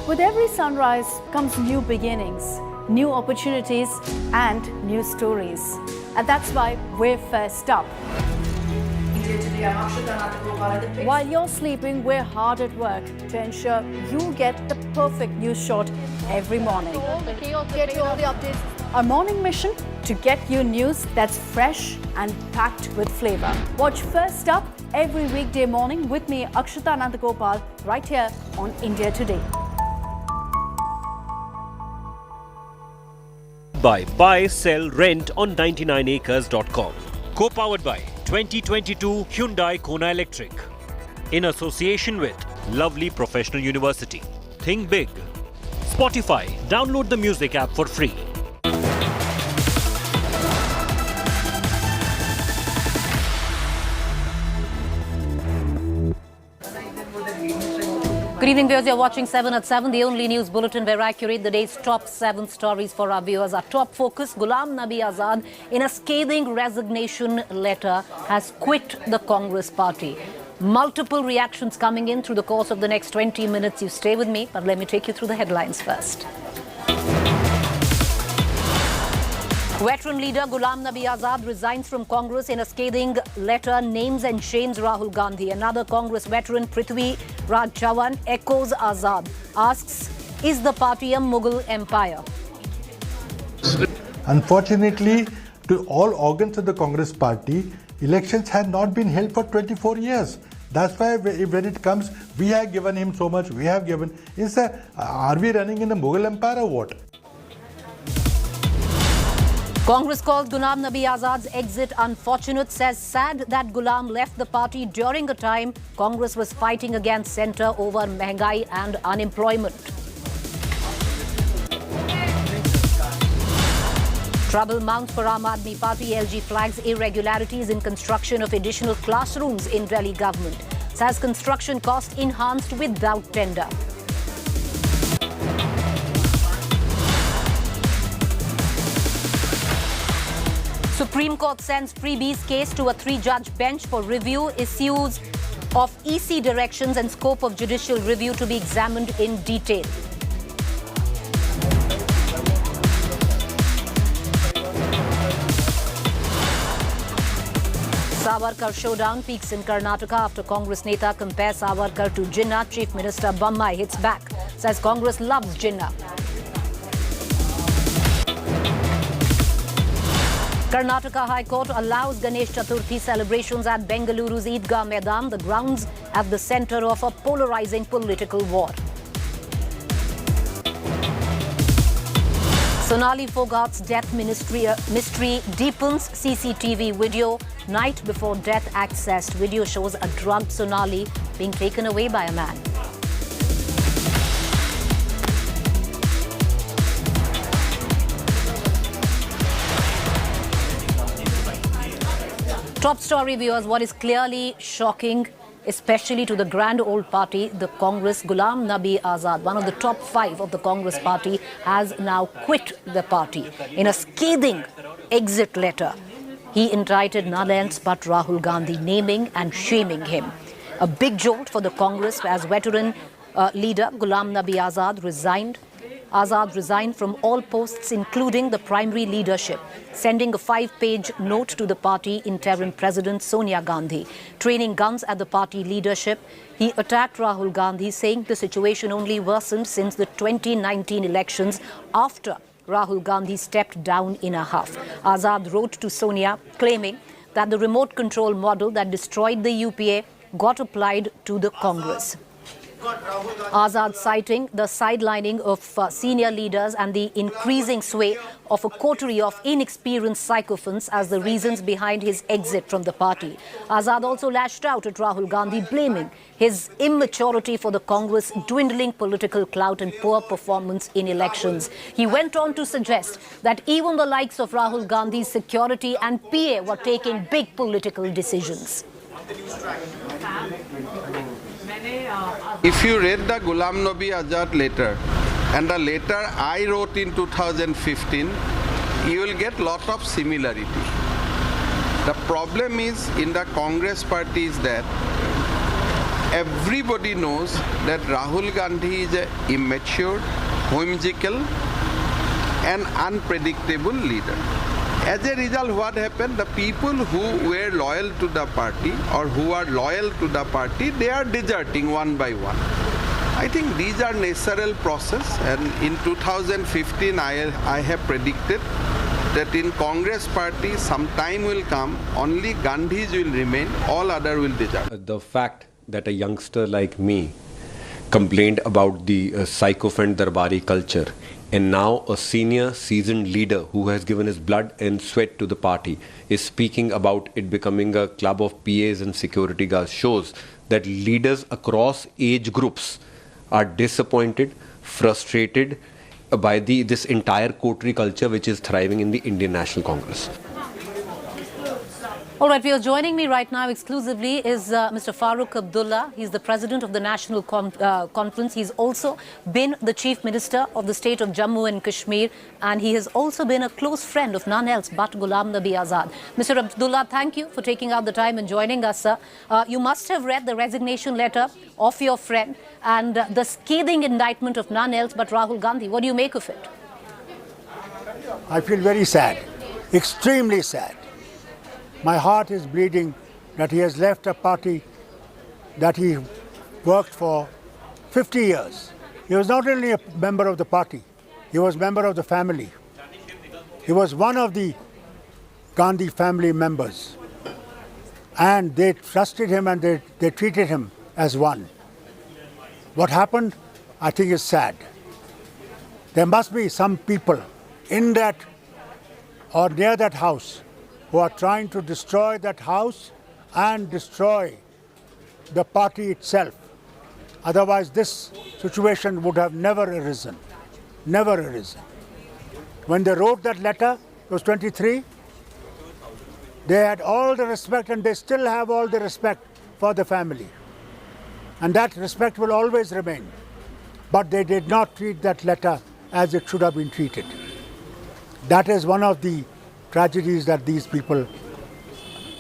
With every sunrise comes new beginnings, new opportunities and new stories. And that's why we're first up. While you're sleeping, we're hard at work to ensure you get the perfect news shot every morning. Get you all the updates. Our morning mission, to get you news that's fresh and packed with flavor. Watch First Up every weekday morning with me, Akshata Nandagopal, right here on India Today. Buy, sell, rent on 99acres.com. Co-powered by 2022 Hyundai Kona Electric. In association with Lovely Professional University. Think big. Spotify. Download the music app for free. Good evening, viewers. You're watching 7 at 7, the only news bulletin where I curate the day's top 7 stories for our viewers. Our top focus, Ghulam Nabi Azad, in a scathing resignation letter, has quit the Congress party. Multiple reactions coming in through the course of the next 20 minutes. You stay with me, but let me take you through the headlines first. Veteran leader Ghulam Nabi Azad resigns from Congress in a scathing letter, names and shames Rahul Gandhi. Another Congress veteran, Prithvi Raj Chavan, echoes Azad, asks, is the party a Mughal empire? Unfortunately, to all organs of the Congress party, elections had not been held for 24 years. That's why when it comes, we have given him so much, we have given. Are we running in a Mughal empire or what? Congress calls Ghulam Nabi Azad's exit unfortunate, says sad that Ghulam left the party during a time Congress was fighting against centre over mehengai and unemployment. Trouble mounts for Aam Aadmi Party. LG flags irregularities in construction of additional classrooms in Delhi government. Says construction cost enhanced without tender. Supreme Court sends freebies case to a 3-judge bench for review. Issues of EC directions and scope of judicial review to be examined in detail. Savarkar showdown peaks in Karnataka after Congress Neta compares Savarkar to Jinnah. Chief Minister Bommai hits back, says Congress loves Jinnah. Karnataka High Court allows Ganesh Chaturthi celebrations at Bengaluru's Eidgah Maidan, the grounds at the centre of a polarizing political war. Sonali Phogat's death mystery deepens. CCTV video, night before death accessed. Video shows a drugged Sonali being taken away by a man. Top story, viewers. What is clearly shocking especially to the grand old party, the Congress. Ghulam Nabi Azad, one of the top 5 of the Congress party, has now quit the party. In a scathing exit letter, he indicted none else but Rahul Gandhi, naming and shaming him. A big jolt for the Congress as veteran leader Ghulam Nabi Azad resigned. Azad resigned from all posts, including the primary leadership, sending a 5-page note to the party interim president Sonia Gandhi. Training guns at the party leadership, he attacked Rahul Gandhi, saying the situation only worsened since the 2019 elections after Rahul Gandhi stepped down in a huff. Azad wrote to Sonia, claiming that the remote control model that destroyed the UPA got applied to the Congress. Azad citing the sidelining of senior leaders and the increasing sway of a coterie of inexperienced sycophants as the reasons behind his exit from the party. Azad also lashed out at Rahul Gandhi, blaming his immaturity for the Congress, dwindling political clout and poor performance in elections. He went on to suggest that even the likes of Rahul Gandhi's security and PA were taking big political decisions. If you read the Ghulam Nabi Azad letter and the letter I wrote in 2015, you will get lot of similarity. The problem is in the Congress party is that everybody knows that Rahul Gandhi is an immature, whimsical and unpredictable leader. As a result, what happened? The people who were loyal to the party or who are loyal to the party, they are deserting one by one. I think these are natural process, and in 2015 I have predicted that in Congress party some time will come, only Gandhis will remain, all other will desert. The fact that a youngster like me complained about the sycophant Darbari culture, and now a senior seasoned leader who has given his blood and sweat to the party is speaking about it becoming a club of PAs and security guards shows that leaders across age groups are disappointed, frustrated by this entire coterie culture which is thriving in the Indian National Congress. All right, joining me right now exclusively is Mr. Farooq Abdullah. He's the president of the National Conference. He's also been the chief minister of the state of Jammu and Kashmir, and he has also been a close friend of none else but Ghulam Nabi Azad. Mr. Abdullah, thank you for taking out the time and joining us, sir. You must have read the resignation letter of your friend and the scathing indictment of none else but Rahul Gandhi. What do you make of it? I feel very sad, extremely sad. My heart is bleeding that he has left a party that he worked for 50 years. He was not only a member of the party, he was a member of the family. He was one of the Gandhi family members. And they trusted him and they treated him as one. What happened, I think, is sad. There must be some people in that or near that house who are trying to destroy that house and destroy the party itself. Otherwise, this situation would have never arisen. Never arisen. When they wrote that letter, it was 23, they had all the respect, and they still have all the respect for the family. And that respect will always remain. But they did not treat that letter as it should have been treated. That is one of the tragedies that these people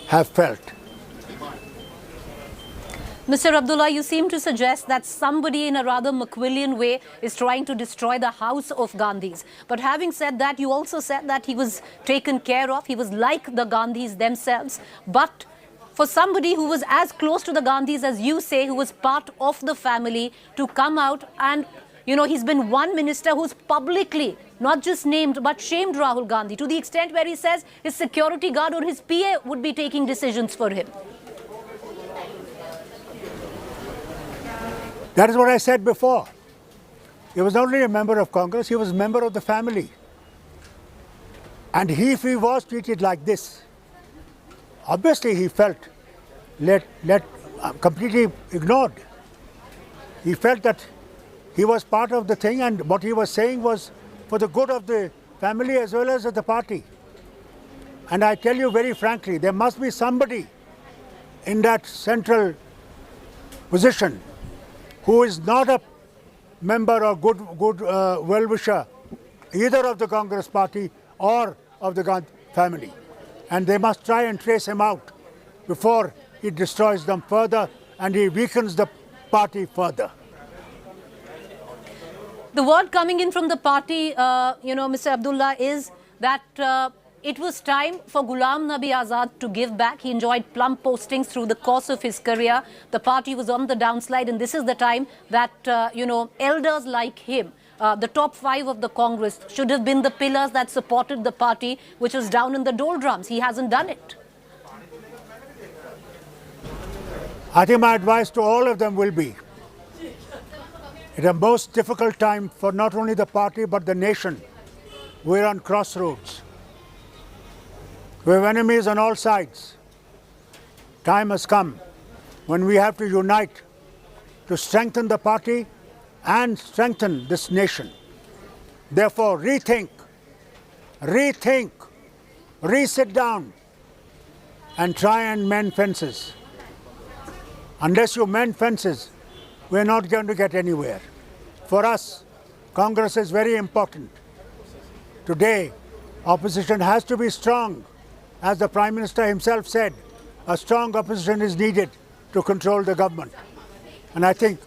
have felt. Mr. Abdullah, you seem to suggest that somebody in a rather Machiavellian way is trying to destroy the house of Gandhis. But having said that, you also said that he was taken care of. He was like the Gandhis themselves. But for somebody who was as close to the Gandhis as you say, who was part of the family, to come out and, you know, he's been one minister who's publicly not just named but shamed Rahul Gandhi to the extent where he says his security guard or his PA would be taking decisions for him. That is what I said before. He was not only a member of Congress, he was a member of the family. And if he was treated like this, obviously he felt completely ignored. He felt that he was part of the thing, and what he was saying was for the good of the family as well as of the party. And I tell you very frankly, there must be somebody in that central position, who is not a member or good well-wisher either of the Congress party or of the Gandhi family. And they must try and trace him out before he destroys them further and he weakens the party further. The word coming in from the party, Mr. Abdullah, is that it was time for Ghulam Nabi Azad to give back. He enjoyed plum postings through the course of his career. The party was on the downslide, and this is the time that, elders like him, the top 5 of the Congress, should have been the pillars that supported the party, which was down in the doldrums. He hasn't done it. I think my advice to all of them will be, at a most difficult time for not only the party but the nation, we're on crossroads. We have enemies on all sides. Time has come when we have to unite to strengthen the party and strengthen this nation. Therefore, rethink, re-sit down and try and mend fences. Unless you mend fences, we're not going to get anywhere. For us, Congress is very important. Today, opposition has to be strong. As the Prime Minister himself said, a strong opposition is needed to control the government. And I think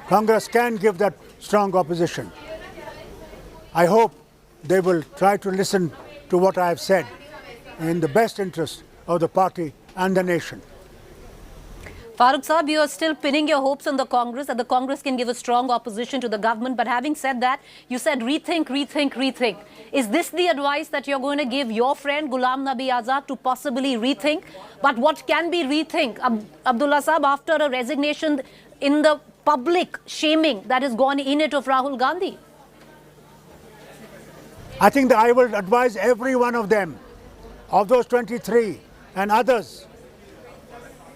Congress can give that strong opposition. I hope they will try to listen to what I have said in the best interest of the party and the nation. Farooq Saab, you are still pinning your hopes on the Congress, that the Congress can give a strong opposition to the government. But having said that, you said rethink. Is this the advice that you're going to give your friend Ghulam Nabi Azad, to possibly rethink? But what can be rethink? Abdullah Saab, after a resignation, in the public shaming that has gone in it of Rahul Gandhi? I think that I will advise every one of them, of those 23 and others,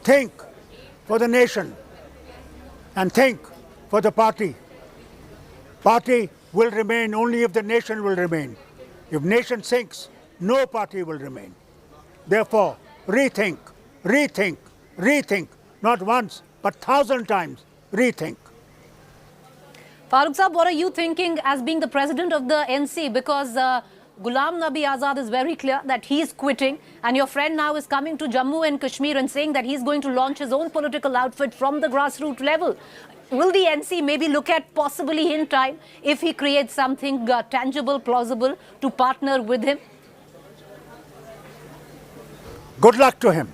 think for the nation and think for the party. Party will remain only if the nation will remain. If nation sinks, no party will remain. Therefore, rethink. Not once, but 1,000 times rethink. Farooq Saab, what are you thinking as being the president of the NC? Because Ghulam Nabi Azad is very clear that he is quitting, and your friend now is coming to Jammu and Kashmir and saying that he's going to launch his own political outfit from the grassroots level. Will the NC maybe look at, possibly in time, if he creates something tangible, plausible, to partner with him? Good luck to him.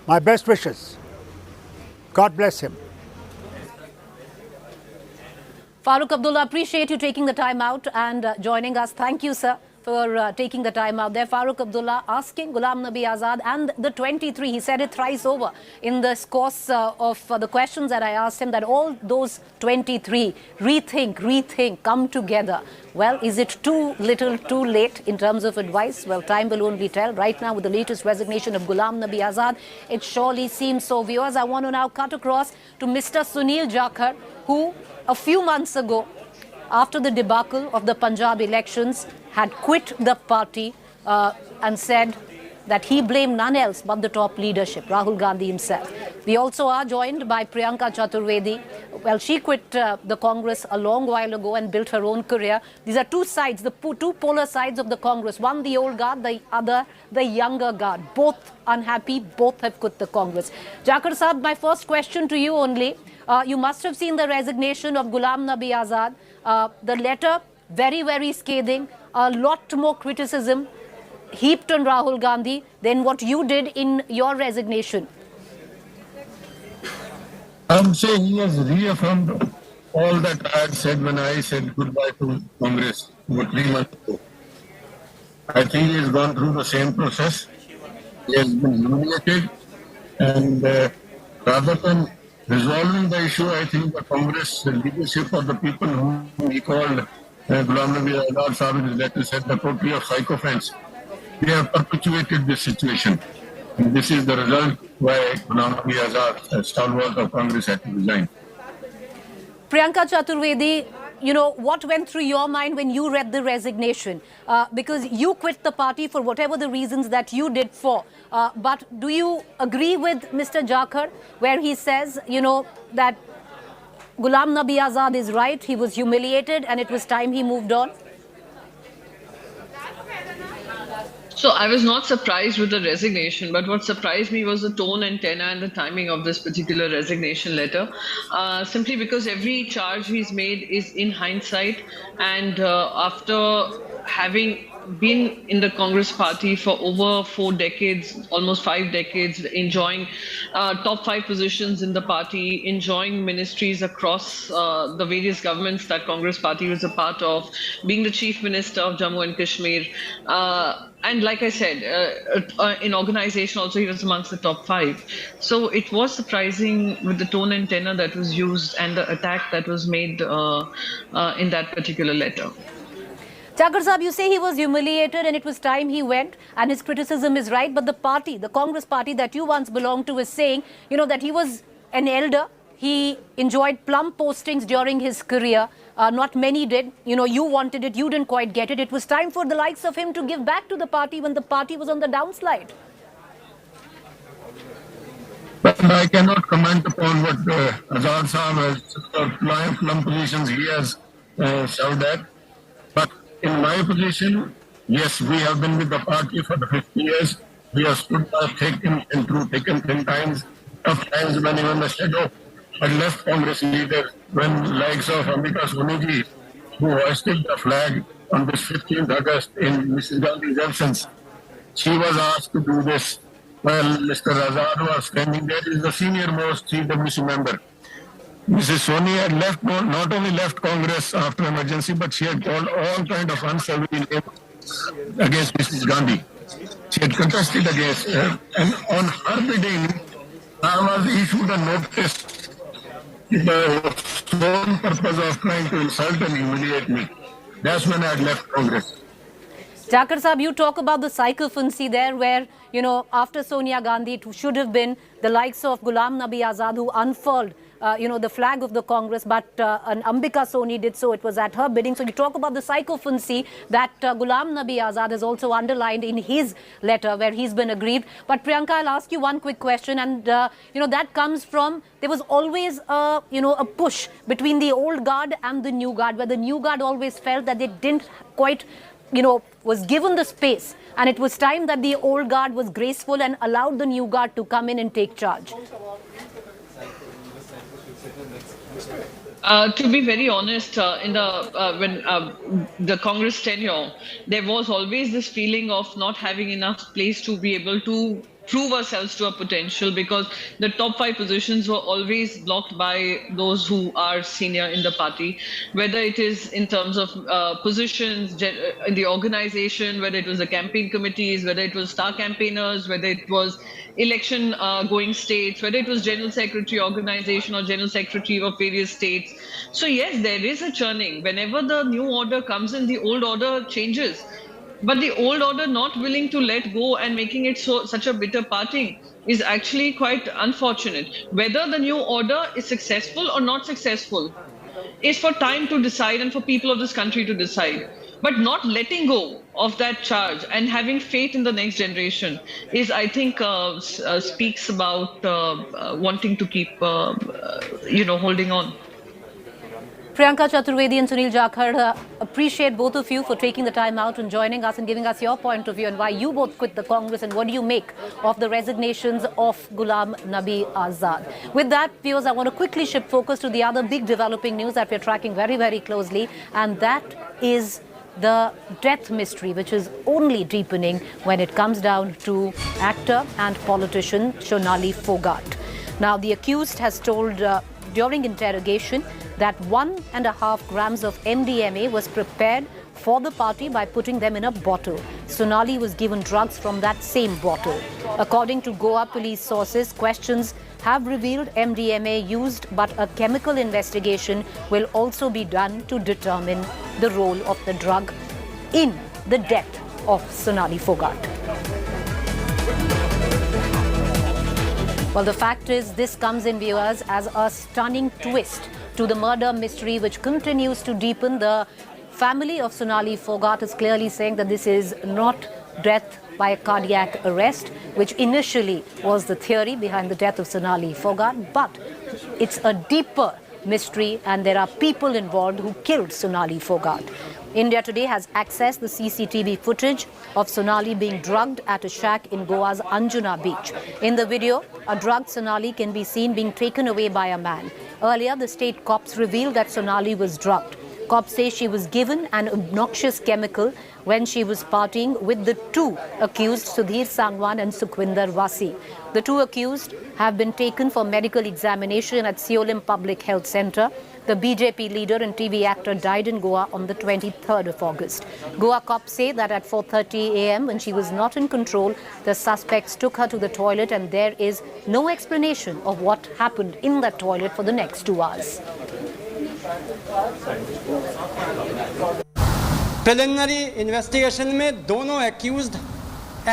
My best wishes. God bless him. Farooq Abdullah, appreciate you taking the time out and joining us. Thank you, sir, for taking the time out there. Farooq Abdullah asking Ghulam Nabi Azad and the 23, he said it thrice over in this course of the questions that I asked him, that all those 23, rethink, come together. Well, is it too little, too late in terms of advice? Well, time will only tell. Right now, with the latest resignation of Ghulam Nabi Azad, it surely seems so. Viewers, I want to now cut across to Mr. Sunil Jakhar, who a few months ago, after the debacle of the Punjab elections, had quit the party and said that he blamed none else but the top leadership, Rahul Gandhi himself. We also are joined by Priyanka Chaturvedi. Well, she quit the Congress a long while ago and built her own career. These are two sides, the two polar sides of the Congress. One, the old guard, the other, the younger guard. Both unhappy, both have quit the Congress. Jakhar Saab, my first question to you only. You must have seen the resignation of Ghulam Nabi Azad. The letter, very, very scathing. A lot more criticism heaped on Rahul Gandhi than what you did in your resignation. I'm saying he has reaffirmed all that I had said when I said goodbye to Congress about 3 months ago. I think he has gone through the same process. He has been humiliated, and rather than resolving the issue, I think the Congress leadership of the people whom he called Ghulam Nabi Azad Sahib in his letter said the coterie of sycophants, they have perpetuated this situation. And this is the result why Ghulam Nabi Azad, a stalwart of Congress, had to resign. Priyanka Chaturvedi, what went through your mind when you read the resignation? Because you quit the party for whatever the reasons that you did for. But do you agree with Mr. Jakhar where he says, that Ghulam Nabi Azad is right, he was humiliated and it was time he moved on? So I was not surprised with the resignation, but what surprised me was the tone and tenor and the timing of this particular resignation letter, simply because every charge he's made is in hindsight, and after having been in the Congress party for over 4 decades, almost 5 decades, enjoying top 5 positions in the party, enjoying ministries across the various governments that Congress party was a part of, being the Chief Minister of Jammu and Kashmir, and like I said, in organization also he was amongst the top 5. So it was surprising with the tone and tenor that was used and the attack that was made in that particular letter. Jakhar Sahab, you say he was humiliated and it was time he went, and his criticism is right, but the party, the Congress party that you once belonged to, is saying, that he was an elder. He enjoyed plum postings during his career. Not many did. You wanted it, you didn't quite get it. It was time for the likes of him to give back to the party when the party was on the downslide. But I cannot comment upon what Azad Sahab has, plum positions he has served at. But in my position, yes, we have been with the party for the 50 years. We have stood by thick and through thick and thin times, tough times when even the shadow had left Congress leaders, when likes of Ambika Soniji, who hoisted the flag on this 15th August in Mrs. Gandhi's absence, she was asked to do this while Mr. Azad was standing there. He is the senior most CWC member. Mrs. Sonia had left, not only left Congress after emergency, but she had called all kind of unsavory names against Mrs. Gandhi. She had contested against her, and on her bidding, I was issued a notice the sole purpose of trying to insult and humiliate me. That's when I had left Congress. Jakhar Sahab, you talk about the sycophancy there where, after Sonia Gandhi, it should have been the likes of Ghulam Nabi Azad who unfurled the flag of the Congress, but an Ambika Soni did so. It was at her bidding. So you talk about the sycophancy that Ghulam Nabi Azad has also underlined in his letter where he's been aggrieved. But Priyanka, I'll ask you one quick question, and that comes from, there was always a push between the old guard and the new guard, where the new guard always felt that they didn't quite was given the space, and it was time that the old guard was graceful and allowed the new guard to come in and take charge. To be very honest, when the Congress tenure, there was always this feeling of not having enough place to be able to prove ourselves to our potential, because the top 5 positions were always blocked by those who are senior in the party, whether it is in terms of positions in the organization, whether it was the campaign committees, whether it was star campaigners, whether it was election going states, whether it was general secretary organization or general secretary of various states. So yes, there is a churning. Whenever the new order comes in, the old order changes. But the old order not willing to let go and making it such a bitter parting is actually quite unfortunate. Whether the new order is successful or not successful is for time to decide and for people of this country to decide. But not letting go of that charge and having faith in the next generation is, I think, speaks about wanting to keep, holding on. Priyanka Chaturvedi and Sunil Jakhar, appreciate both of you for taking the time out and joining us and giving us your point of view and why you both quit the Congress and what do you make of the resignations of Ghulam Nabi Azad. With that, viewers, I want to quickly shift focus to the other big developing news that we're tracking very, very closely, and that is the death mystery, which is only deepening when it comes down to actor and politician Sonali Phogat. Now, the accused has told during interrogation that 1.5 grams of MDMA was prepared for the party by putting them in a bottle. Sonali was given drugs from that same bottle. According to Goa police sources, questions have revealed MDMA used, but a chemical investigation will also be done to determine the role of the drug in the death of Sonali Phogat. Well, the fact is, this comes in, viewers, as a stunning twist to the murder mystery which continues to deepen. The family of Sonali Phogat is clearly saying that this is not death by a cardiac arrest, which initially was the theory behind the death of Sonali Phogat, but it's a deeper mystery and there are people involved who killed Sonali Phogat. India Today has accessed the CCTV footage of Sonali being drugged at a shack in Goa's Anjuna beach. In the video, a drugged Sonali can be seen being taken away by a man. Earlier, the state cops revealed that Sonali was drugged. Cops say she was given an obnoxious chemical when she was partying with the two accused, Sudhir Sangwan and Sukhwinder Wasi. The two accused have been taken for medical examination at Seolim Public Health Center. The BJP leader and TV actor died in Goa on the 23rd of August. Goa cops say that at 4:30 a.m. when she was not in control, the suspects took her to the toilet and there is no explanation of what happened in that toilet for the next 2 hours. Preliminary investigation में दोनों accused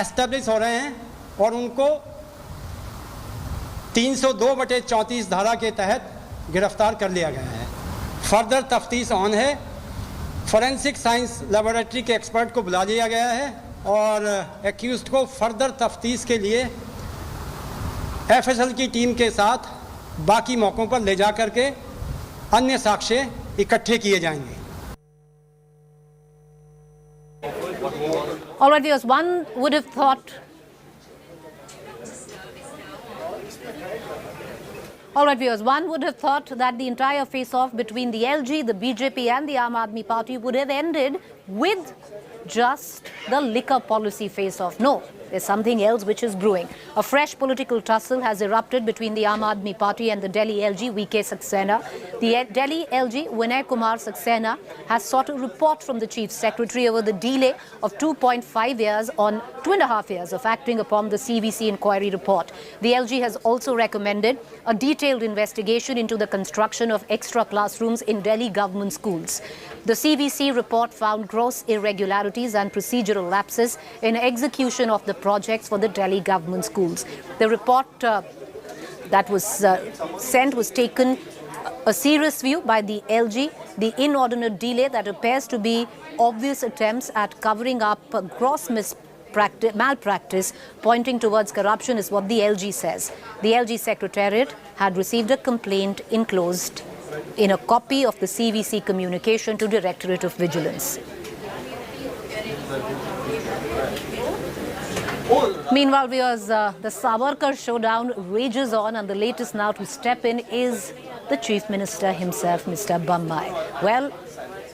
establish हो रहे हैं और उनको 302/34 धारा के तहत गिरफ्तार कर लिया गया है। फर्दर तफ्तीश ऑन है। फॉरेंसिक साइंस लेबोरेटरी के एक्सपर्ट को बुला लिया गया है और एक्यूज्ड को फर्दर तफ्तीश के लिए एफएसएल की टीम के साथ बाकी मौकों पर ले जा करके अन्य साक्ष्य इकट्ठे किए जाएंगे। All right, viewers, one would have thought that the entire face-off between the LG, the BJP and the Aam Aadmi Party would have ended with just the liquor policy face-off. No, there's something else which is brewing. A fresh political tussle has erupted between the Aam Aadmi Party and the Delhi LG, VK Saxena. The Delhi LG, Vinay Kumar Saxena, has sought a report from the Chief Secretary over the delay of 2.5 years on 2.5 years of acting upon the CVC inquiry report. The LG has also recommended a detailed investigation into the construction of extra classrooms in Delhi government schools. The CVC report found gross irregularities and procedural lapses in execution of the projects for the Delhi government schools. The report that was sent was taken a serious view by the LG. The inordinate delay that appears to be obvious attempts at covering up gross malpractice pointing towards corruption is what the LG says. The LG Secretariat had received a complaint enclosed in a copy of the CVC communication to Directorate of Vigilance. Meanwhile, viewers, the Savarkar showdown rages on, and the latest now to step in is the Chief Minister himself, Mr. Bommai. Well,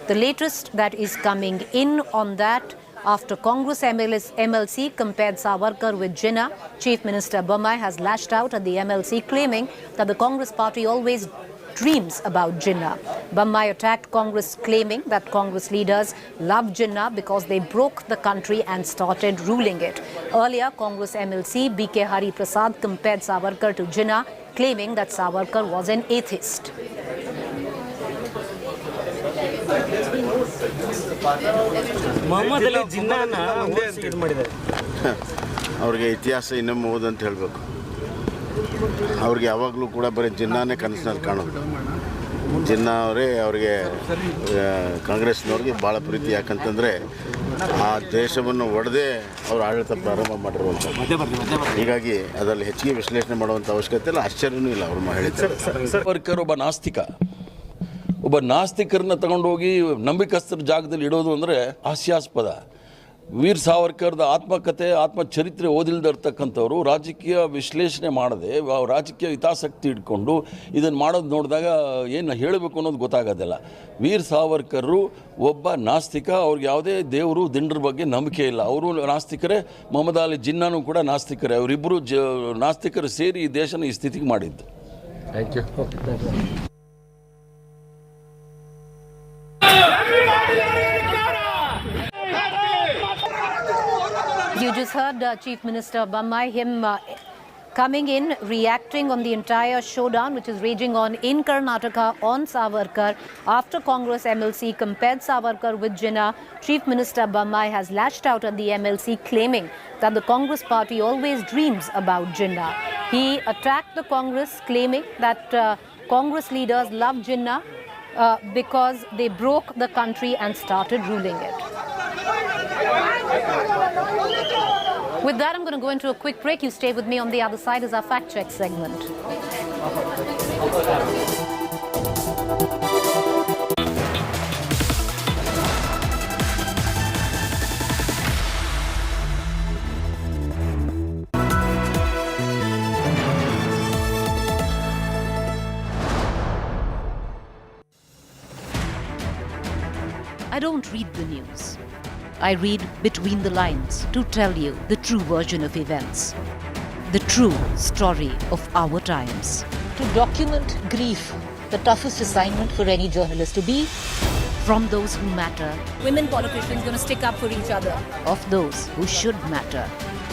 the latest that is coming in on that, after Congress MLC compared Savarkar with Jinnah, Chief Minister Bommai has lashed out at the MLC, claiming that the Congress party always dreams about Jinnah. Bommai attacked Congress, claiming that Congress leaders love Jinnah because they broke the country and started ruling it. Earlier, Congress MLC BK Hari Prasad compared Savarkar to Jinnah, claiming that Savarkar was an atheist. Muhammad Ali Jinnah ಅವ್ರಿಗೆ ಇತಿಹಾಸ ಇನ್ನೊಮ್ಮೆ ಓದಂತ ಹೇಳಬೇಕು. ಅವ್ರಿಗೆ ಯಾವಾಗಲೂ ಕೂಡ ಬರೀ ಜಿನ್ನಾನೇ ಕನಸಿನಲ್ಲಿ ಕಾಣೋದು. ಜಿನ್ನಾ ಅವರೇ ಅವ್ರಿಗೆ ಕಾಂಗ್ರೆಸ್ನವ್ರಿಗೆ ಭಾಳ ಪ್ರೀತಿ. ಯಾಕಂತಂದರೆ ಆ ದೇಶವನ್ನು ಒಡೆದೇ ಅವರು ಆಡಳಿತ ಪ್ರಾರಂಭ ಮಾಡಿರುವಂಥದ್ದು. ಹೀಗಾಗಿ ಅದರಲ್ಲಿ ಹೆಚ್ಚಿಗೆ ವಿಶ್ಲೇಷಣೆ ಮಾಡುವಂಥ ಅವಶ್ಯಕತೆ ಇಲ್ಲ, ಆಶ್ಚರ್ಯನೂ ಇಲ್ಲ ಅವರು ಹೇಳಿದ್ದಾರೆ. ಸಾವರ್ಕರ್ ಒಬ್ಬ ನಾಸ್ತಿಕರನ್ನ ತಗೊಂಡೋಗಿ ನಂಬಿಕಸ್ಥರ ಜಾಗದಲ್ಲಿ ಇಡೋದು ಅಂದರೆ ಹಾಸ್ಯಾಸ್ಪದ. ವೀರ್ ಸಾವರ್ಕರ್ದ ಆತ್ಮಕಥೆ ಆತ್ಮಚರಿತ್ರೆ ಓದಿಲ್ದಿರ್ತಕ್ಕಂಥವ್ರು ರಾಜಕೀಯ ವಿಶ್ಲೇಷಣೆ ಮಾಡದೆ ರಾಜಕೀಯ ಹಿತಾಸಕ್ತಿ ಇಟ್ಕೊಂಡು ಇದನ್ನು ಮಾಡೋದು ನೋಡಿದಾಗ ಏನು ಹೇಳಬೇಕು ಅನ್ನೋದು ಗೊತ್ತಾಗೋದಿಲ್ಲ. ವೀರ್ ಸಾವರ್ಕರು ಒಬ್ಬ ನಾಸ್ತಿಕ. ಅವ್ರಿಗೆ ಯಾವುದೇ ದೇವರು ದಿಂಡ್ರ ಬಗ್ಗೆ ನಂಬಿಕೆ ಇಲ್ಲ. ಅವರು ನಾಸ್ತಿಕರೇ, ಮೊಹಮ್ಮದ್ ಅಲಿ ಜಿನ್ನಾನು ಕೂಡ ನಾಸ್ತಿಕರೇ. ಅವರಿಬ್ಬರು ನಾಸ್ತಿಕರು ಸೇರಿ ಈ ದೇಶನ ಈ ಸ್ಥಿತಿಗೆ ಮಾಡಿದ್ದು. Thank you. You just heard Chief Minister Bommai, him coming in, reacting on the entire showdown which is raging on in Karnataka on Savarkar. After Congress MLC compared Savarkar with Jinnah, Chief Minister Bommai has lashed out at the MLC, claiming that the Congress party always dreams about Jinnah. He attacked the Congress, claiming that Congress leaders love Jinnah because they broke the country and started ruling it. With that, I'm going to go into a quick break. You stay with me. On the other side is our fact check segment. I don't read the news. I read between the lines to tell you the true version of events, the true story of our times. To document grief, the toughest assignment for any journalist to be. From those who matter, Women politicians going to stick up for each other. of those who should matter,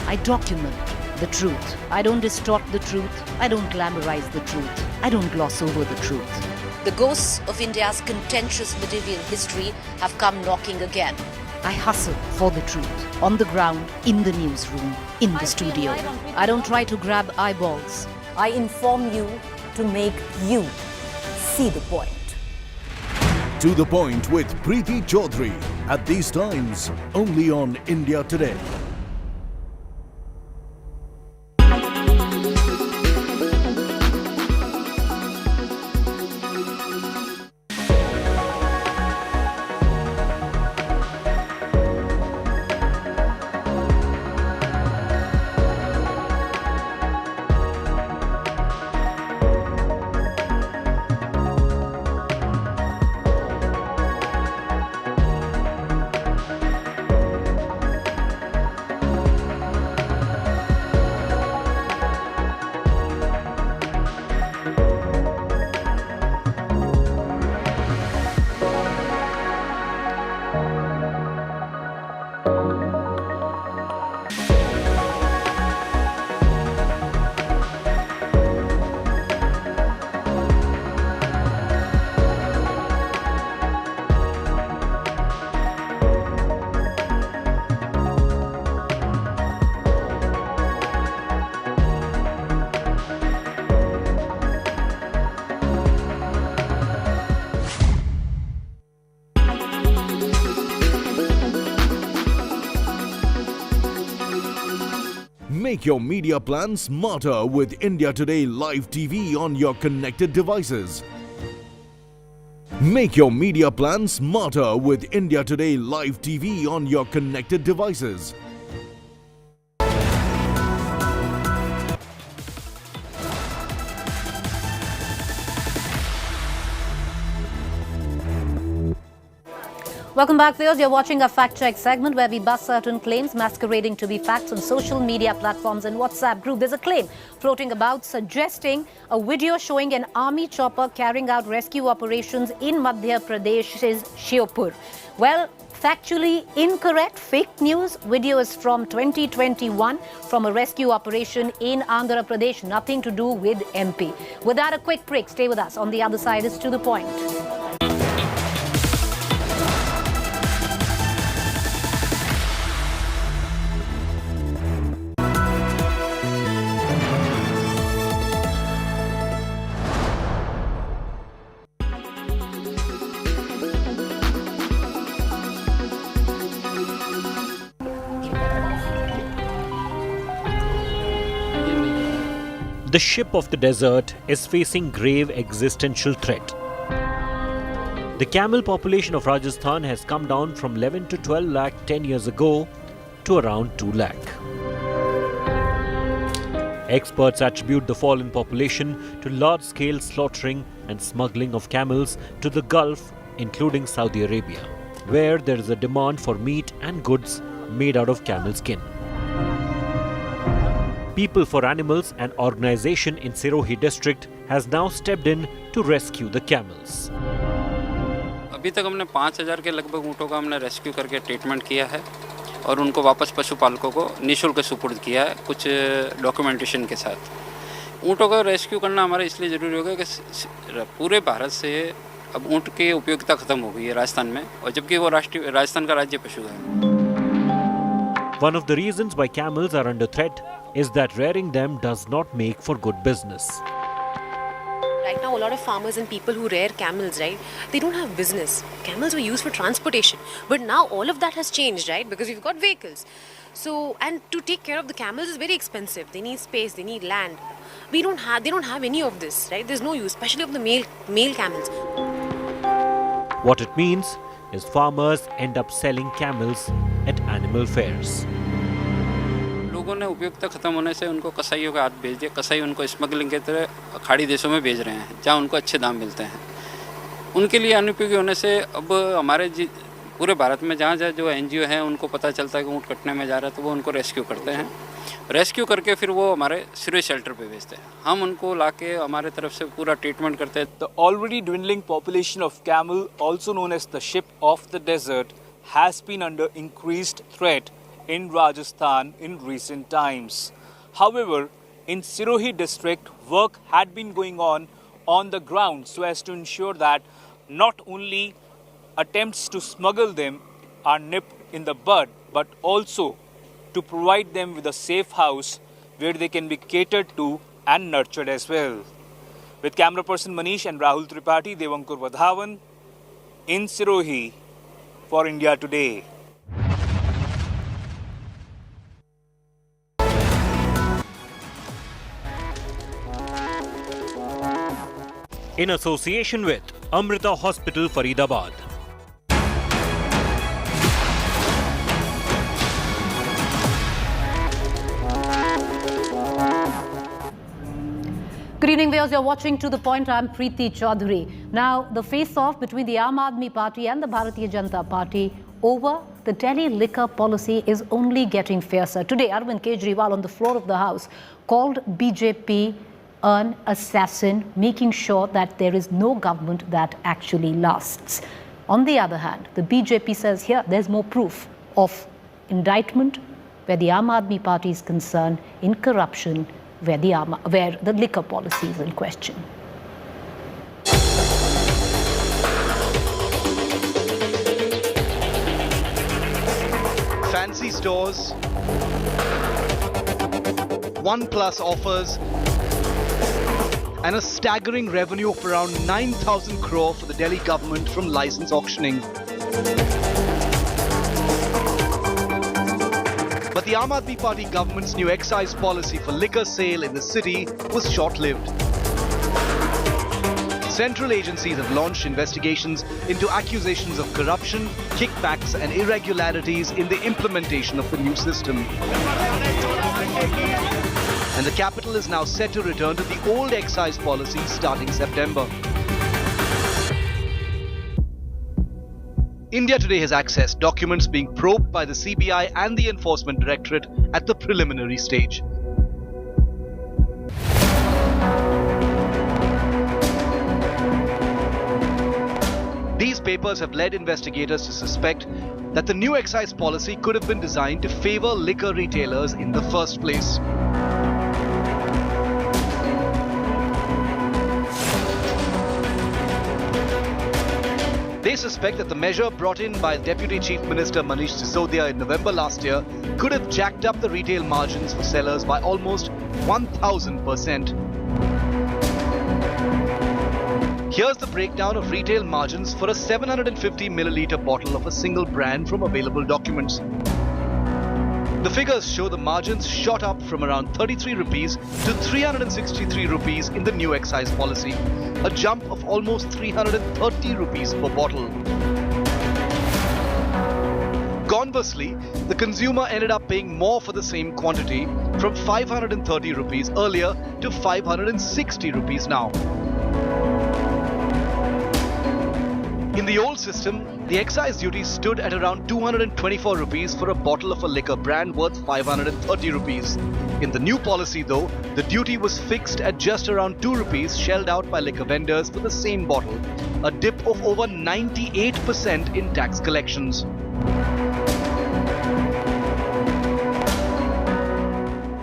I document the truth. I don't distort the truth. I don't glamorize the truth. I don't gloss over the truth. The ghosts of India's contentious medieval history have come knocking again. I hustle for the truth, on the ground, in the newsroom, in the studio. I don't try to grab eyeballs. I inform you to make you see the point. To the Point with Preeti Chaudhary. At these times, only on India Today. Make your media plan smarter with India Today Live TV on your connected devices. Make your media plan smarter with India Today Live TV on your connected devices. Welcome back, viewers. You're watching a fact check segment where we bust certain claims masquerading to be facts on social media platforms and WhatsApp group. There's a claim floating about suggesting a video showing an army chopper carrying out rescue operations in Madhya Pradesh's Shiopur. Well, factually incorrect, fake news. Video is from 2021 from a rescue operation in Andhra Pradesh, nothing to do with MP. Without a quick break, stay with us. On the other side is To the Point. The ship of the desert is facing grave existential threat. The camel population of Rajasthan has come down from 11 to 12 lakh 10 years ago to around 2 lakh. Experts attribute the fall in population to large-scale slaughtering and smuggling of camels to the Gulf, including Saudi Arabia, where there is a demand for meat and goods made out of camel skin. People for Animals, an organization in Sirohi district, has now stepped in to rescue the camels. अभी तक हमने 5000 के लगभग ऊँटों का हमने rescue करके treatment किया है और उनको वापस पशुपालकों को निःशुल्क सुपुर्द किया है कुछ डॉक्यूमेंटेशन के साथ। ऊँटों का रेस्क्यू करना हमारा इसलिए ज़रूरी हो गया कि पूरे भारत से अब ऊँट की उपयोगिता खत्म हो गई है राजस्थान में, और जबकि वो राजस्थान का राज्य पशु है। One of the reasons why camels are under threat is that rearing them does not make for good business. Right now, a lot of farmers and people who rear camels, right, they don't have business. Camels were used for transportation. But now all of that has changed, right, because we've got vehicles. So, and to take care of the camels is very expensive. They need space, they need land. They don't have any of this, right? There's no use, especially of the male camels. What it means is farmers end up selling camels at animal fairs. लोगों ने उपयोगिता खत्म होने से उनको कसाईयों के हाथ भेज दिया. कसाई उनको स्मगलिंग के तरह खाड़ी देशों में भेज रहे हैं, जहाँ उनको अच्छे दाम मिलते हैं. उनके लिए अनुपयोगी होने से अब हमारे पूरे भारत में जहाँ जो NGO हैं उनको पता चलता है कि ऊँट कटने में जा रहा है, तो वो उनको रेस्क्यू करते हैं. रेस्क्यू करके फिर वो हमारे सिरोही शेल्टर पे भेजते हैं. हम उनको लाके हमारे तरफ से पूरा ट्रीटमेंट करते हैं. The already dwindling population of camel, also known as the sheep of the desert, has been under increased threat in Rajasthan in recent times. However, in Sirohi district, work had been going on the ground so as to ensure that not only attempts to smuggle them are nipped in the bud, but also to provide them with a safe house where they can be catered to and nurtured as well. With camera person Manish and Rahul Tripathi, Devankur Vadhavan in Sirohi for India Today. In association with Amrita Hospital, Faridabad. Good evening, viewers. You're watching To The Point. I'm Preeti Chaudhary. Now, the face-off between the Aam Aadmi Party and the Bharatiya Janata Party over the Delhi liquor policy is only getting fiercer. Today, Arvind Kejriwal on the floor of the House called BJP an assassin, making sure that there is no government that actually lasts. On the other hand, the BJP says here there's more proof of indictment where the Aam Aadmi Party is concerned in corruption where the liquor policy is in question. Fancy stores, 1+ offers, and a staggering revenue of around 9,000 crore for the Delhi government from license auctioning. But the Aam Aadmi Party government's new excise policy for liquor sale in the city was short-lived. Central agencies have launched investigations into accusations of corruption, kickbacks and irregularities in the implementation of the new system. And the capital is now set to return to the old excise policy starting September. India Today has accessed documents being probed by the CBI and the Enforcement Directorate at the preliminary stage. These papers have led investigators to suspect that the new excise policy could have been designed to favour liquor retailers in the first place. They suspect that the measure brought in by Deputy Chief Minister Manish Sisodia in November last year could have jacked up the retail margins for sellers by almost 1,000%. Here's the breakdown of retail margins for a 750 milliliter bottle of a single brand from available documents. The figures show the margins shot up from around 33 rupees to 363 rupees in the new excise policy, a jump of almost 330 rupees per bottle. Conversely, the consumer ended up paying more for the same quantity, from 530 rupees earlier to 560 rupees now. In the old system, the excise duty stood at around 224 rupees for a bottle of a liquor brand worth 530 rupees. In the new policy though, the duty was fixed at just around 2 rupees shelled out by liquor vendors for the same bottle, a dip of over 98% in tax collections.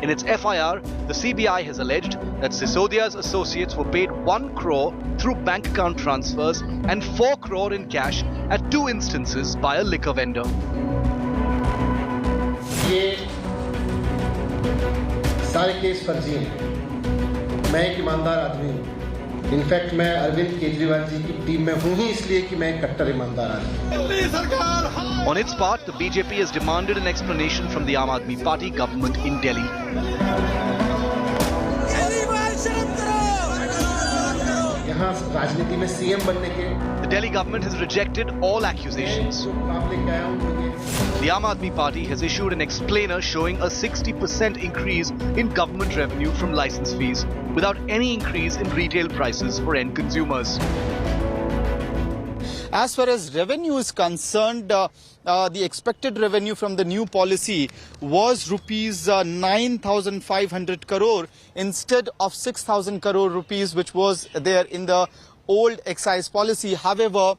In its FIR, the CBI has alleged that Sisodia's associates were paid 1 crore through bank account transfers and 4 crore in cash at 2 instances by a liquor vendor. ये सारे case फर्जी हैं। मैं एक ईमानदार आदमी हूँ। In fact मैं अरविंद केजरीवाल जी की टीम में हूं ही इसलिए कि मैं एक कट्टर ईमानदार आदमी। On its part, the BJP has demanded an explanation from the Aam Aadmi Party government in Delhi. यहाँ राजनीति में सीएम बनने के The Delhi government has rejected all accusations. The Aam Aadmi Party has issued an explainer showing a 60% increase in government revenue from license fees without any increase in retail prices for end consumers. As far as revenue is concerned, the expected revenue from the new policy was rupees 9,500 crore instead of 6,000 crore rupees, which was there in the old excise policy. However,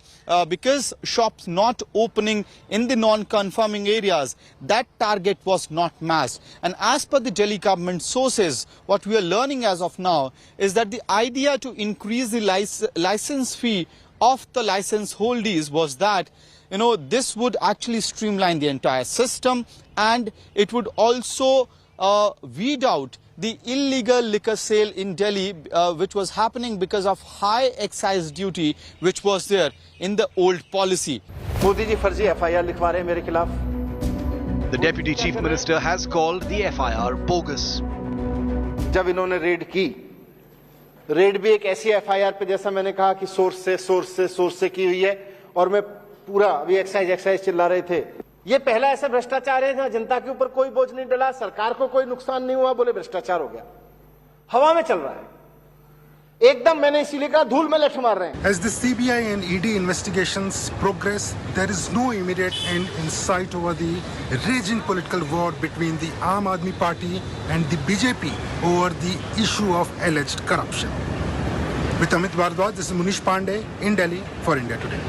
because shops not opening in the non-conforming areas, that target was not matched. And as per the Delhi government sources, what we are learning as of now is that the idea to increase the license fee of the license holdees was that, you know, this would actually streamline the entire system, and it would also weed out the illegal liquor sale in Delhi, which was happening because of high excise duty which was there in the old policy. Modi ji फर्जी FIR लिखवा रहे हैं मेरे खिलाफ। The Deputy Chief Minister has called the FIR bogus. जब इन्होंने red भी एक ऐसी एफआईआर पे, जैसा मैंने कहा कि सोर्स से की हुई है, और मैं पूरा अभी एक्साइज चिल्ला रहे थे। ये पहला ऐसा भ्रष्टाचार है जहां जनता के ऊपर कोई बोझ नहीं डला, सरकार को कोई नुकसान नहीं हुआ, बोले भ्रष्टाचार हो गया। हवा में चल रहा है एकदम। मैंने इसीलिए कहा धूल में लठ मार रहे हैं। As the CBI and ED investigations progress, there is no immediate end in sight over the raging political war between the Aam Aadmi Party and the BJP over the issue of alleged corruption. With Amit Bhardwaj, this is Munish Pandey in Delhi for India Today.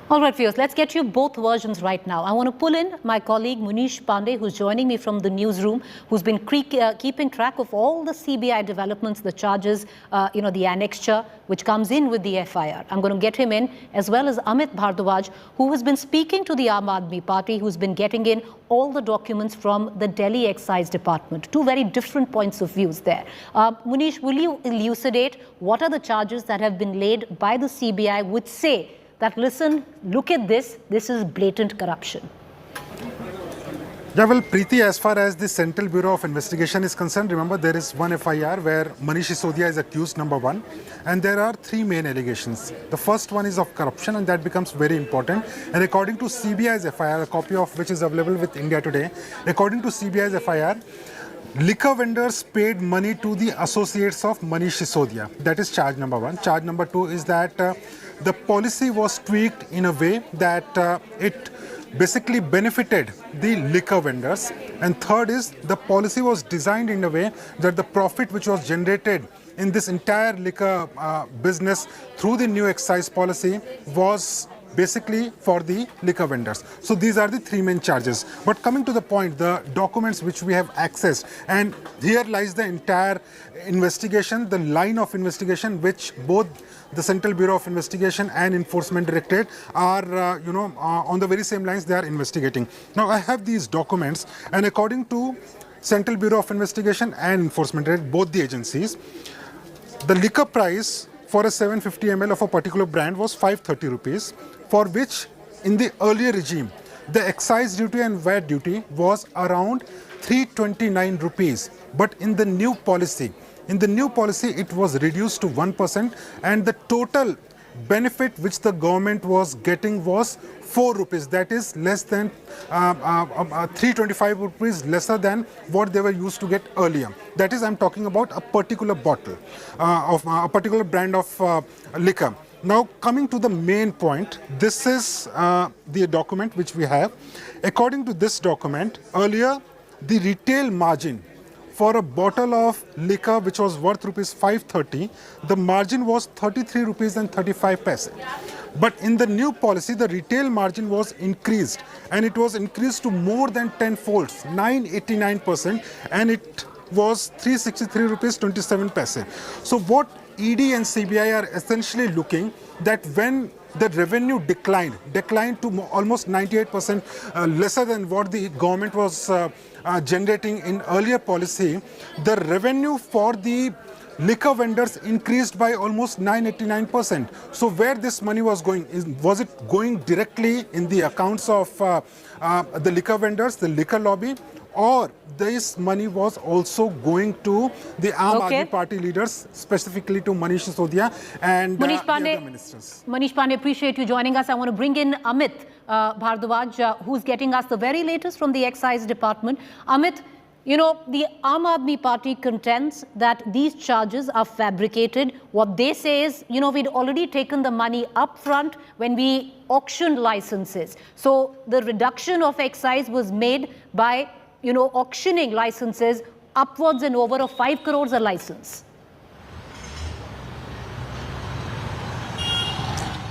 All right, viewers, let's get you both versions right now. I want to pull in my colleague Munish Pandey, who's joining me from the newsroom, who's been keeping track of all the CBI developments, the charges, the annexure, which comes in with the FIR. I'm going to get him in, as well as Amit Bhardwaj, who has been speaking to the Aam Aadmi Party, who's been getting in all the documents from the Delhi Excise Department. Two very different points of views there. Munish, will you elucidate what are the charges that have been laid by the CBI which say that, listen, look at this is blatant corruption? Yeah, well, Preeti, as far as the Central Bureau of Investigation is concerned, remember there is one FIR where Manish Sisodia is accused, number one, and there are three main allegations. The first one is of corruption, and that becomes very important. And according to CBI's FIR, a copy of which is available with India Today, according to CBI's FIR, liquor vendors paid money to the associates of Manish Sisodia. That is charge number one. Charge number two is that the policy was tweaked in a way that it basically benefited the liquor vendors. And third is the policy was designed in a way that the profit which was generated in this entire liquor business through the new excise policy was basically for the liquor vendors. So these are the three main charges. But coming to the point, the documents which we have accessed, and here lies the entire investigation, the line of investigation which both the Central Bureau of Investigation and Enforcement Directorate are, on the very same lines they are investigating. Now I have these documents, and according to Central Bureau of Investigation and Enforcement Directorate, both the agencies, the liquor price for a 750 ml of a particular brand was 530 rupees, for which in the earlier regime, the excise duty and VAT duty was around 329 rupees. But in the new policy, it was reduced to 1%, and the total benefit which the government was getting was 4 rupees. That is less than 325 rupees lesser than what they were used to get earlier. That is, I'm talking about a particular bottle of a particular brand of liquor. Now, coming to the main point, this is the document which we have. According to this document, earlier the retail margin for a bottle of liquor which was worth rupees 530, the margin was 33 rupees and 35 paise. But in the new policy, the retail margin was increased, and it was increased to more than 10 folds, 989%, and it was 363 rupees 27 paise. So what ED and CBI are essentially looking that when the revenue declined to almost 98% lesser than what the government was generating in earlier policy, the revenue for the liquor vendors increased by almost 989%. So where this money was going, was it going directly in the accounts of the liquor vendors, the liquor lobby, or this money was also going to the Aam Aadmi Party leaders, specifically to Manish Sisodia and the other ministers? Manish Pandey, appreciate you joining us. I want to bring in Amit Bhardwaj, who's getting us the very latest from the Excise Department. Amit, you know, the Aam Aadmi Party contends that these charges are fabricated. What they say is, you know, we'd already taken the money up front when we auctioned licenses. So the reduction of excise was made by, you know, auctioning licenses upwards and over of 5 crores a license.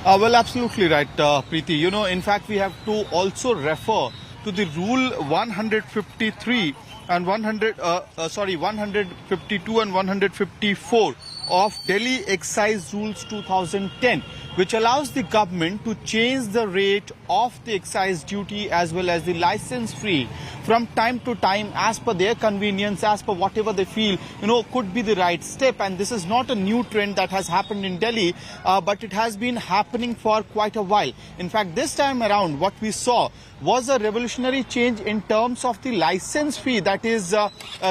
Well, absolutely right, Preeti. You know, in fact, we have to also refer to the Rule 153 and 152 and 154 of Delhi Excise Rules 2010, which allows the government to change the rate of the excise duty as well as the license fee from time to time as per their convenience, as per whatever they feel, you know, could be the right step. And this is not a new trend that has happened in Delhi, but it has been happening for quite a while. In fact, this time around, what we saw was a revolutionary change in terms of the license fee that is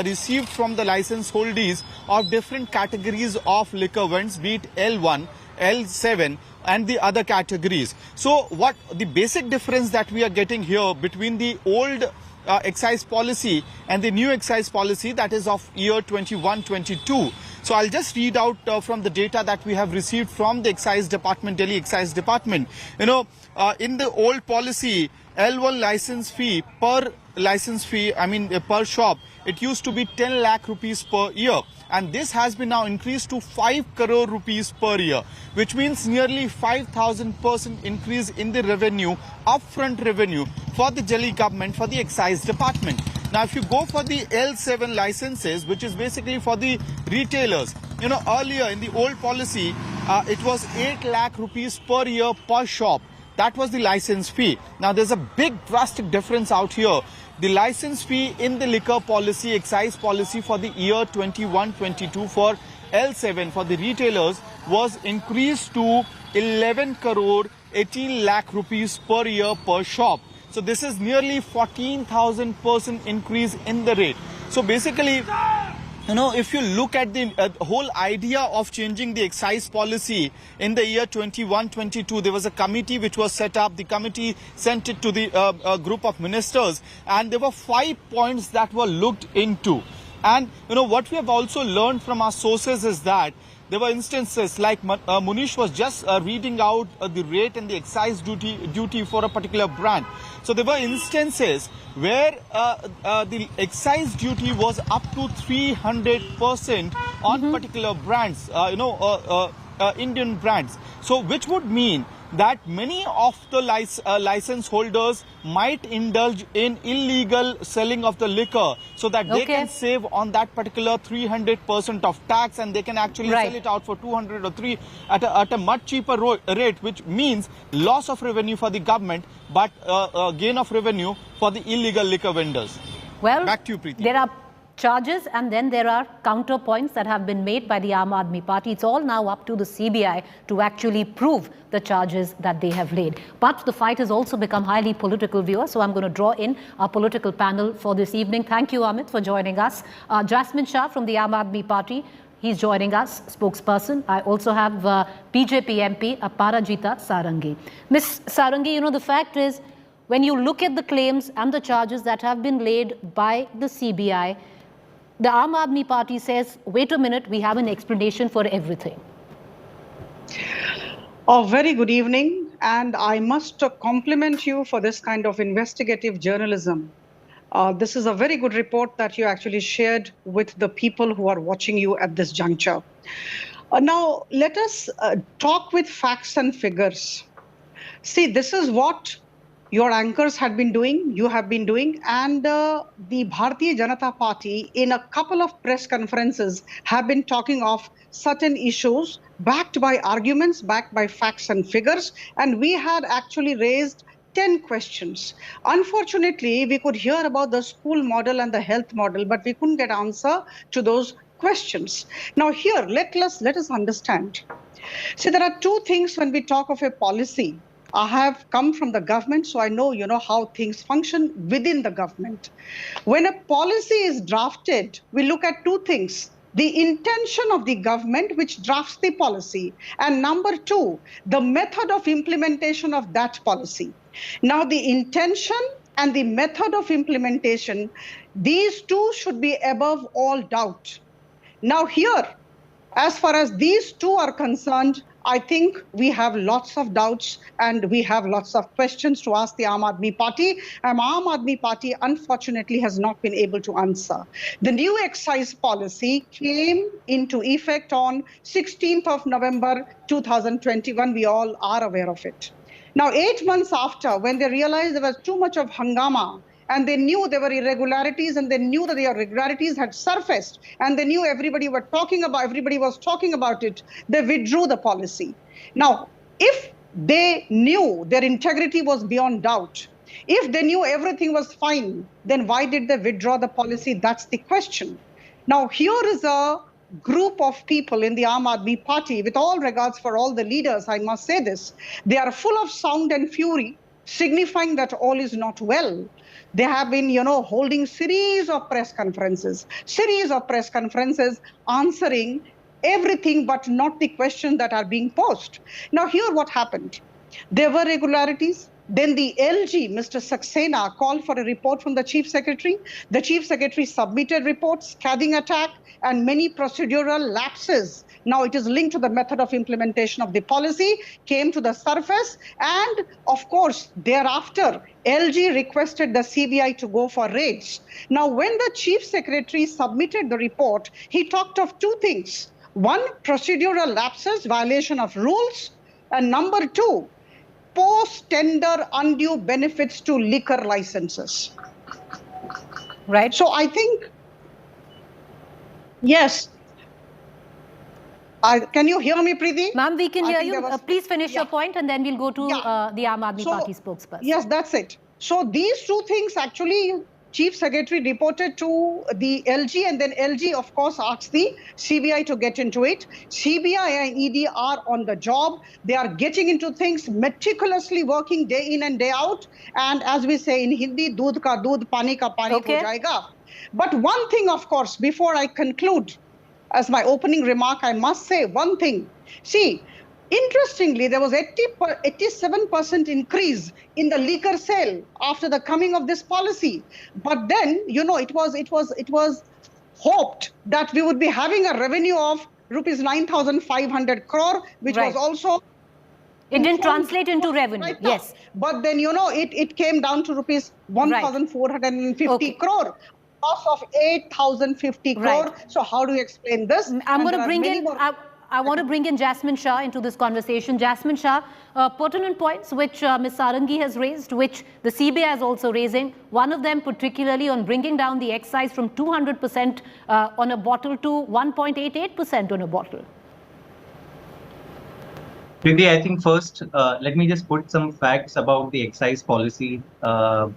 received from the license holdees of different categories of liquor vends, be it L1, L7 and the other categories. So what the basic difference that we are getting here between the old excise policy and the new excise policy, that is of year 21-22. So I'll just read out from the data that we have received from the Excise Department, Delhi Excise Department. You know, in the old policy, L1 license fee, per shop, it used to be 10 lakh rupees per year. And this has been now increased to 5 crore rupees per year, which means nearly 5,000% increase in the revenue, upfront revenue for the Delhi government, for the Excise Department. Now, if you go for the L7 licenses, which is basically for the retailers, you know, earlier in the old policy, it was 8 lakh rupees per year per shop. That was the license fee. Now, there's a big drastic difference out here. The license fee in the liquor policy, excise policy for the year 21-22 for L7 for the retailers was increased to 11 crore 18 lakh rupees per year per shop. So this is nearly 14,000% increase in the rate. So basically, you know, if you look at the whole idea of changing the excise policy in the year 21-22, there was a committee which was set up. The committee sent it to the group of ministers, and there were 5 points that were looked into. And, you know, what we have also learned from our sources is that there were instances like Munish was just reading out the rate and the excise duty for a particular brand. So there were instances where the excise duty was up to 300% on particular brands, Indian brands. So which would mean that many of the license holders might indulge in illegal selling of the liquor so that they can save on that particular 300% of tax, and they can actually sell it out for 200 or 3 at a much cheaper rate, which means loss of revenue for the government, but gain of revenue for the illegal liquor vendors. Well, back to you, Preeti. There are charges and then there are counterpoints that have been made by the Aam Aadmi Party. It's all now up to the CBI to actually prove the charges that they have laid. But the fight has also become highly political, viewers. So I'm going to draw in our political panel for this evening. Thank you, Amit, for joining us. Jasmine Shah from the Aam Aadmi Party, he's joining us, spokesperson. I also have BJP MP Aparajita Sarangi. Ms. Sarangi, you know, the fact is, when you look at the claims and the charges that have been laid by the CBI, the Aam Aadmi Party says, wait a minute, we have an explanation for everything. Oh, very good evening. And I must compliment you for this kind of investigative journalism. This is a very good report that you actually shared with the people who are watching you at this juncture. Now, let us talk with facts and figures. See, this is what your anchors had been doing, you have been doing, and the Bharatiya Janata Party in a couple of press conferences have been talking of certain issues backed by arguments, backed by facts and figures, and we had actually raised 10 questions. Unfortunately, we could hear about the school model and the health model, but we couldn't get answer to those questions. Now here, let us understand. See, there are two things when we talk of a policy. I have come from the government, so I know, how things function within the government. When a policy is drafted, we look at two things. The intention of the government which drafts the policy, and number two, the method of implementation of that policy. Now, the intention and the method of implementation, these two should be above all doubt. Now here, as far as these two are concerned, I think we have lots of doubts and we have lots of questions to ask the Aam Aadmi Party. And Aam Aadmi Party, unfortunately, has not been able to answer. The new excise policy came into effect on 16th of November 2021. We all are aware of it. Now, 8 months after, when they realized there was too much of hangama, and they knew there were irregularities, and they knew that the irregularities had surfaced, and they knew everybody was talking about it, they withdrew the policy. Now, if they knew their integrity was beyond doubt, if they knew everything was fine, then why did they withdraw the policy? That's the question. Now, here is a group of people in the Aam Aadmi Party, with all regards for all the leaders, I must say this, they are full of sound and fury, signifying that all is not well. They have been, holding series of press conferences answering everything but not the questions that are being posed. Now, here what happened? There were irregularities. Then the LG, Mr. Saxena, called for a report from the Chief Secretary. The Chief Secretary submitted reports, scathing attack, and many procedural lapses. Now it is linked to the method of implementation of the policy, came to the surface, and of course, thereafter, LG requested the CBI to go for raids. Now, when the Chief Secretary submitted the report, he talked of two things. One, procedural lapses, violation of rules, and number two, post-tender undue benefits to liquor licenses. Right. So I think, yes. Can you hear me, Preeti? Ma'am, we can hear you. Please finish your point and then we'll go to the Aam Aadmi Party spokesperson. Yes, that's it. So these two things actually, Chief Secretary reported to the LG, and then LG, of course, asked the CBI to get into it. CBI and ED are on the job. They are getting into things, meticulously working day in and day out. And as we say in Hindi, doodh ka doodh, pani ka pani ho jayega. But one thing, of course, before I conclude, as my opening remark, I must say one thing. See, interestingly, there was 87% increase in the liquor sale after the coming of this policy. But then, it was hoped that we would be having a revenue of rupees 9,500 crore, which was also... It didn't translate into revenue, yes. But then, it came down to rupees 1,450 crore. Loss of 8,050 crore. So how do you explain this? I'm going to bring in... I want to bring in Jasmine Shah into this conversation. Jasmine Shah, pertinent points which Ms. Sarangi has raised, which the CBI is also raising. One of them particularly on bringing down the excise from 200% on a bottle to 1.88% on a bottle. Preeti, I think first, let me just put some facts about the excise policy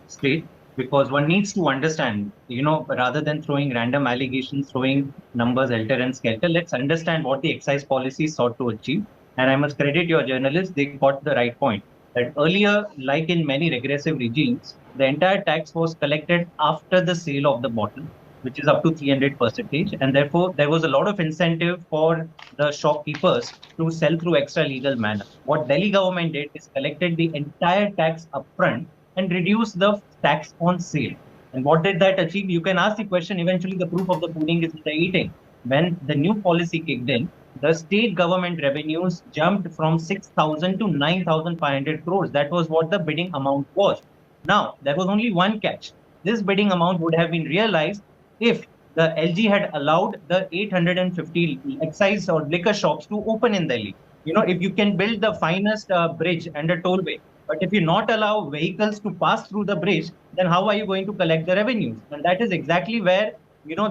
straight. Because one needs to understand, rather than throwing random allegations, throwing numbers, helter and skelter, let's understand what the excise policy sought to achieve. And I must credit your journalists, they got the right point. That earlier, like in many regressive regimes, the entire tax was collected after the sale of the bottle, which is up to 300%. And therefore, there was a lot of incentive for the shopkeepers to sell through extra legal manner. What Delhi government did is collected the entire tax upfront and reduce the tax on sale. And what did that achieve? You can ask the question, eventually the proof of the pudding is in the eating. When the new policy kicked in, the state government revenues jumped from 6,000 to 9,500 crores. That was what the bidding amount was. Now, there was only one catch. This bidding amount would have been realized if the LG had allowed the 850 excise or liquor shops to open in Delhi. If you can build the finest bridge and a tollway, but if you not allow vehicles to pass through the bridge, then how are you going to collect the revenues? And that is exactly where,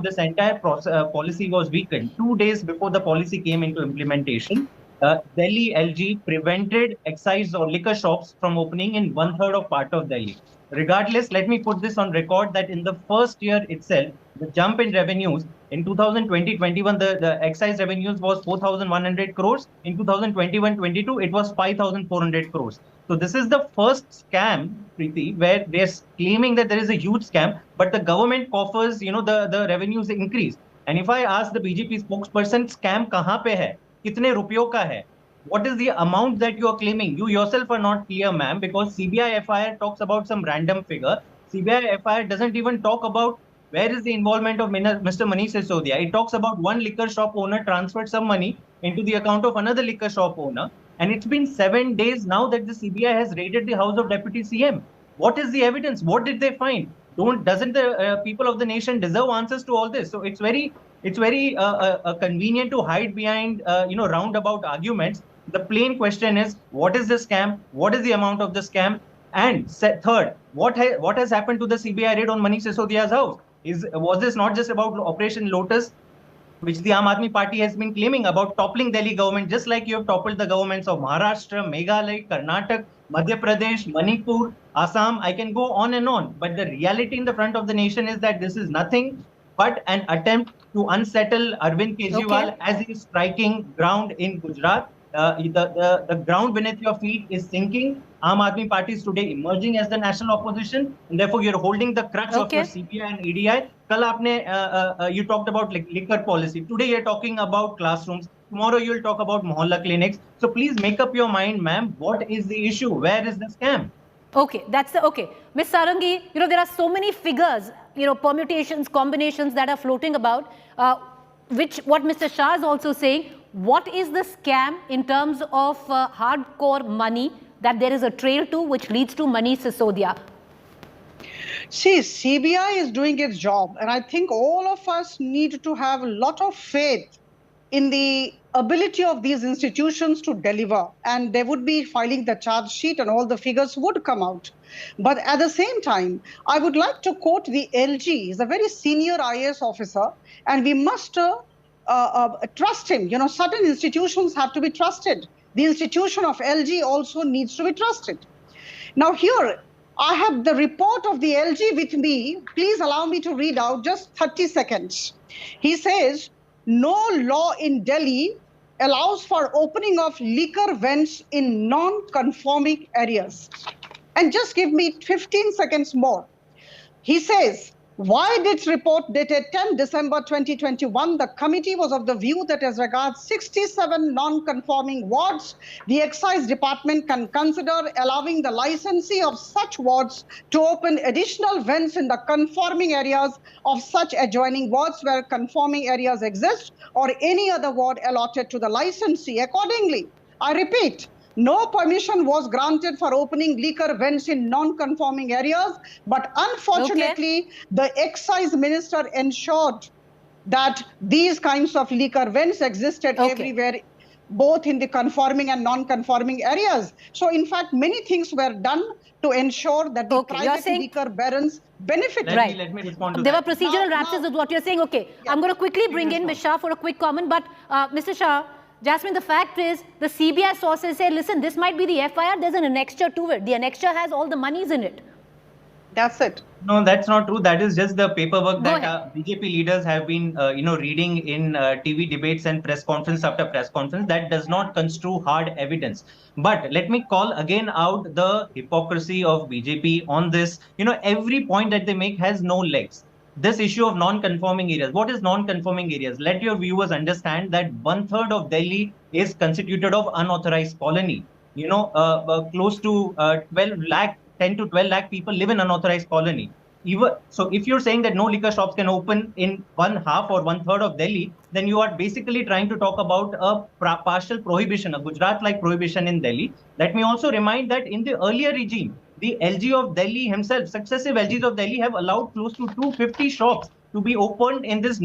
this entire policy was weakened. 2 days before the policy came into implementation, Delhi LG prevented excise or liquor shops from opening in 1/3 of part of Delhi. Regardless, let me put this on record that in the first year itself, the jump in revenues in 2020-21, the excise revenues was 4,100 crores. In 2021-22, it was 5,400 crores. So this is the first scam, Preeti, where they're claiming that there is a huge scam, but the government coffers, the revenues increase. And if I ask the BJP spokesperson, scam kahan pe hai? Kitne rupiyon ka hai? What is the amount that you are claiming? You yourself are not clear, ma'am, because CBI FIR talks about some random figure. CBI FIR doesn't even talk about where is the involvement of Mr. Manish Sisodia. It talks about one liquor shop owner transferred some money into the account of another liquor shop owner. And it's been 7 days now that the CBI has raided the house of Deputy CM. What is the evidence? What did they find? Doesn't the people of the nation deserve answers to all this? So it's very convenient to hide behind roundabout arguments. The plain question is, what is the scam? What is the amount of the scam? And third, what has happened to the CBI raid on Manish Sisodia's house? Was this not just about Operation Lotus, which the Aam Aadmi Party has been claiming about toppling Delhi government, just like you have toppled the governments of Maharashtra, Meghalaya, Karnataka, Madhya Pradesh, Manipur, Assam? I can go on and on. But the reality in the front of the nation is that this is nothing but an attempt to unsettle Arvind Kejriwal as he is striking ground in Gujarat. The ground beneath your feet is sinking. Aam Aadmi Party is today emerging as the national opposition, and therefore you're holding the crutch of your CPI and EDI. Kal you talked about liquor policy. Today you're talking about classrooms. Tomorrow you'll talk about mohalla clinics. So please make up your mind, ma'am. What is the issue? Where is the scam? Okay, Ms. Sarangi, there are so many figures, permutations, combinations that are floating about, what Mr. Shah is also saying. What is the scam in terms of hardcore money that there is a trail to, which leads to Manish Sisodia? See, CBI is doing its job, and I think all of us need to have a lot of faith in the ability of these institutions to deliver, and they would be filing the charge sheet and all the figures would come out. But at the same time, I would like to quote the LG. He's a very senior IAS officer, and we must trust him. Certain institutions have to be trusted. The institution of LG also needs to be trusted. Now here, I have the report of the LG with me. Please allow me to read out just 30 seconds. He says, no law in Delhi allows for opening of liquor vents in non-conforming areas. And just give me 15 seconds more. He says, why this report dated 10 December 2021, the committee was of the view that as regards 67 non-conforming wards, the excise department can consider allowing the licensee of such wards to open additional vents in the conforming areas of such adjoining wards where conforming areas exist, or any other ward allotted to the licensee accordingly. I repeat, no permission was granted for opening liquor vents in non-conforming areas, but unfortunately, the excise minister ensured that these kinds of liquor vents existed everywhere, both in the conforming and non-conforming areas. So, in fact, many things were done to ensure that the private liquor barons benefited. Let me respond to there that. Were procedural lapses with what you're saying. Okay, I'm going to quickly bring in Ms. Shah for a quick comment, but Mr. Shah, Jasmine, the fact is, the CBI sources say, listen, this might be the FIR, there's an annexure to it. The annexure has all the monies in it. That's it. No, that's not true. That is just the paperwork that BJP leaders have been, reading in TV debates and press conference after press conference. That does not construe hard evidence. But let me call again out the hypocrisy of BJP on this. Every point that they make has no legs. This issue of non-conforming areas. What is non-conforming areas? Let your viewers understand that 1/3 of Delhi is constituted of unauthorized colony. Close to 10 to 12 lakh people live in unauthorized colony. So if you're saying that no liquor shops can open in 1/2 or 1/3 of Delhi, then you are basically trying to talk about a partial prohibition, a Gujarat-like prohibition in Delhi. Let me also remind that in the earlier regime, the LG of Delhi himself, successive LGs of Delhi have allowed close to 250 shops to be opened in this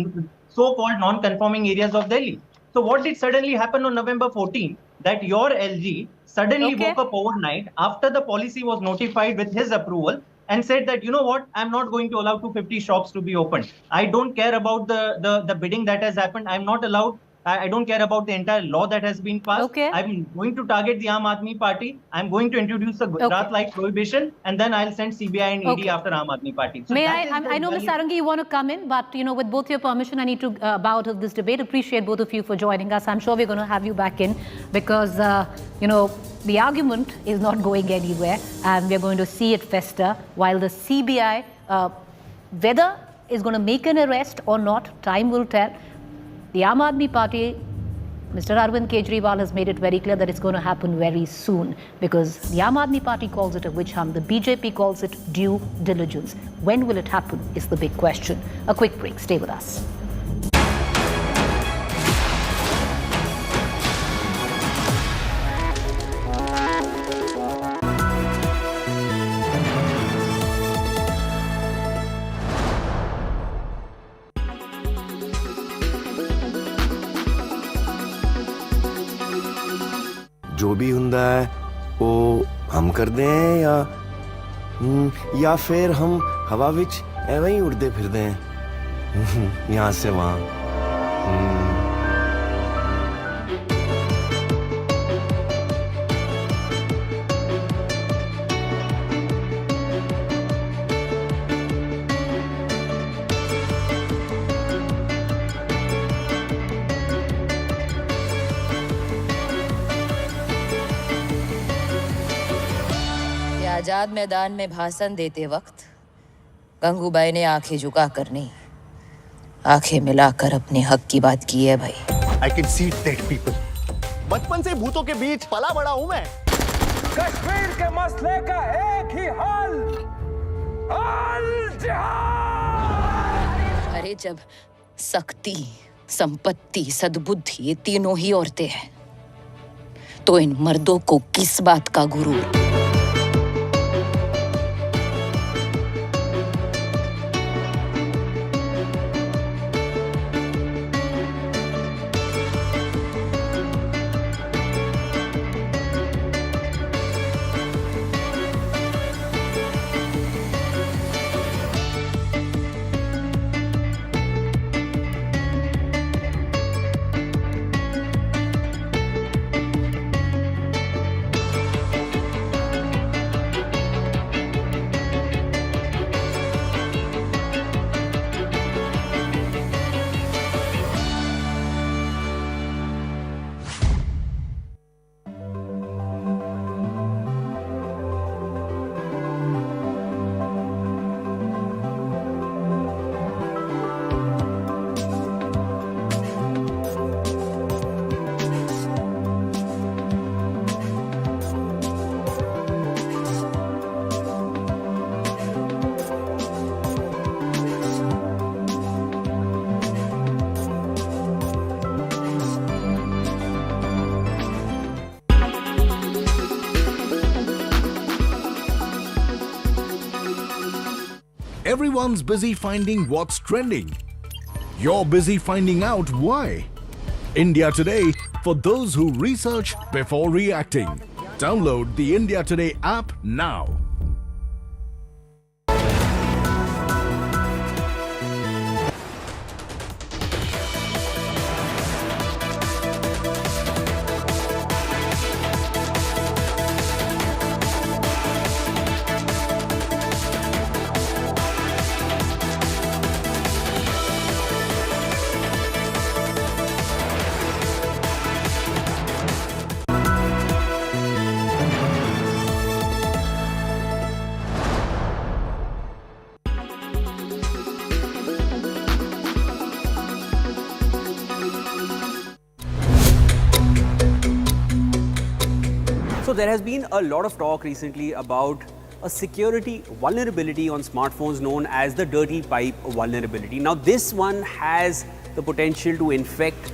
so-called non-conforming areas of Delhi. So what did suddenly happen on November 14? That your LG suddenly woke up overnight after the policy was notified with his approval and said that, I'm not going to allow 250 shops to be opened. I don't care about the bidding that has happened. I'm not allowed I don't care about the entire law that has been passed. Okay. I'm going to target the Aam Aadmi Party. I'm going to introduce the Gujarat-like prohibition, and then I'll send CBI and ED after Aam Aadmi Party. So I know, Ms. Sarangi, you want to come in, but with both your permission, I need to bow out of this debate. Appreciate both of you for joining us. I'm sure we're going to have you back in because, the argument is not going anywhere, and we're going to see it fester while the CBI, whether is going to make an arrest or not, time will tell. The Aam Aadmi Party, Mr. Arvind Kejriwal has made it very clear that it's going to happen very soon because the Aam Aadmi Party calls it a witch hunt. The BJP calls it due diligence. When will it happen is the big question. A quick break. Stay with us. जो भी हुंदा है वो हम कर दें या फिर हम हवा विच एवं ही उड़ते फिरते हैं यहाँ से वहाँ आजाद मैदान में भाषण देते वक्त गंगूबाई ने आंखें झुकाकर नहीं, आंखें मिलाकर अपने हक की बात की है भाई। I can see dead people. बचपन से भूतों के बीच पला बड़ा हूं मैं। कश्मीर के मसले का एक ही हल, जिहाद। अरे जब शक्ति, संपत्ति, सद्बुद्धि ये तीनों ही औरतें हैं, तो इन मर्दों को किस बात का गुरूर? Everyone's busy finding what's trending. You're busy finding out why. India Today for those who research before reacting. Download the India Today app now. So there has been a lot of talk recently about a security vulnerability on smartphones known as the dirty pipe vulnerability. Now this one has the potential to infect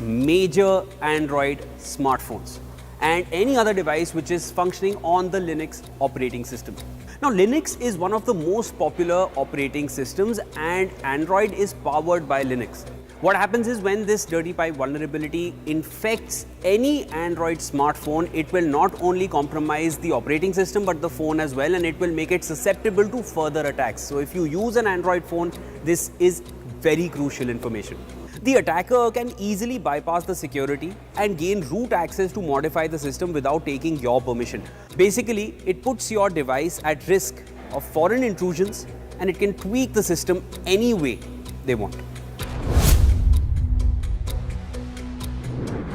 major Android smartphones and any other device which is functioning on the Linux operating system. Now Linux is one of the most popular operating systems and Android is powered by Linux. What happens is when this dirty pipe vulnerability infects any Android smartphone, it will not only compromise the operating system but the phone as well, and it will make it susceptible to further attacks. So if you use an Android phone, this is very crucial information. The attacker can easily bypass the security and gain root access to modify the system without taking your permission. Basically, it puts your device at risk of foreign intrusions, and it can tweak the system any way they want.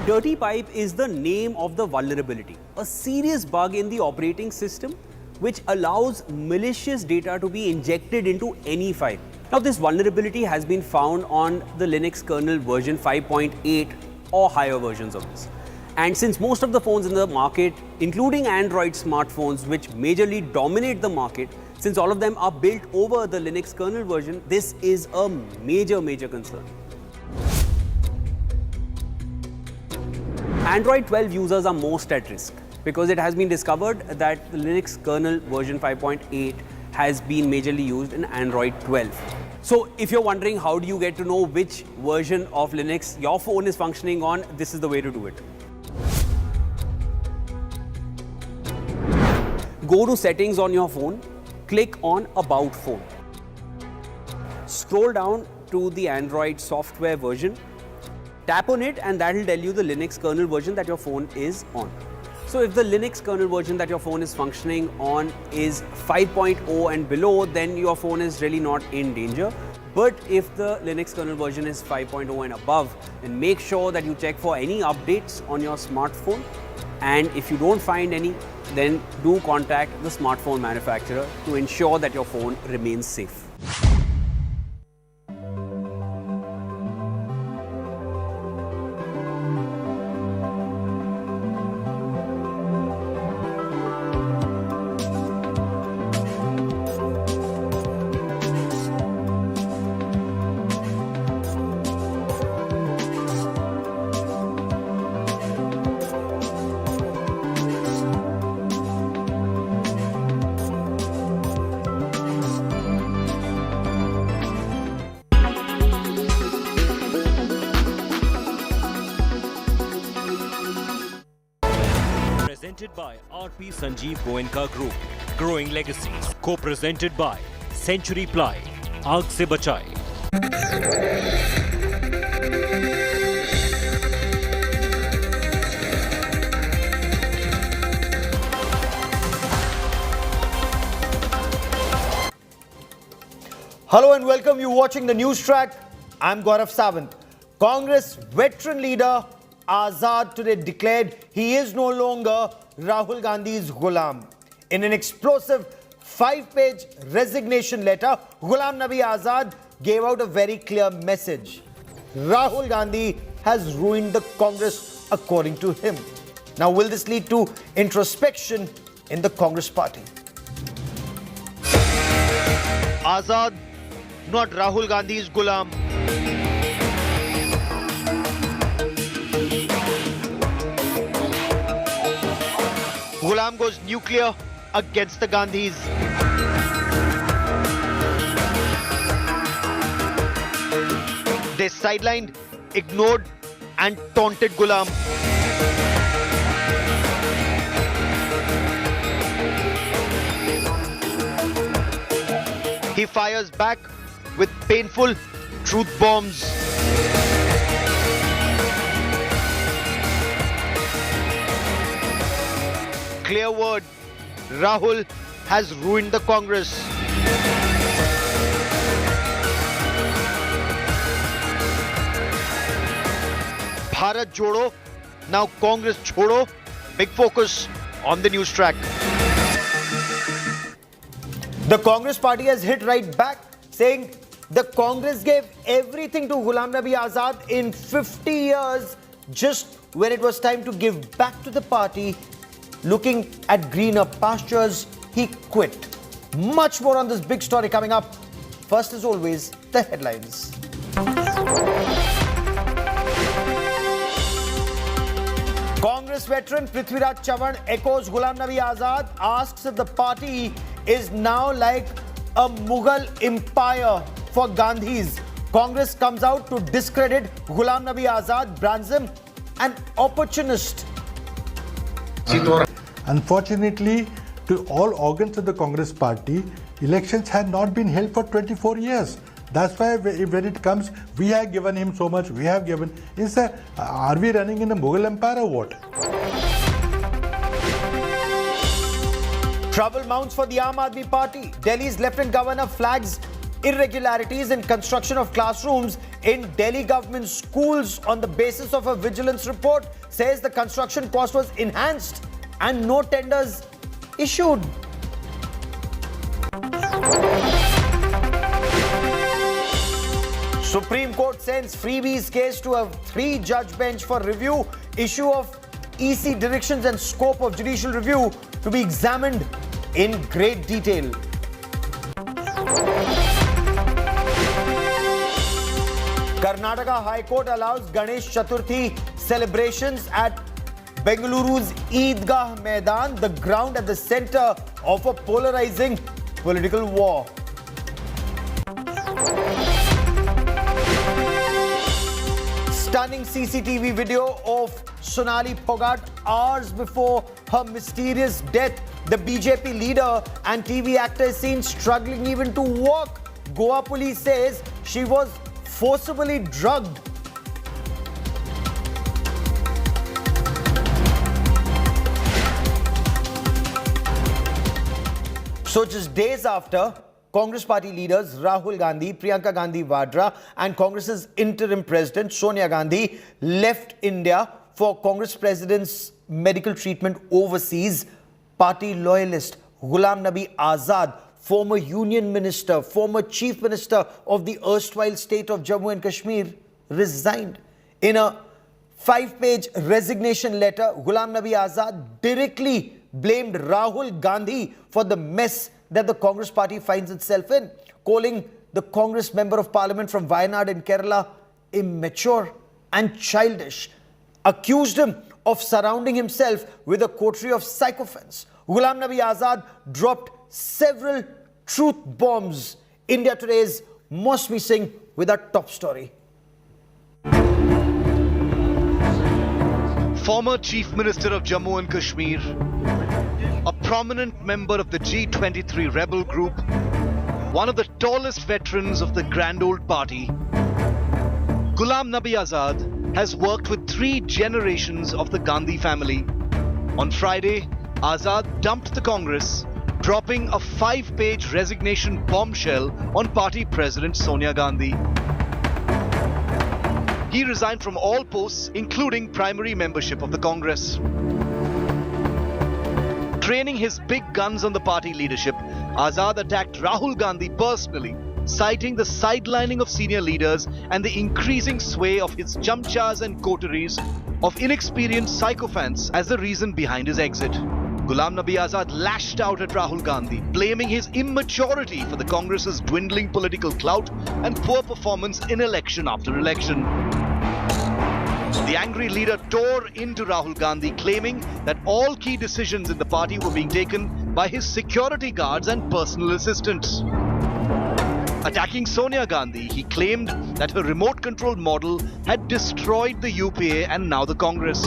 Dirty pipe is the name of the vulnerability, a serious bug in the operating system which allows malicious data to be injected into any file. Now, this vulnerability has been found on the Linux kernel version 5.8 or higher versions of this. And since most of the phones in the market, including Android smartphones, which majorly dominate the market, since all of them are built over the Linux kernel version, this is a major concern. Android 12 users are most at risk because it has been discovered that the Linux kernel version 5.8 has been majorly used in Android 12. So if you're wondering how do you get to know which version of Linux your phone is functioning on, this is the way to do it. Go to settings on your phone, click on About Phone. Scroll down to the Android software version, tap on it, and that will tell you the Linux kernel version that your phone is on. So if the Linux kernel version that your phone is functioning on is 5.0 and below, then your phone is really not in danger. But if the Linux kernel version is 5.0 and above, then make sure that you check for any updates on your smartphone. And if you don't find any, then do contact the smartphone manufacturer to ensure that your phone remains safe. Presented by RP Sanjeev Goenka Group, Growing Legacies. Co-presented by Century Ply, Aag se Bachaye. Hello and welcome. You're watching the news track. I'm Gaurav Sawant. Congress veteran leader Azad today declared he is no longer Rahul Gandhi's Ghulam. In an explosive 5-page resignation letter, Ghulam Nabi Azad gave out a very clear message. Rahul Gandhi has ruined the Congress, according to him. Now, will this lead to introspection in the Congress party? Azad, not Rahul Gandhi's Ghulam. Ghulam goes nuclear against the Gandhis. They sidelined, ignored and taunted Ghulam. He fires back with painful truth bombs. Clear word, Rahul has ruined the Congress. Bharat Jodo, now Congress Chodo. Big focus on the news track. The Congress party has hit right back, saying the Congress gave everything to Ghulam Nabi Azad in 50 years. Just when it was time to give back to the party, looking at greener pastures, he quit. Much more on this big story coming up. First, as always, the headlines. Congress veteran Prithviraj Chavan echoes Ghulam Nabi Azad, asks if the party is now like a Mughal empire for Gandhis. Congress comes out to discredit Ghulam Nabi Azad, brands him an opportunist. Unfortunately, to all organs of the Congress party, elections had not been held for 24 years. That's why when it comes, we have given him so much, we have given. Are we running in a Mughal empire or what? Trouble mounts for the Aam Aadmi Party. Delhi's Lieutenant Governor flags irregularities in construction of classrooms in Delhi government schools on the basis of a vigilance report. Says the construction cost was enhanced and no tenders issued. Supreme Court sends freebies case to a 3-judge bench for review. Issue of EC directions and scope of judicial review to be examined in great detail. Karnataka High Court allows Ganesh Chaturthi celebrations at Bengaluru's Eidgah Maidan, the ground at the center of a polarizing political war. Stunning CCTV video of Sonali Phogat hours before her mysterious death. The BJP leader and TV actor is seen struggling even to walk. Goa police says she was forcibly drugged. So just days after, Congress party leaders Rahul Gandhi, Priyanka Gandhi Vadra and Congress's interim president Sonia Gandhi left India for Congress president's medical treatment overseas, party loyalist Ghulam Nabi Azad, former union minister, former chief minister of the erstwhile state of Jammu and Kashmir, resigned. In a 5-page resignation letter, Ghulam Nabi Azad directly blamed Rahul Gandhi for the mess that the Congress party finds itself in, calling the Congress member of parliament from Wayanad in Kerala immature and childish, accused him of surrounding himself with a coterie of sycophants. Ghulam Nabi Azad dropped several truth bombs. India Today's Mosmi Singh with our top story. Former Chief Minister of Jammu and Kashmir, a prominent member of the G23 rebel group, one of the tallest veterans of the grand old party, Ghulam Nabi Azad has worked with 3 generations of the Gandhi family. On Friday, Azad dumped the Congress, dropping a 5-page resignation bombshell on party president Sonia Gandhi. He resigned from all posts, including primary membership of the Congress. Training his big guns on the party leadership, Azad attacked Rahul Gandhi personally, citing the sidelining of senior leaders and the increasing sway of his chamchas and coteries of inexperienced sycophants as the reason behind his exit. Ghulam Nabi Azad lashed out at Rahul Gandhi, blaming his immaturity for the Congress's dwindling political clout and poor performance in election after election. The angry leader tore into Rahul Gandhi, claiming that all key decisions in the party were being taken by his security guards and personal assistants. Attacking Sonia Gandhi, he claimed that her remote-controlled model had destroyed the UPA and now the Congress.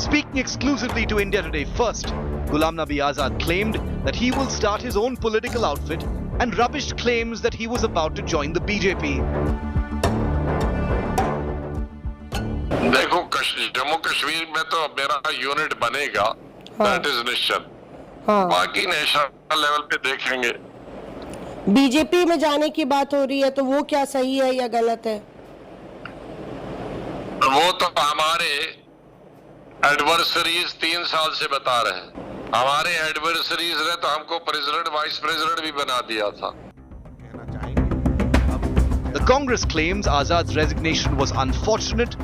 Speaking exclusively to India Today first, Ghulam Nabi Azad claimed that he will start his own political outfit and rubbished claims that he was about to join the BJP. देखो जम्मू कश्मीर में तो मेरा unit बनेगा, that is निश्चित। बाकी national level पे देखेंगे। BJP में जाने की बात हो रही है, तो वो क्या सही है या गलत है? वो तो हमारे एडवर्सरीज 3 साल से बता रहे हैं। हमारे एडवर्सरीज ने तो हमको प्रेसिडेंट वाइस प्रेसिडेंट भी बना दिया था। The Congress claims Azad's resignation was unfortunate